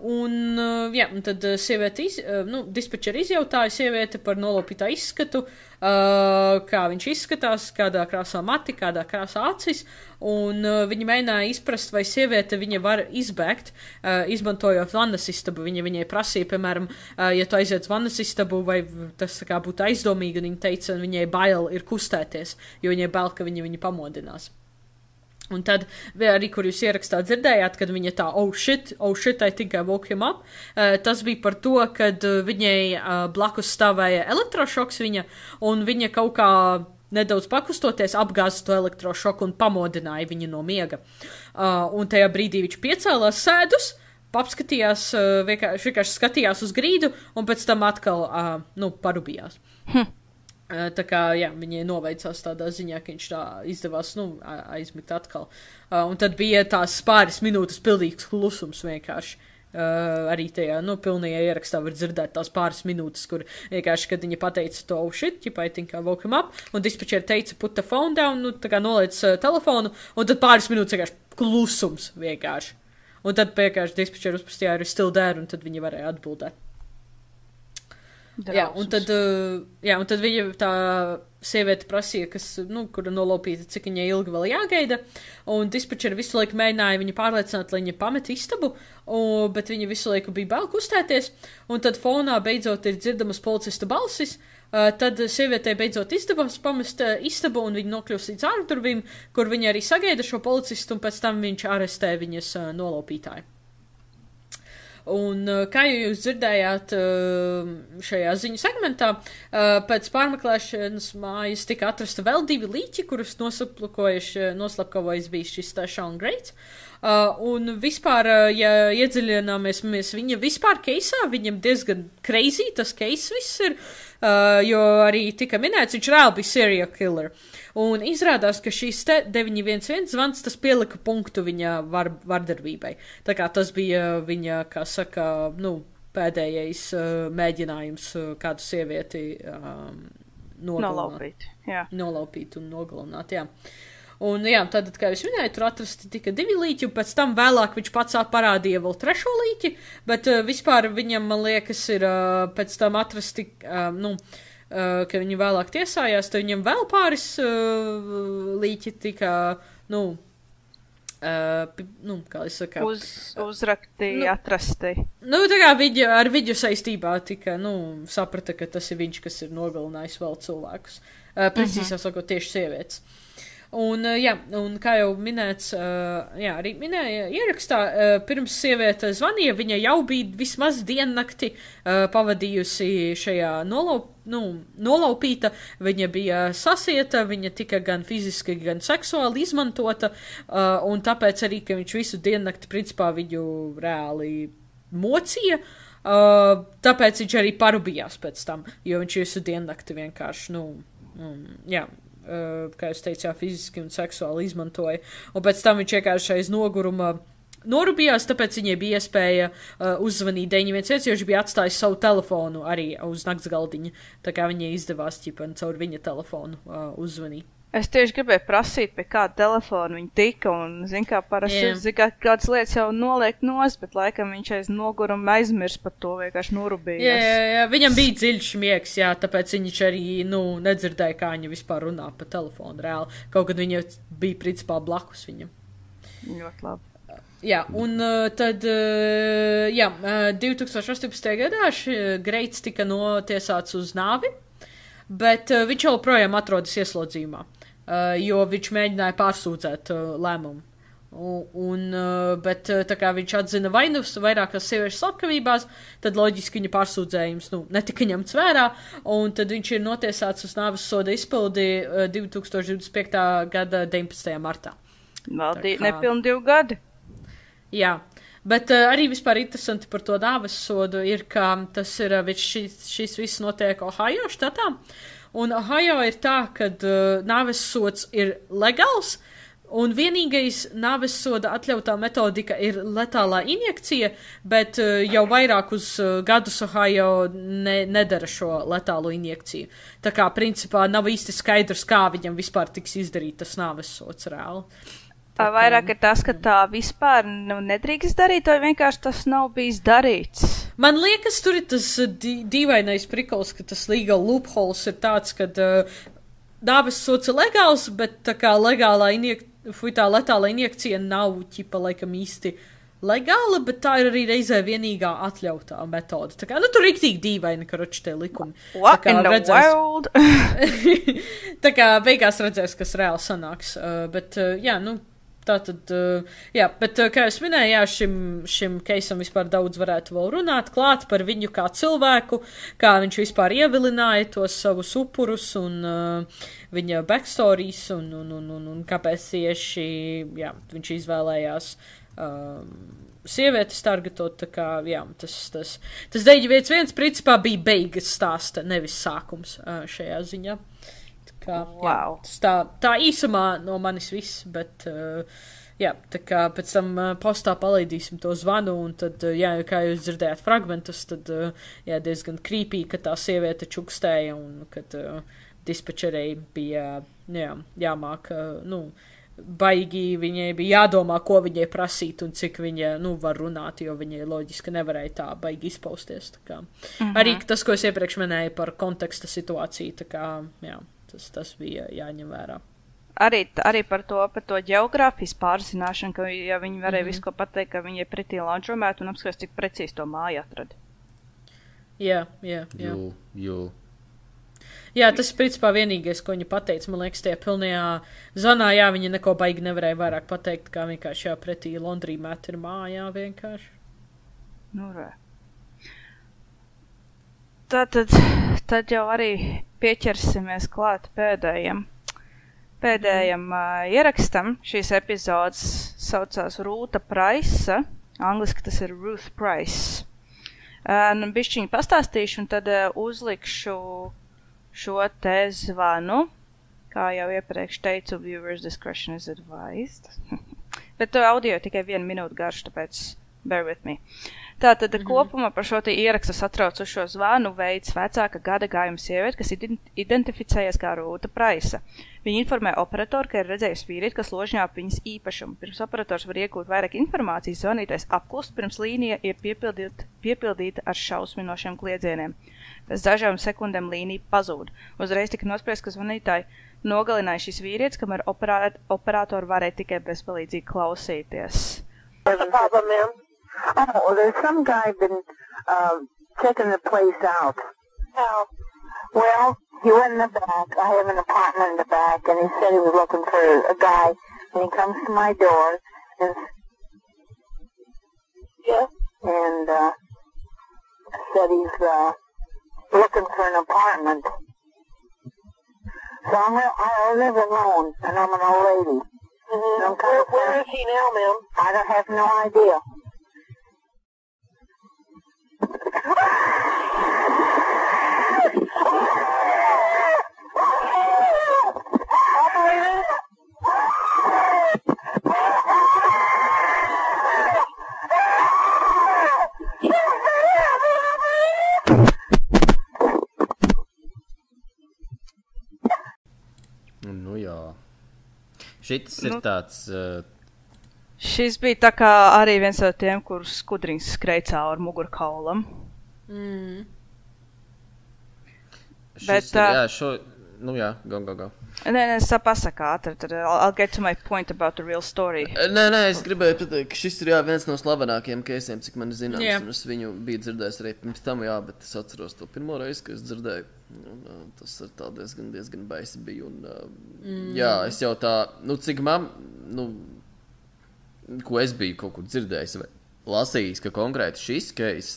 Un tad sieviete, dispečeri izjautāja sieviete par nolaupītā izskatu, kā viņš izskatās, kādā krāsā mati, kādā krāsā acis, un viņi mēģināja izprast, vai sieviete viņa var izbēgt, izmantojot vannas istabu. Viņai prasīja, piemēram, ja tu aiziet uz vannas istabu, vai tas kā būtu aizdomīgi, un viņa teica, viņai bail ir kustēties, jo viņai bail, ka viņu pamodinās. Un tad arī, kur jūs ierakstā dzirdējāt, kad viņa tā, oh shit, I think I woke him up, tas bija par to, kad viņai blakus stāvēja elektrošoks un viņa kaut kā nedaudz pakustoties apgāza to elektrošoku un pamodināja viņu no miega. Un tajā brīdī viņš piecēlās sēdus, papskatījās, vienkārši skatījās uz grīdu un pēc tam atkal, parubījās. Tā kā, viņai noveicās tādā ziņā, ka viņš tā izdevās, aizmigt atkal. Un tad bija tās pāris minūtes pildīgs klusums vienkārši. Arī tajā, pilnajā ierakstā var dzirdēt tās pāris minūtes, kur vienkārši, kad viņa pateica to, oh shit, I think I woke him up, un dispečeri teica, put the phone down, tā kā noliec telefonu, un tad pāris minūtes vienkārši klusums vienkārši. Un tad vienkārši dispečeri uzprastīja, are you still there, un tad viņa varēja atbildēt. Un tad viņa tā sieviete prasīja, kura nolaupīta, cik viņai ilgi vēl jāgaida, un dispečeri visu laiku mēģināja viņu pārliecināt, lai viņa pamet istabu, bet viņa visu laiku bija bail kustēties, un tad fonā beidzot ir dzirdamas policista balsis, tad sievietei beidzot izdevās pamest istabu, un viņa nokļūst līdz ārdurvīm, kur viņa arī sagaida šo policistu, un pēc tam viņš arestē viņas nolaupītāju. Un, kā jūs dzirdējāt šajā ziņu segmentā, pēc pārmeklēšanas mājas tika atrasta vēl 2 līķi, kurus noslapkavojas bija šis Sean Greats. Un vispār, ja iedziļināmies viņa vispār keisā, viņam diezgan crazy tas case viss ir, jo arī tika minēts, viņš reāli bija serial killer. Un izrādās, ka šīs 911 zvans, tas pielika punktu viņa vardarbībai. Tā kā tas bija viņa, kā saka, pēdējais mēģinājums kādu sievieti nolaupīt un nogalināt, Un, tad, kā jūs minējāt, tur atrasti tikai 2 līķi, un pēc tam vēlāk viņš pats parādīja vēl 3. līķi, bet vispār viņam, man liekas, ir pēc tam atrasti, ka viņi vēlāk tiesājās, tad viņam vēl pāris līķi tika, kā es saku, uzrakti, atrasti. Tā kā ar viņu saistībā tika, saprata, ka tas ir viņš, kas ir nogalinājis vēl cilvēkus. Precīzāk sakot, tieši sievietes. Un, un kā jau minēts, arī minēja ierakstā, pirms sieviete zvanīja, viņa jau bija vismaz diennakti pavadījusi šajā nolaupīta, viņa bija sasieta, viņa tika gan fiziski, gan seksuāli izmantota, un tāpēc arī, ka viņš visu diennakti principā viņu reāli mocīja, tāpēc viņš arī parubījās pēc tam, jo viņš visu diennakti vienkārši, kā jūs teicu, fiziski un seksuāli izmantoja. Un pēc tam viņš vienkārši aiz noguruma norubījās, tāpēc viņai bija iespēja uzzvanīt 911, jo viņš bija atstājis savu telefonu arī uz nakts galdiņa. Tā kā viņai izdevās caur viņa telefonu uzzvanīt. Es tieši gribēju prasīt, pie kāda telefona viņa tika, un, kā parasti, kādas lietas jau noliek nost, bet laikam viņš aiz noguruma aizmirs par to, vienkārši norubījās. Jā, viņam bija dziļš miegs, tāpēc viņš arī, nedzirdēja, kā viņa vispār runā pa telefonu reāli, kaut kad viņa bija principā blakus viņam. Ļoti labi. Un tad, 2018. gadā Greits tika notiesāts uz nāvi, bet viņš joprojām atrodas ieslodzījumā, jo viņš mēģināja pārsūdzēt lēmumu. Bet tā kā viņš atzina vainus vairākās sieviešu slepkavībās, tad loģiski viņa pārsūdzējums netika ņemts vērā, un tad viņš ir notiesāts uz nāves soda izpildi 2025. gada 19. martā. Nepilni 2 gadi. Jā, bet arī vispār interesanti par to nāves sodu ir, ka tas ir, šis viss notiek Ohio štatā, un Ohio ir tā, ka nāves sods ir legāls, un vienīgais nāves soda atļautā metodika ir letālā injekcija, bet jau vairākus gadus Ohio nedara šo letālo injekciju. Tā kā, principā, nav īsti skaidrs, kā viņam vispār tiks izdarīt tas nāves sods reāli. Vairāk ir tas, ka tā vispār nedrīkst darīt, vai vienkārši tas nav bijis darīts? Man liekas, tur ir tas dīvainais prikols, ka tas legal loopholes ir tāds, ka nāves sods ir legāls, bet tā kā tā letāla injekcija nav ķipa laikam īsti legāla, bet tā ir arī reizē vienīgā atļautā metode. Tā kā, tur riktīgi dīvaini, karoči tie likumi. What in the world? Tā kā beigās redzēs, kas reāli sanāks. Bet, jā, tātad, jā, bet, kā es minēju, jā, šim keisam vispār daudz varētu vēl runāt klāt par viņu kā cilvēku, kā viņš vispār ievilināja tos savus upurus un viņa backstories un kāpēc tieši, jā, viņš izvēlējās sievietes targetot, tā kā, jā, tas 911 principā bija beigas stāsta, nevis sākums šajā ziņā. Kā, wow. Jā, tā īsumā no manis viss, bet jā, tā kā pēc tam postā palaidīsim to zvanu, un tad, jā, kā jūs dzirdējāt fragmentus, tad, jā, diezgan creepy, ka tā sieviete čukstēja, un kad dispečerei bija, jā, jāmāk, baigi viņai bija jādomā, ko viņai prasīt, un cik viņa, var runāt, jo viņai loģiski nevarēja tā baigi izpausties, tā kā. Arī tas, ko es iepriekš minēju par konteksta situāciju, tā kā, jā. Tas bija jāņem vērā. Arī par to ģeogrāfijas pārzināšanu, ka ja viņi varēja visu ko pateikt, ka viņi ir pretī laundromat un apskatās, cik precīzi to māju atrada. Jā. Jā, tas ir principā vienīgais, ko viņi pateica. Man liekas, tie pilnajā zonā, jā, viņi neko baigi nevarēja vairāk pateikt, kā vienkārši jā, pretī laundromat ir mājā vienkārši. Tad jau arī pieķersimies klāt pēdējam ierakstam. Šīs epizodes saucās Rūta Praisa. Angliski tas ir Ruth Price. Bišķiņu pastāstīšu un tad uzlikšu šo te zvanu. Kā jau iepriekš teicu, viewers discretion is advised. Bet audio tikai 1 minūte garš, tāpēc bear with me. Tātad kopumā par šo te ierakstu satraucošo zvanu veids vecāka gada gājuma sieviete, kas identificējas kā Rūta Praisa. Viņa informē operatoru, ka ir redzējusi vīrieti, kas ložņā ap viņas īpašumu. Pirms operators var iegūt vairāk informācijas, zvanītais apklust, pirms līnija ir piepildīta ar šausminošiem kliedzieniem. Pēc dažām sekundēm līnija pazūd. Uzreiz tika nospriests, ka zvanītāji nogalināja šis vīrietis, kamēr operatori varēja tikai bezpalīdzīgi klausīties. There's a problem, ma'am. Oh, there's some guy been checking the place out. How? Well, he went in the back. I have an apartment in the back, and he said he was looking for a guy. And he comes to my door, and said he's looking for an apartment. So I live alone, and I'm an old lady. Where is he now, ma'am? I don't have no idea. Nu jā. Šitas ir tāds... Šis bija tā kā arī viens no tiem, kurus skudriņas skrēja cauri mugurkaulam. Šis ir, jā, nu jā, go. Nē, pasaka ātri, tad I'll get to my point about the real story. Nē, es gribēju pateikt, ka šis ir, jā, viens no slavenākajiem keisiem, cik man zināms, un es viņu biju dzirdējis arī pirms tam, jā, bet es atceros to pirmo reizi, ka es dzirdēju, un tas ir tā diezgan baisi bija, un jā, es jau tā, cik man, ko es biju kaut kur dzirdējis vai lasījis, ka konkrēti šis case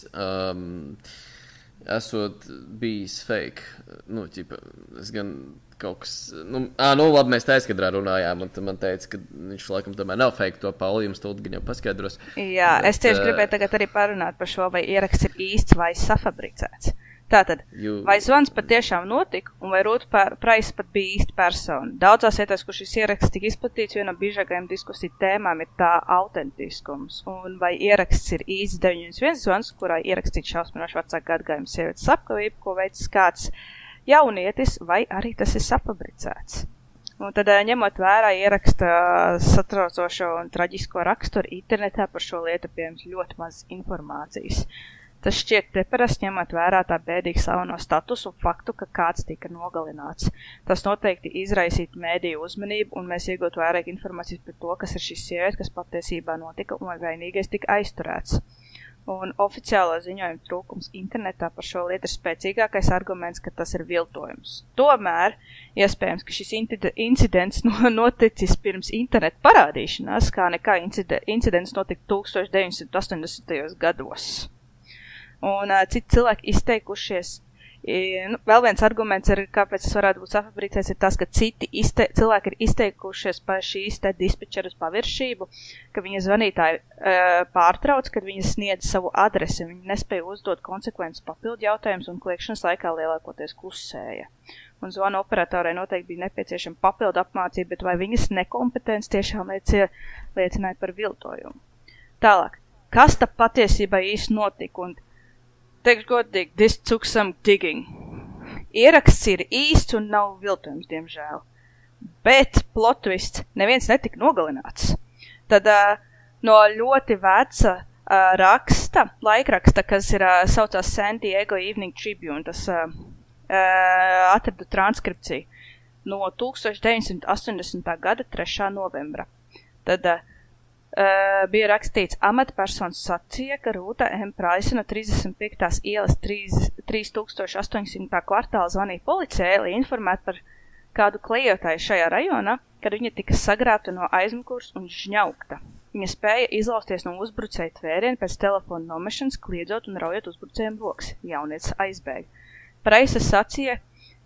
esot bijis fake. Nu, ķipa, es gan kaut kas... labi, mēs taizkadrā runājām, un man teica, ka viņš laikam tomēr nav fake, to Pauli jums tūlīt gan jau paskaidros. Jā, es tieši gribēju tagad arī parunāt par šo, vai ieraksts ir īsts vai safabricēts. Tātad, vai zvans patiešām notika, un vai Rūta Praisa pat bija īsta persona? Daudzās vietās, kur šis ieraksts tika izplatīts, viena no biežākajām diskusiju tēmām ir tā autentiskums. Un vai ieraksts ir īsts 911 zvans, kurā ierakstīts šausminoši vecāku gadgājumu sievietes apkavību, ko veicis kāds jaunietis, vai arī tas ir safabricēts. Un tad, ņemot vērā ieraksta satraucošo un traģisko raksturu, internetā par šo lietu pieejams ļoti maz informācijas. Tas šķiet neparasti ņemot vērā tā bēdīgi slaveno statusu un faktu, ka kāds tika nogalināts. Tas noteikti izraisītu mēdīju uzmanību, un mēs iegūtu vairāk informācijas par to, kas ir šis sieviete, kas patiesībā notika, un vai vainīgais tika aizturēts. Un oficiālo ziņojumu trūkums internetā par šo lietu ir spēcīgākais arguments, ka tas ir viltojums. Tomēr, iespējams, ka šis incidents noticis pirms internetu parādīšanās, kā nekā incidents notika 1980. gados. Un citi cilvēki izteikušies. Vēl viens arguments, kāpēc tas varētu būt safabricēts, ir tas, ka citi cilvēki ir izteikušies par šīs te dispečeras paviršību, ka viņa zvanītāji pārtrauc, kad viņa sniedz savu adresi. Viņa nespēja uzdot konsekvences papildu jautājumus un kliekšanas laikā lielākoties klusēja. Un zvana operatorai noteikti bija nepieciešama papildu apmācība, bet vai viņas nekompetence tiešām liecināja par viltojumu. Tālāk, kas tā patiesībā īsti notika? Un teikšu godīgi, this took some digging. Ieraksts ir īsts un nav viltojums, diemžēl. Bet plot twist, neviens netika nogalināts. Tad no ļoti veca laikraksta, kas ir saucās San Diego Evening Tribune, tas atradu transkripciju no 1980. gada 3. novembra. Tad bija rakstīts, amatpersonas sacīja, ka Rūta M. Praisa no 35. ielas 3800. kvartāla zvanīja policijai, lai informētu par kādu klejotāju šajā rajonā, kad viņa tika sagrābta no aizmugures un žņaukta. Viņa spēja izlausties no uzbrucēja tvēriena pēc telefona nomešanas, kliedzot un raujot uzbrucējiem rokas. Jaunietis aizbēga. Praisa sacīja,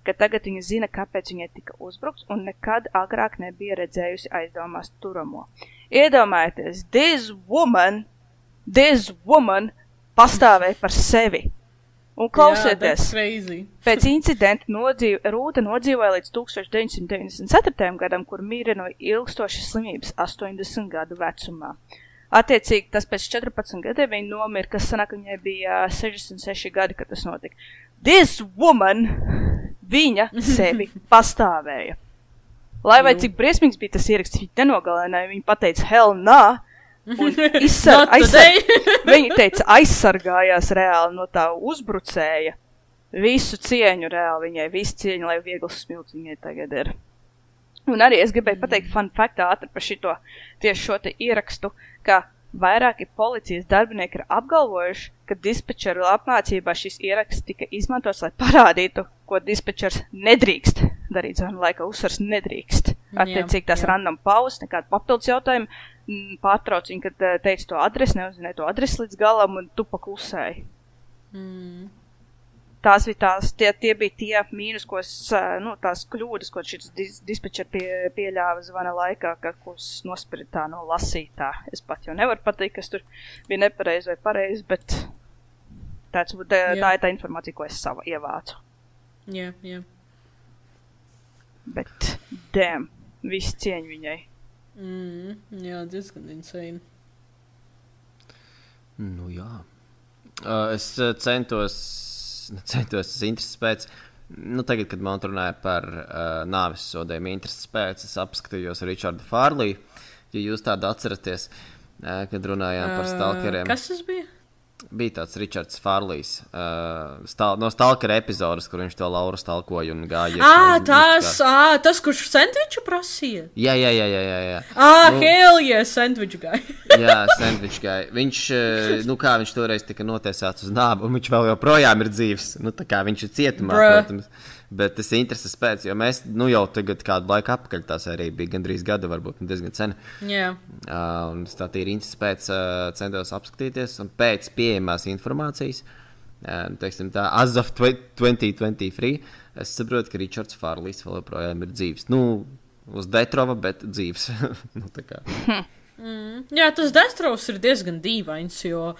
ka tagad viņa zina, kāpēc viņai tika uzbrukts un nekad agrāk nebija redzējusi aizdomās turamo. Iedomājieties, this woman pastāvēja par sevi. Un klausieties, pēc incidenta Rūta nodzīvoja līdz 1994. gadam, kur mīra no ilgstošas slimības 80 gadu vecumā. Attiecīgi, tas pēc 14 gadiem viņa nomira, kas sanāk, viņai bija 66 gadi, kad tas notika. This woman, viņa sevi pastāvēja. Lai vai cik briesmīgs bija tas ieraksts, viņa nenogalināja, viņa pateica, hell nah, un viņa teica, aizsargājās reāli no tā uzbrucēja. Visu cieņu reāli viņai, visu cieņu, lai viegls smilts viņai tagad ir. Un arī es gribēju pateikt fun fact ātri par tieši šo te ierakstu, ka vairāki policijas darbinieki ir apgalvojuši, ka dispečeru apmācībā šis ieraksts tika izmantots, lai parādītu, ko dispečers nedrīkst darīt zvanu laikā, uzsvars nedrīkst. Attiecīgi tās random pauzes, nekāda papildus jautājuma, pārtrauc viņu, kad teica to adresi, neuzzināja to adresi līdz galam un tu paklusēji. Tās bija tie bija tie mīnus, tās kļūdas, ko šis dispečeri pieļāva zvana laikā, ko nospiritā no lasītā. Es pat jau nevaru pateikt, kas tur bija nepareizi vai pareizi, bet tā ir tā informācija, ko es sava ievācu. Jā. Bet, damn, viss cieņ viņai. Jā, diezgan insane. Nu jā. Es centos intereses pēc, tagad, kad man runāja par nāves sodiem intereses pēc, es apskatījos Richardu Farliju, ja jūs tādu atceraties, kad runājām par stalkeriem. Kas tas bija? Bija tāds Richards Farlijs, no stalkera epizodes, kur viņš to Lauru stalkoja un gāja. Tas, kurš sandviču prasīja? Jā. Hell yeah, sandviču guy. Jā, sandviču guy. Viņš, viņš toreiz tika notiesāts uz nābu, un viņš vēl joprojām ir dzīvs. Tā kā viņš ir cietumā, protams. Bet tas intereses pēc, jo mēs, jau tagad kādu laiku apakaļ tā sērija bija gandrīz gada, varbūt diezgan sen. Jā. Un tā ir intereses pēc centos apskatīties, un pēc pieejamās informācijas, teiksim tā, as of 2023, es saprotu, ka Richards Farleys vēl joprojām ir dzīves. Uz Detrova, bet dzīves. Tā kā. Jā, tas Destrovs ir diezgan dīvains, jo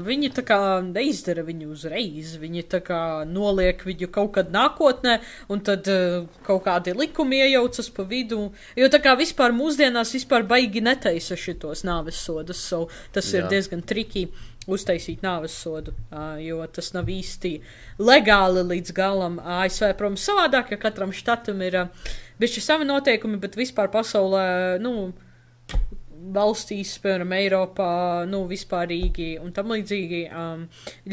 viņi tā kā neizdara viņu uzreiz, viņi tā kā noliek viņu kaut kad nākotnē, un tad kaut kādi likumi iejaucas pa vidu, jo tā kā vispār mūsdienās vispār baigi netaisa šitos nāvessodus, tas ir diezgan triki uztaisīt nāvessodu, jo tas nav īsti legāli līdz galam. ASV, protams, savādāk, ja katram štatam ir bišķi savi noteikumi, bet vispār pasaulē, valstīs, piemēram, Eiropā, vispārīgi un tam līdzīgi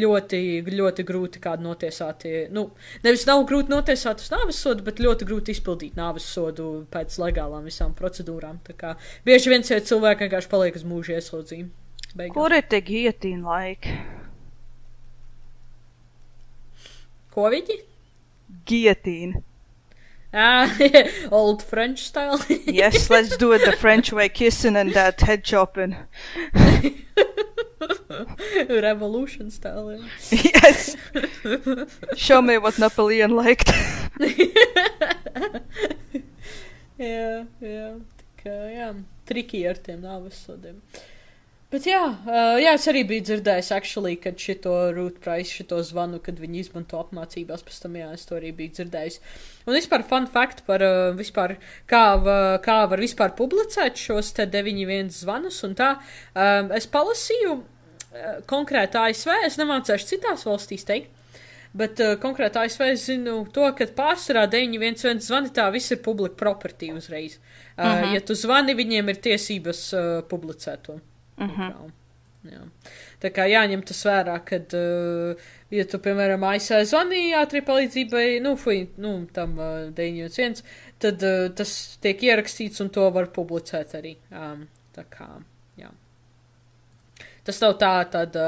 ļoti, ļoti grūti kādu notiesāti, nevis nav grūti notiesāt uz nāvessodu, bet ļoti grūti izpildīt nāvessodu pēc legālām visām procedūrām. Tā kā bieži vien cilvēki vienkārši paliek uz mūža ieslodzījumu. Beigās. Kur ir tie gijotīna laiki? Ko viņi? Gijotīna. Old French style. Yes, let's do it the French way, kissing and that head chopping. Revolution style. Yes. Show me what Napoleon liked. jā, triki ar tiem nāvessodiem. Bet jā, es arī biju dzirdējis, kad šito Ruth Price, šito zvanu, kad viņi izmanto apmācībās, pēc tam, es to arī biju dzirdējis. Un vispār fun fact par vispār, kā var vispār publicēt šos te 911 zvanus un tā. Es palasīju konkrēti ASV, es nemācēšu citās valstīs teikt, bet konkrēti ASV es zinu to, ka pārsvarā 911 zvani tā viss ir public property uzreiz. Ja tu zvani, viņiem ir tiesības publicēt to. Jā. Tā kā jāņem tas vērā, kad, ja tu, piemēram, ASV zvani ātri palīdzībai, tam 911, tad tas tiek ierakstīts un to var publicēt arī. Tā kā, jā. Tas nav tāda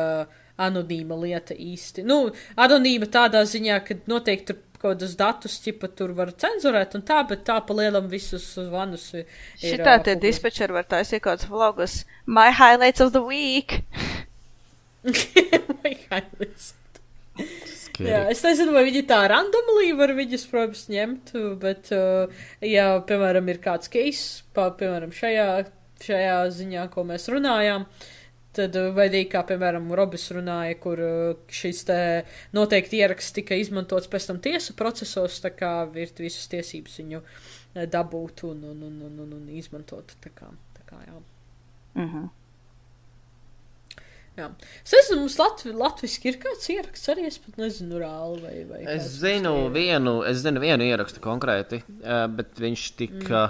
anonīma lieta īsti. Anonīma tādā ziņā, ka noteikti tur kādas datus, tur var cenzurēt un tā, bet tā pa lielam visus zvanus ir. Šitā tie dispečeri var taisīt kāds vlogus. My highlights of the week. My highlights. Jā, es nezinu, vai viņi tā randomly var viņus, protams, ņemt, bet, ja, piemēram, ir kāds case, piemēram, šajā ziņā, ko mēs runājām, tad veidīgi, kā, piemēram, Robis runāja, kur šis te noteikti ieraksts tika izmantots pēc tam tiesu procesos, tā kā ir visas tiesības viņu dabūt un izmantot, tā kā jā. Jā. Es nezinu, mums latviski ir kāds ieraksts, arī es pat nezinu reāli, vai Es zinu vienu ierakstu konkrēti, bet viņš tika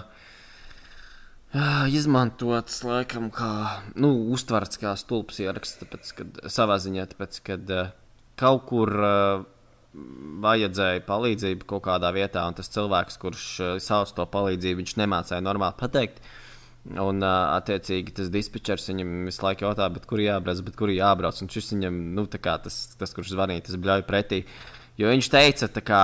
izmantots, laikam, kā, uztverts kā stulbs ieraksts, tāpēc, kad kaut kur vajadzēja palīdzību kaut kādā vietā, un tas cilvēks, kurš sauc to palīdzību, viņš nemācēja normāli pateikt, un, attiecīgi, tas dispečers viņam visu laiku jautā, bet kur jābrauc, un šis viņam, tā kā tas kurš zvanīja, tas bļauj pretī, jo viņš teica, tā kā,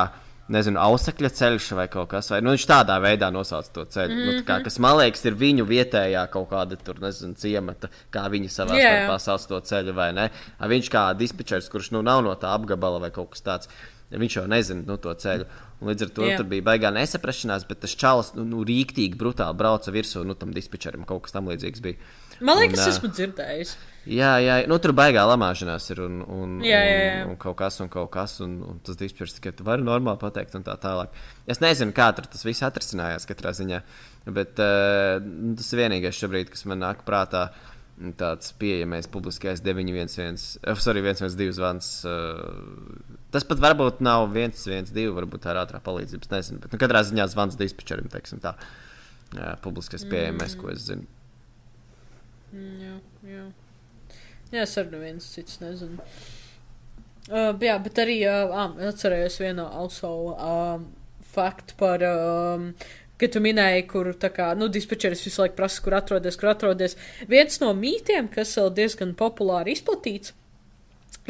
nezinu, Ausakļa ceļš vai kaut kas, vai, viņš tādā veidā nosauc to ceļu, kas, man liekas, ir viņu vietējā kaut kāda, tur, nezinu, ciemata, kā viņi savā starpā sauc to ceļu, vai ne? Viņš kā dispečers, kurš, nav no tā apgabala vai kaut kas tāds, viņš jau nezina, to ceļu, un līdz ar to tur bija baigā nesaprašanās, bet tas čalis, rīktīgi, brutāli brauca virsū, tam dispečerim kaut kas tam līdzīgs bija. Man liekas, esmu dzirdējis. Jā, tur baigā lamāšanās ir un kaut kas, un tas dispečers tikai tu vari normāli pateikt un tā tālāk. Es nezinu, kā tur tas viss atrisinājās katrā ziņā, bet tas ir vienīgais šobrīd, kas man nāk prātā, tāds pieejamais publiskais 112 zvans. Tas pat varbūt nav 112, varbūt tā ir ātrā palīdzības, nezinu, bet katrā ziņā zvans dispečerim, teiksim tā, publiskais pieejamais, ko es zinu. Jā, es arī neviens cits nezinu. Jā, bet arī atcerējos vienu faktu par, ka tu minēji, kur tā kā, dispečeris visu laiku prasa, kur atrodies. Viens no mītiem, kas vēl diezgan populāri izplatīts,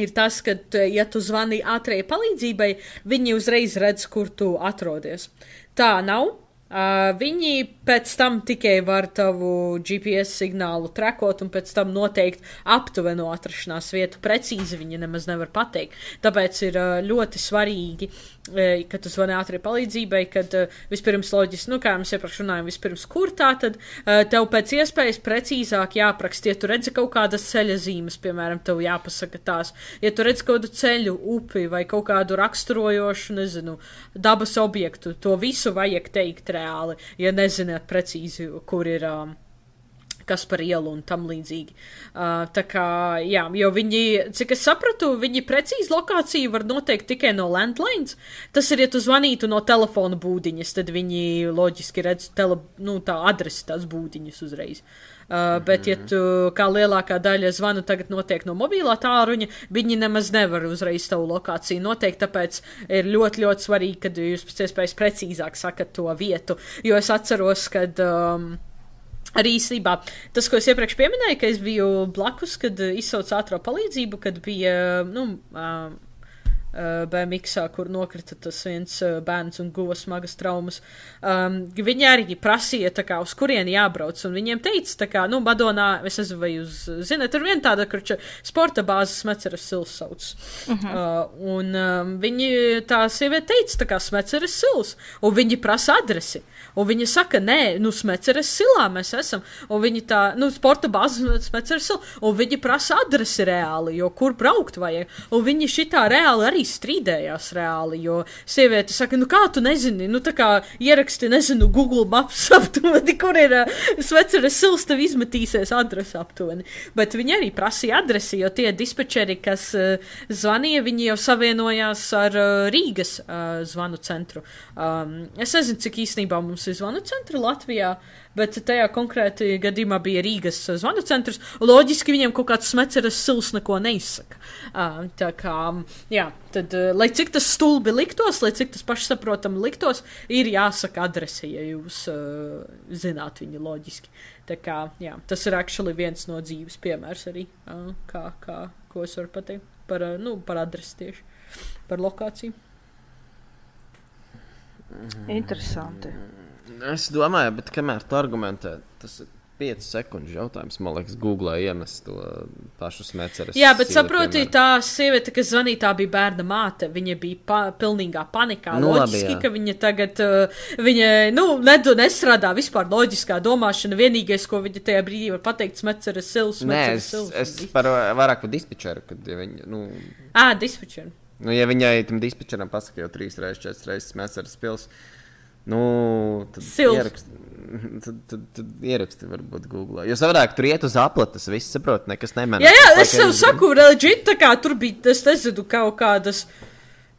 ir tas, ka, ja tu zvani ātrajai palīdzībai, viņi uzreiz redz, kur tu atrodies. Tā nav. Viņi pēc tam tikai var tavu GPS signālu trekot un pēc tam noteikt aptuveno atrašanās vietu. Precīzi viņi nemaz nevar pateikt. Tāpēc ir ļoti svarīgi, kad tu zvani ātrai palīdzībai, kad vispirms loģiski, kā mēs iepriekš runājam, vispirms kur tā, tad tev pēc iespējas precīzāk jāaprakst. Ja tu redzi kaut kādas ceļa zīmes, piemēram, tev jāpasaka tās. Ja tu redzi kaut kādu ceļu, upi vai kaut kādu raksturojošu, nezinu, dabas objektu, to visu vajag teikt reāli, ja nezināt precīzi, kur ir kas par ielu un tam līdzīgi. Tā kā, jā, jo viņi, cik es sapratu, viņi precīzi lokāciju var noteikt tikai no landlines. Tas ir, ja tu zvanītu no telefona būdiņas, tad viņi loģiski redz tā adresi tās būdiņas uzreiz. Bet, ja tu, kā lielākā daļa zvanu tagad notiek no mobilā tāruņa, viņi nemaz nevar uzreiz tavu lokāciju noteikt, tāpēc ir ļoti, ļoti svarīgi, kad jūs pēc iespējas precīzāk sakat to vietu, jo es atceros, kad arī īstenībā tas, ko es iepriekš pieminēju, ka es biju blakus, kad izsaucu ātro palīdzību, kad bija, BMX-ā, kur nokrita tas viens bērns un guva smagas traumas. Viņi arī prasīja, uz kurieni jābrauc, un viņiem teica, Madonā, es nezinu, vai jūs zināt, ir viena tāda, kurš sporta bāzes Smeceres Sils sauc. Un viņi, tā sieviete teica, Smeceres Sils, un viņi prasa adresi. Un viņa saka, nē, Smeceres Silā mēs esam, un viņi tā, sporta bāzes Smeceres Sils, un viņi prasa adresi reāli, jo kur braukt vajag. Un viņi šitā reāli arī strīdējās reāli, jo sieviete saka, kā tu nezini, tā kā ieraksti, nezinu, Google Maps aptuveni, kur ir Smeceres Sils, tev izmetīsies adresi aptuveni. Bet viņi arī prasīja adresi, jo tie dispečeri, kas zvanīja, viņi jau savienojās ar Rīgas zvanu centru. Es nezinu, cik īstenībā mums ir zvanu centri Latvijā, bet tajā konkrēti gadījumā bija Rīgas zvanu centrs. Loģiski viņiem kaut kāds Smeceres Sils neko neizsaka. Tā kā, jā, tad, lai cik tas stulbi liktos, lai cik tas pašsaprotami liktos, ir jāsaka adrese, ja jūs zināt viņu loģiski. Tā kā, jā, tas ir actually viens no dzīves piemērs arī, ko es varu pateikt par adresi tieši, par lokāciju. Interesanti. Es domāju, bet kamēr tu argumentē, tas ir 5 sekundžu jautājums, man liekas, Googlē iemest to pašu Smeceres. Jā, bet saproti, tā sieviete, kas zvanīja, tā bija bērna māte, viņa bija pilnīgā panikā. Loģiski, ka viņa tagad, nestrādā vispār loģiskā domāšana, vienīgais, ko viņa tajā brīdī var pateikt, Smeceres Sils. Nē, es vairāk par dispečeru, kad viņa, dispečeru. Ja viņai tam dispečeram pasaka jau 3 reizes, 4 reizes Smeceres pils, tad ieraksti varbūt Googlē. Jo savādāk tur iet uz aplatas, viss saprot, nekas nemanā. Jā, es sev saku, legit, tā kā tur bija, es nezinu, kaut kādas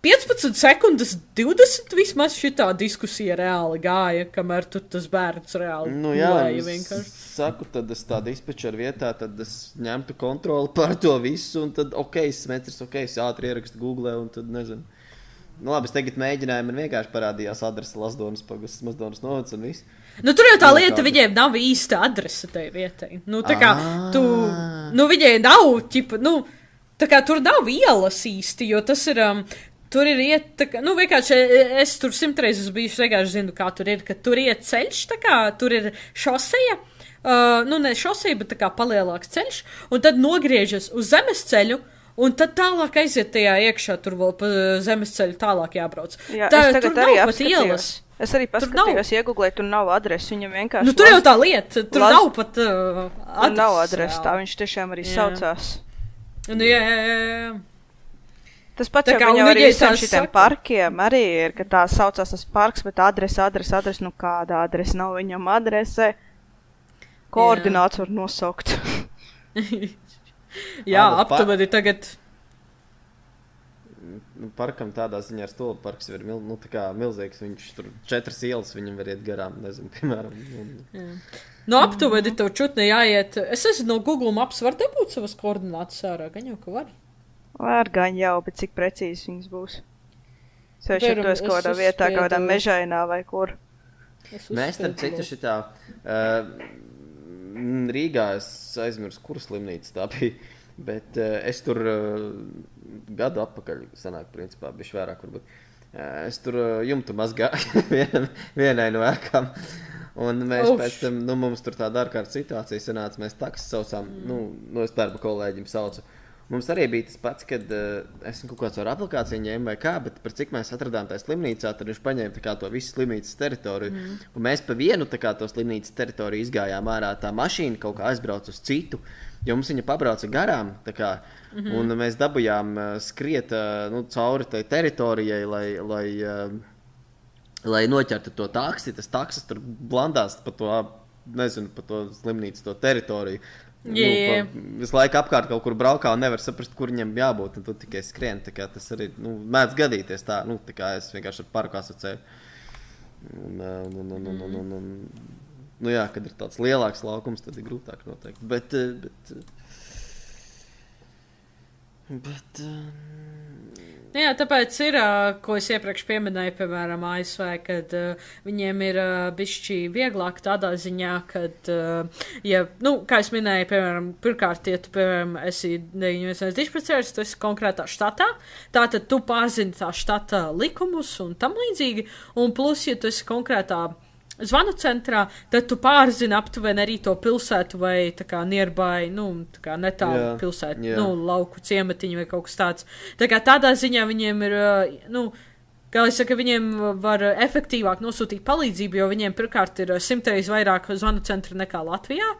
15 sekundes, 20 vismaz šitā diskusija reāli gāja, kamēr tur tas bērns reāli gulēja vienkārši. Saku, tad es tā dispečera vietā, tad es ņemtu kontroli par to visu, un tad Smeceres, es ātri ierakstu Googlē, un tad nezinu. Labi, es tagad mēģināju, man vienkārši parādījās adrese Lasdonas pagastas, Mazdonas novads un viss. Tur jau tā lieta, viņiem nav īsta adrese tai vietai. Tā kā, viņai nav, tā kā tur nav ielas īsti, jo tas ir, tur ir iet, tā kā, vienkārši, es tur 100 reizes bijuši, vienkārši zinu, kā tur ir, ka tur iet ceļš, tā kā, tur ir šoseja, ne šoseja, bet tā kā palielāks ceļš, un tad nogriežas uz zemes ceļu, un tad tālāk aiziet tajā iekšā, tur vēl pa zemes ceļu tālāk jābrauc. Jā, tur nav pat ielas. Es arī paskatījos, iegooglēju, tur nav adresi, viņam vienkārši... tur jau tā lieta, tur nav pat adresi. Tur nav adresi, tā viņš tiešām arī saucās. Jā. Tas pats jau viņam arī visam šitiem parkiem arī ir, ka tā saucās tas parks, bet adrese, kāda adrese nav viņam adrese. Koordināts var nosaukt. Jā, aptuveni tagad. Parkam tādā ziņā ar stulbu parks ir milzīgs, viņš tur 4 ielas viņam var iet garām, nezinu, piemēram. Aptuveni tev čutne jāiet, es esmu no Google Maps, var te būt savas koordinātas ārā, gan jau, ka var? Var gan jau, bet cik precīzi viņas būs? Sevišķi, ja tu esi kaut kādā vietā, kaut kādā mežainā vai kur. Mēs starp citu šitā... Rīgā es aizmirsu, kura slimnīca tā bija. Bet es tur gadu atpakaļ sanāk, principā, bišķi vairāk varbūt. Es tur jumtu mazgāju vienai no ēkām. Un mēs pēc tam, mums tur tāda ārkārtas situācija sanāca, mēs taksi saucām, es darba kolēģim saucu. Mums arī bija tas pats, kad esmu kaut kāds ar aplikāciju ņēmu vai kā, bet par cik mēs atradām tajā slimnīcā, tad viņš paņēma tā kā to visu slimnīcas teritoriju. Un mēs pa vienu tā kā to slimnīcas teritoriju izgājām ārā, tā mašīna kaut kā aizbrauca uz citu, jo mums viņa pabrauca garām, tā kā, un mēs dabujām skriet cauri tai teritorijai, lai noķertu to taksi. Tas taksis tur blandās pa to, nezinu, pa to slimnīcas to teritoriju. Visu laiku apkārt kaut kur braukā un nevar saprast, kur viņam jābūt, un tu tikai skrien, tā kā tas arī, mēdz gadīties tā, tā kā es vienkārši ar parku asociēju. Jā, kad ir tāds lielāks laukums, tad ir grūtāk noteikti, bet jā, tāpēc ir, ko es iepriekš pieminēju, piemēram, ASV, kad viņiem ir bišķi vieglāk tādā ziņā, kad, kā es minēju, piemēram, pirmkārt, ja tu, piemēram, esi 911 dispečers, tu esi konkrētā štatā, tātad tu pārzini tā štata likumus un tam līdzīgi, un plus, ja tu esi konkrētā zvanu centrā, tad tu pārzini aptuveni arī to pilsētu vai tā kā nearby, tā kā netālu pilsētu, lauku ciematiņu vai kaut kas tāds. Tā kā tādā ziņā viņiem ir, kā es saku, viņiem var efektīvāk nosūtīt palīdzību, jo viņiem pirmkārt ir 100 reiz vairāk zvanu centru nekā Latvijā.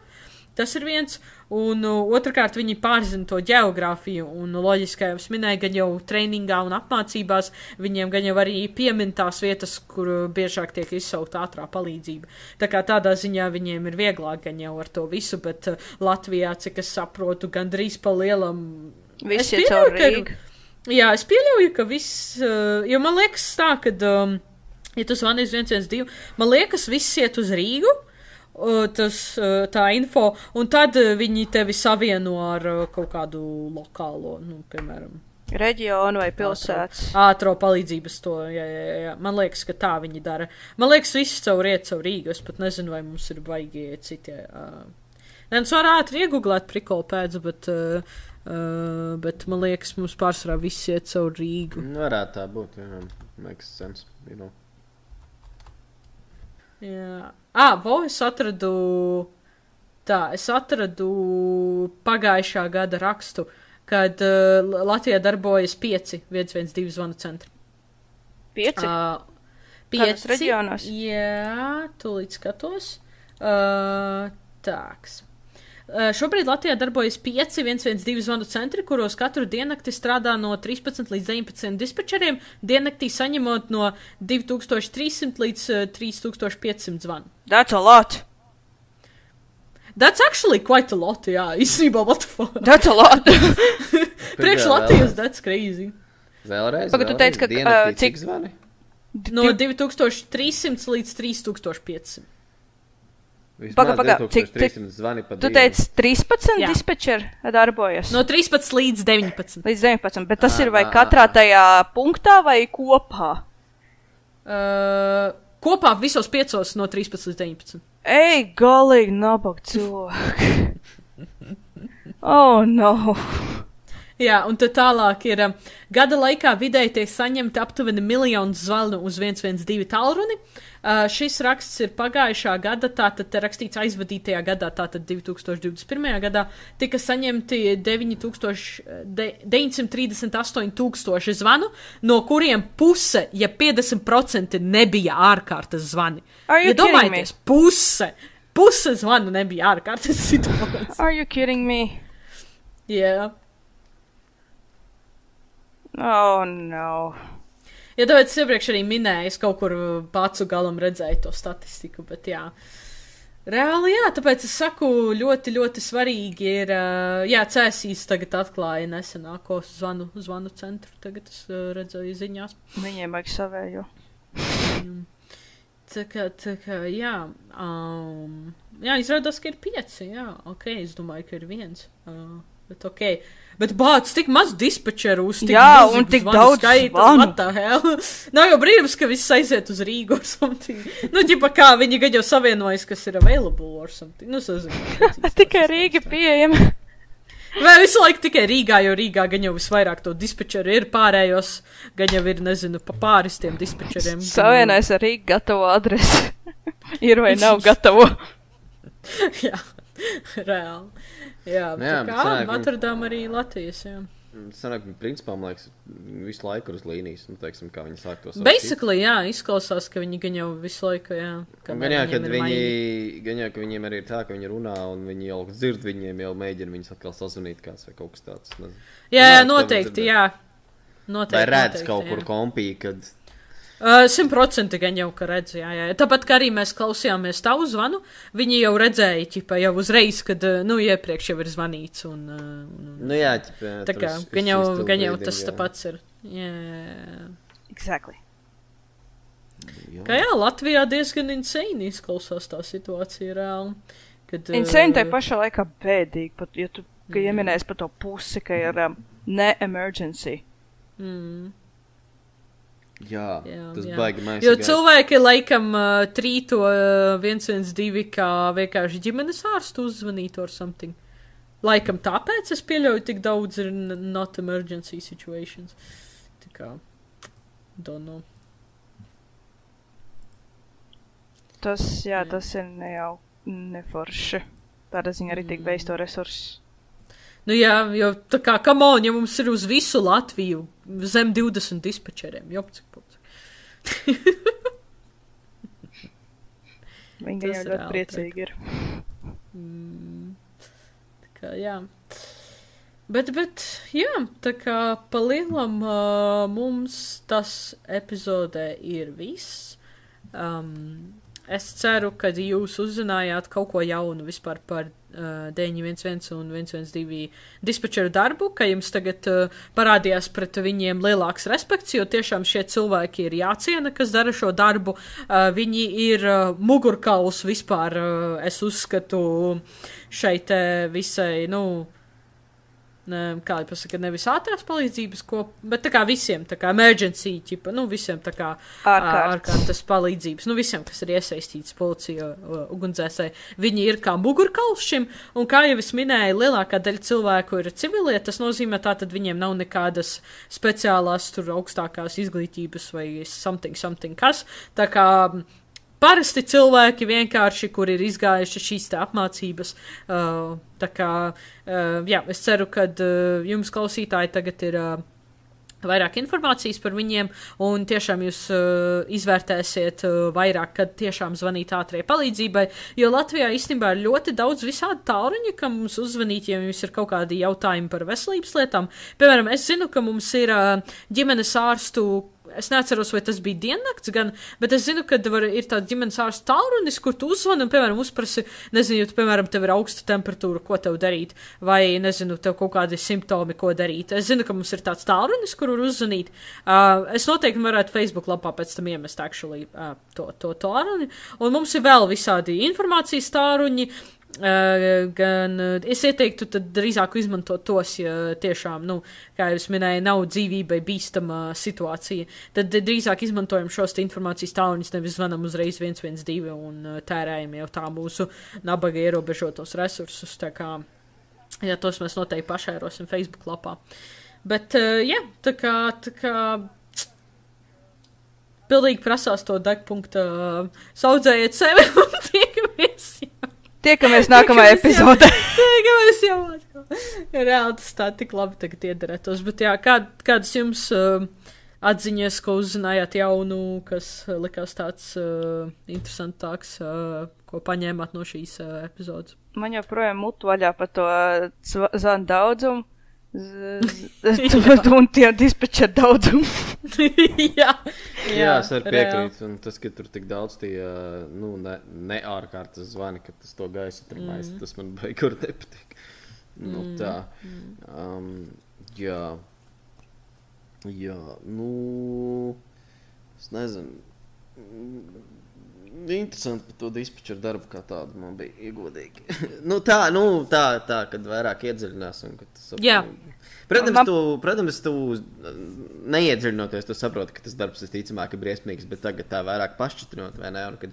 Tas ir viens, un otrkārt viņi pārzina to ģeogrāfiju, un loģiski, kā es minēju, gan jau treiningā un apmācībās, viņiem gan jau arī piemin tās vietas, kur biežāk tiek izsaukt ātrā palīdzība. Tā kā tādā ziņā viņiem ir vieglāk gan jau ar to visu, bet Latvijā, cik es saprotu, gandrīz pa lielam... Visi ir caur Rīgu. Jā, es pieļauju, ka viss, jo man liekas tā, kad, ja tu zvani uz 112, man liekas, viss iet uz Rīgu, tā info, un tad viņi tevi savieno ar kaut kādu lokālo, piemēram, reģionu vai pilsētas. Ātro palīdzības to, jā. Man liekas, ka tā viņi dara. Man liekas, viss iet caur Rīgu, es pat nezinu, vai mums ir baigi citi. Es varu ātri iegooglēt prikolu pēdzu, bet man liekas, mums pārsvarā viss iet caur Rīgu. Varētu tā būt, jā. Makes sense, Jā. Es atradu pagājušā gada rakstu, kad Latvijā darbojas 5 112 zvanu centri. 5? Kādos reģionos? Jā, tūlīt skatos. Tāks. Šobrīd Latvijā darbojas 5 112 zvanu centri, kuros katru diennakti strādā no 13 līdz 19 dispečeriem, diennaktī saņemot no 2300 līdz 3500 zvanu. That's a lot. That's actually quite a lot, jā, īstenībā, what the fuck. That's a lot. Priekš Latvijas, that's crazy. Vēlreiz? Tu teici, ka diennaktī cik zvani? No 2300 līdz 3500. Paga, cik zvani pa tu teici 13 dispečeri darbojas? No 13 līdz 19. Līdz 19, bet tas ir vai katrā tajā punktā vai kopā? Kopā visos 5 no 13 līdz 19. Ej, galīgi nabaga cilvēki. Oh, no. Jā, un tad tālāk ir gada laikā vidēji tiek saņemti aptuveni 1 miljonu zvanu uz 112 tālruni. Šis raksts ir pagājušā gada, tātad rakstīts aizvadītajā gadā, tātad 2021. gadā, tika saņemti 938 tūkstoši zvanu, no kuriem puse, ja 50% nebija ārkārtas zvani. Ja domājieties, puse zvanu nebija ārkārtas situācijas. Are you kidding me? Jā. Oh, no. Ja tāpēc es iepriekš arī minēju, es kaut kur pācu galam redzēju to statistiku, bet jā. Reāli jā, tāpēc es saku, ļoti, ļoti svarīgi ir, CSIS tagad atklāja nesenāko zvanu centru, tagad es redzēju ziņās. Viņiem vajag savējo. Tā kā, jā. Jā, izrādās, ka ir 5, jā, ok, es domāju, ka ir 1, bet ok. Bet bāc, tik maz dispečeru uz tik un tik daudz zvanu. What the hell? Nav jau brīnums, ka viss aiziet uz Rīgu or something. Ģipa kā, viņi gan jau savienojas, kas ir available or something. Sazinu. Tikai Rīga pieejama. Vai visu laiku tikai Rīgā, jo Rīgā gan jau visvairāk to dispečeru ir pārējos, gan jau ir, nezinu, pāris tiem dispečeriem. Savienais ar Rīgu gatavo adresi. Ir vai nav gatavo? Jā, reāli. Jā, tā kā atradām arī Latvijas, jā. Sanāk, principā, man liekas, visu laiku uz līnijas, nu, teiksim, kā viņi sāk to savu. Basically, jā, izklausās, ka viņi gan jau visu laiku, jā. Gan jau, ka viņiem arī ir tā, ka viņi runā, un viņi jau dzird viņiem, jau mēģina viņus atkal sazvanīt kāds vai kaut kas tāds. Jā, noteikti, jā. Noteikti, vai redz kaut kur kompī, kad... 100% gan jau, ka redz, jā. Tāpat, kā arī mēs klausījāmies tavu zvanu, viņi jau redzēja, ķipa, jau uzreiz, kad, nu, iepriekš jau ir zvanīts, un... Nu jā, ķipa, jā. Tā kā, gan jau tas tāpats ir. Jā. Exactly. Jā. Kā jā, Latvijā diezgan insane izklausās tā situācija reāli. Kad, insane tai pašā laikā bēdīgi, pat, ja tu, ka ieminēs par to pusi, ka ir ne-emergency. Jā, tas baigi mēs. Jo cilvēki laikam trīto 112 kā vienkārši ģimenes ārstu uzzvanīt or something. Laikam tāpēc es pieļauju tik daudz ir not emergency situations. Tā kā, don't know. Tas ir neforši. Tāda ziņa arī tiek veisto resursus. Nu jā, jo tā kā, come on, ja mums ir uz visu Latviju zem 20 dispečeriem, jop, cik pūts. Viņi jau ļoti priecīgi ir. Tā kā, jā. Bet, jā, tā kā pa lielam mums tas epizodē ir viss. Es ceru, ka jūs uzzinājāt kaut ko jaunu vispār par 911 un 112 dispečeru darbu, ka jums tagad parādījās pret viņiem lielāks respekts, jo tiešām šie cilvēki ir jāciena, kas dara šo darbu. Viņi ir mugurkauls vispār, es uzskatu, šeit visai, nu, kā jau pasaka, nevis ātrās palīdzības, bet tā kā visiem, tā kā emergency, ķipa, nu visiem tā kā ārkārtas palīdzības, nu visiem, kas ir iesaistīts policija, ugunsdzēsēji, viņi ir kā mugurkauls šim, un kā jau es minēju, lielākā daļa cilvēku ir civilie, tas nozīmē tātad viņiem nav nekādas speciālās tur augstākās izglītības vai something kas, tā kā parasti cilvēki vienkārši, kur ir izgājuši šīs tā apmācības, tā kā, jā, es ceru, ka jums klausītāji tagad ir vairāk informācijas par viņiem, un tiešām jūs izvērtēsiet vairāk, kad tiešām zvanīt ātrai palīdzībai, jo Latvijā īstenībā ir ļoti daudz visādi tālruņi, kam mums uzzvanīt, ja jums ir kaut kādi jautājumi par veselības lietām. Piemēram, es zinu, ka mums ir ģimenes ārstu. Es neatceros, vai tas bija diennakts gan, bet es zinu, ka ir tāds ģimenes ārsts tālrunis, kur tu uzvani un, piemēram, uzprasi, nezinu, ja tu, piemēram, tev ir augsta temperatūra, ko tev darīt, vai, nezinu, tev kaut kādi simptomi, ko darīt. Es zinu, ka mums ir tāds tālrunis, kur var uzzvanīt. Es noteikti varētu Facebook lapā pēc tam iemest actually to tālruni, un mums ir vēl visādi informācijas tālruņi, gan es ieteiktu tad drīzāk izmantot tos, ja tiešām, nu, kā jūs minēju, nav dzīvībai bīstama situācija, tad drīzāk izmantojam šos informācijas tālruņus, nevis zvanam uzreiz 112 un tērējam jau tā mūsu nabaga ierobežotos resursus, tā kā, jā, tos mēs noteikti pašērosim Facebook lapā. Bet, jā, tā kā pildīgi prasās to degpunkta saudzējiet sevi un tiekamies jau. Tiekamies nākamajā epizodē. Tiekamies jau atkal. Reāli tas tā tik labi tagad iederētos. Bet jā, kādas jums atziņas, ko uzzinājāt jaunu, kas likās tāds interesantāks, ko paņēmāt no šīs epizodes? Man joprojām mutu vaļā par to zvanu daudzumu. Un tie dispečeri daudzumu. Jā, es arī piekrītu. Un tas, ka tur tik daudz tie, nu, ne ārkārtas zvani, ka tas to gaisa trimais, tas man beigur nepatīk. Nu, tā. Jā, nu, es nezinu. Interesanti par to dispečeru darbu kā tādu man bija iegodīgi. tā, kad vairāk iedziļinās un kad tas Protams, tu neiedziļinoties, tu saproti, ka tas darbs visticamāk ir briesmīgs, bet tagad tā vairāk pašķitrinot, vai ne? Un kad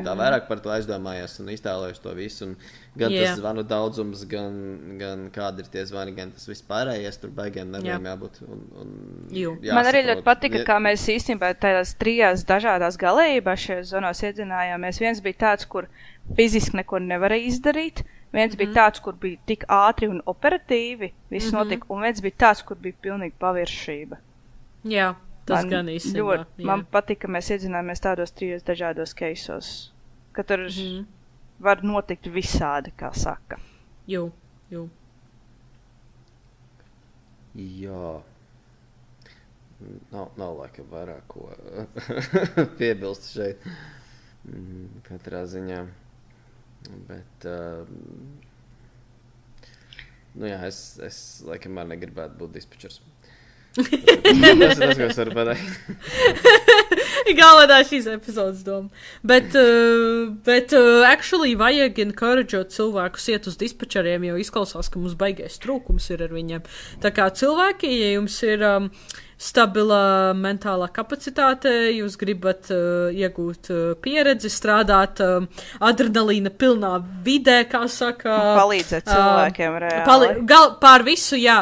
tā vairāk par to aizdomājies un iztēlojies to visu, un gan tas zvanu daudzums, gan kādi ir tie zvani, gan tas viss pārējais, tur baigiem nerviem jābūt. Man arī ļoti patika, kā mēs īstenībā tādās 3 dažādās galējībās šajos zonos iedzinājāmies. Viens bija tāds, kur fiziski neko nevarēja izdarīt. Viens bija tāds, kur bija tik ātri un operatīvi, viss notika, un viens bija tāds, kur bija pilnīgi paviršība. Jā, tas gan īstenībā. Man patika, ka mēs iedzinājāmies tādos 3 dažādos keisos, ka tur var notikt visādi, kā saka. Jū. Jā. Nav laikam vairāk ko piebilst šeit. Katrā ziņā. Bet, es laikam man negribētu būt dispečers. Tas ko es varu pateikt. Galvenā šīs epizodes doma. Bet actually vajag encourageot cilvēkus iet uz dispečeriem, jo izklausās, ka mums baigais trūkums ir ar viņiem. Tā kā cilvēki, ja jums ir stabila mentālā kapacitāte, jūs gribat iegūt pieredzi, strādāt adrenalīna pilnā vidē, kā saka. Palīdzēt cilvēkiem reāli. Pār visu, jā,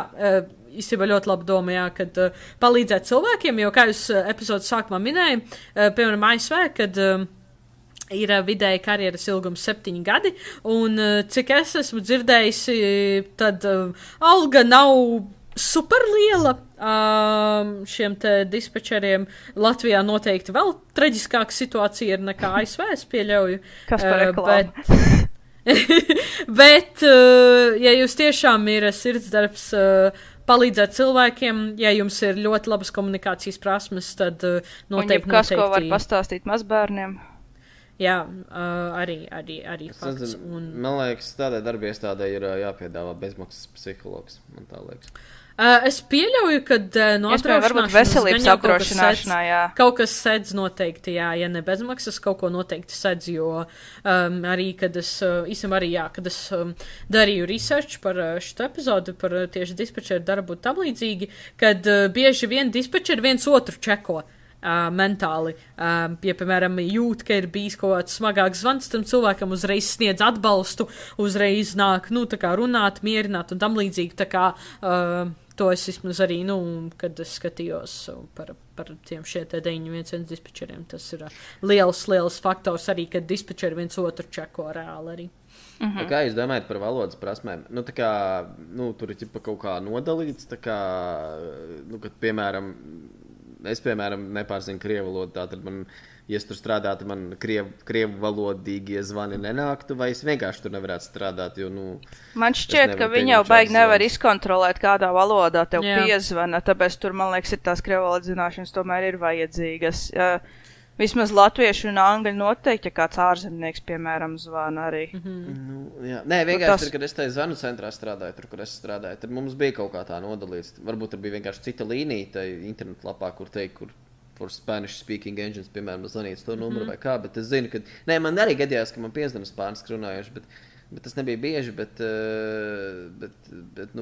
īstenībā ļoti laba doma, jā, kad palīdzēt cilvēkiem, jo, kā jūs epizodes sākumā minēju, piemēram, ASV, kad ir vidēji karjeras ilgums 7 gadi, un cik es esmu dzirdējusi, tad alga nav superliela šiem te dispečeriem. Latvijā noteikti vēl traģiskāka situācija ir nekā ASV, es pieļauju. Kas par reklāmu? Bet, ja jūs tiešām ir sirdsdarbs palīdzēt cilvēkiem, ja jums ir ļoti labas komunikācijas prasmes, tad noteikti. Un kas, ko var pastāstīt mazbērniem? Jā, arī fakts. Man liekas, tādai darba iestādē ir jāpiedāvā bezmaksas psihologs, man tā liekas. Es pieļauju, ka no atraušanāšanas veselības apdrošināšanā, jā. Kaut kas sedz noteikti, jā, ja ne bezmaksas, kaut ko noteikti sedz, jo arī, kad es, kad es darīju research par šo epizodu, par tieši dispečeru darbu tam līdzīgi, kad bieži vien dispečeri viens otru čeko. Mentāli. Ja, piemēram, jūt, ka ir bijis kaut kāds smagāks zvans, tam cilvēkam uzreiz sniedz atbalstu, uzreiz nāk, tā kā runāt, mierināt un tam līdzīgi, tā kā to es vismaz arī, kad es skatījos par tiem šie te 911 dispečeriem, tas ir liels faktors arī, kad dispečeri viens otru čeko reāli arī. Kā jūs domājat par valodas prasmēm? Tā kā, tur ir kaut kā nodalīts, tā kā, kad, piemēram, es, nepārzinu krievu valodu, tātad man, ja es tur strādātu, man krievu valodīgie zvani nenāktu, vai es vienkārši tur nevarētu strādāt, jo, Man šķiet, ka viņi jau baigi nevar izkontrolēt, kādā valodā tev piezvana, tāpēc tur, man liekas, ir tās krievu valodas zināšanas tomēr ir vajadzīgas. Vismaz latviešu un angļu noteikti, ja kāds ārzemnieks, piemēram, zvana arī. Nē, vienkārši tur, kad es tajā zvanu centrā strādāju, tur, kur es strādāju, tad mums bija kaut kā tā nodalīts. Varbūt tur bija vienkārši cita līnija tajā internetlapā, kur teikt, kur for Spanish speaking engines, piemēram, zvanīts to numuru vai kā, bet es zinu, ka, man arī gadījās, ka man piezvana spāniski runājuši, bet tas nebija bieži, bet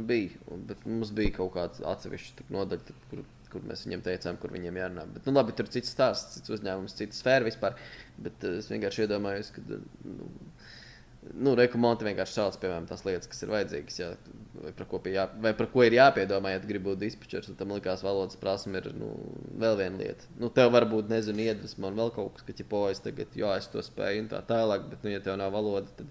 bija. Bet mums bija kaut kāds atsevišķi nodaļa, kur mēs viņiem teicām, kur viņiem jārunā. Bet, labi, tur cits stāsts, cits uzņēmums, cita sfēra vispār, bet es vienkārši iedomājos, ka, rekomonti vienkārši sauc, piemēram, tās lietas, kas ir vajadzīgas, jā, vai par ko ir jāpiedomā, ja tu gribi būt dispečers, un tam likās valodas prasme ir, vēl viena lieta. Tev varbūt, nezinu, iedvesmo un vēl kaut kas, ka, es tagad, es to spēju un tā tālāk, bet, ja tev nav valoda, tad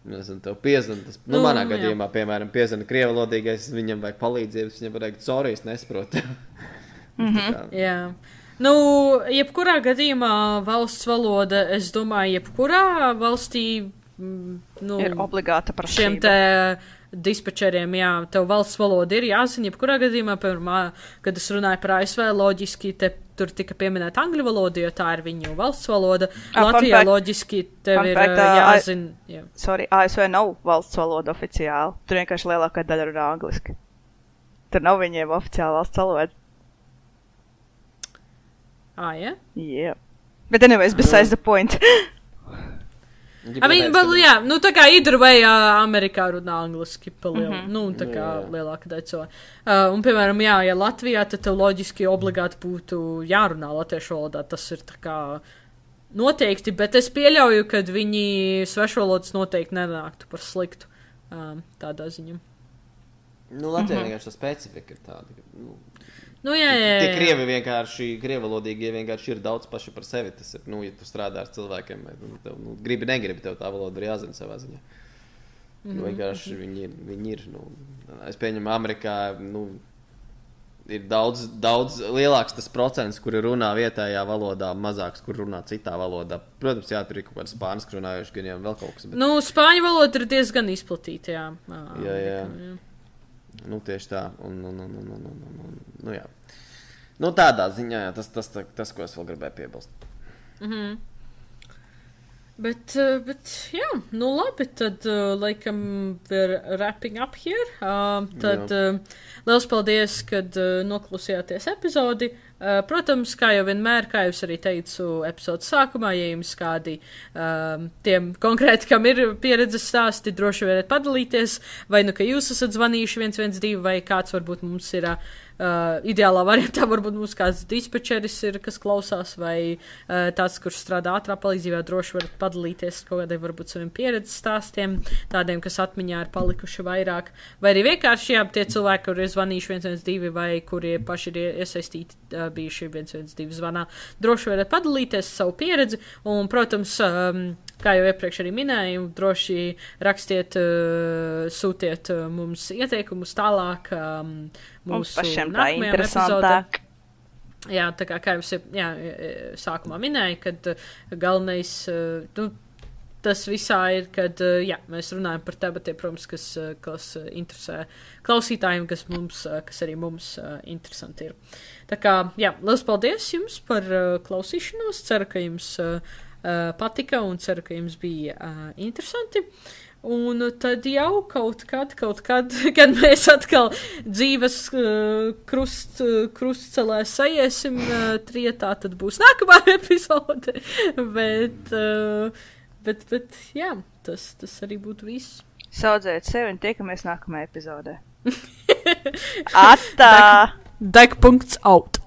nezinu, tev piezvana, tas, manā gadījumā, piemēram, piezvana krievalodīgais, viņam vajag palīdzības, viņam vajag sorry, es nesaprotu. Jā. Jebkurā gadījumā valsts valoda, es domāju, jebkurā valstī, ir obligāta prasība. Šiem te dispečeriem, jā, tev valsts valoda ir jāzina, jebkurā gadījumā, piemēram, kad es runāju par ASV, loģiski tur tika pieminēta angļu valoda, jo tā ir viņu valsts valoda. Latvijā loģiski tev ir jāzina. Sorry, ASV nav valsts valoda oficiāli. Tur vienkārši lielākā daļa runā angliski. Tur nav viņiem oficiāla valsts valoda. Ja? Yeah. But anyways, besides the point. Jā, nu tā kā either way Amerikā runā angliski pa lielu, nu un tā kā lielāka daļa cilvēku. Un, piemēram, jā, ja Latvijā, tad tev loģiski obligāti būtu jārunā latviešu valodā, tas ir tā kā noteikti, bet es pieļauju, ka viņi svešvalodas noteikti nenāktu par sliktu tādā ziņā. Nu, Latvijā vienkārši tā specifika ir tāda, ka, jā. Tie krievi vienkārši, krievalodīgie vienkārši ir daudz paši par sevi, tas ir, ja tu strādā ar cilvēkiem, tev, gribi, negribi, tev tā valoda ir jāzina savā ziņā. Vienkārši viņi ir, es pieņemu Amerikā, ir daudz lielāks tas procents, kuri runā vietējā valodā, mazāks, kur runā citā valodā. Protams, jā, tur ir kaut kāda spāniski runājuši, gan jau vēl kaut kas. Bet... spāņu valoda ir diezgan izplatīta, jā. Jā. Tieši tā. Jā. Tādā ziņā, jā, tas, ko es vēl gribēju piebilst. Bet, jā, labi, tad, laikam, we're wrapping up here. Tad, liels paldies, kad noklusījāties epizodi. Protams, kā jau vienmēr, kā jūs arī teicu epizodes sākumā, ja jums kādi tiem konkrēti, kam ir pieredzes stāsti, droši varat padalīties, vai ka jūs esat zvanījuši 112, vai kāds varbūt mums ir ideālā variantā, varbūt mums kāds dispečeris ir, kas klausās, vai tāds, kurš strādā ātrā palīdzībā, droši varat padalīties kaut kādiem varbūt saviem pieredzes stāstiem, tādiem, kas atmiņā ir palikuši vairāk, vai arī vienkārši, jā, tie cilvēki, kuri ir zvanījuši 112, vai kuri paši ir iesaistīti bijuši 112 zvanā, droši varat padalīties savu pieredzi, un, protams, kā jau iepriekš arī minēju, droši rakstiet, sūtiet mums ieteikumus tālāk mūsu nākamajām epizodēm. Jā, tā kā jums sākumā minēju, kad galvenais, tas visā ir, kad, jā, mēs runājam par tematiem, protams, kas interesē klausītājiem, kas arī mums interesanti ir. Tā kā, jā, liels paldies jums par klausīšanos, ceru, ka jums patika un ceru, ka jums bija interesanti. Un tad jau kaut kad, kad mēs atkal dzīves krustcelē saiesim trietā, tad būs nākamā epizode. Bet jā, tas arī būtu viss. Saudzēt sevi un tiekamies nākamajā epizodē. Atā! Degpunkts out.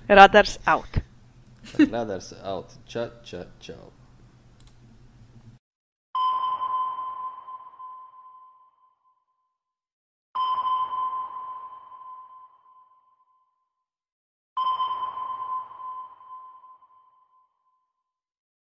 Radars out. Radars out. Čau.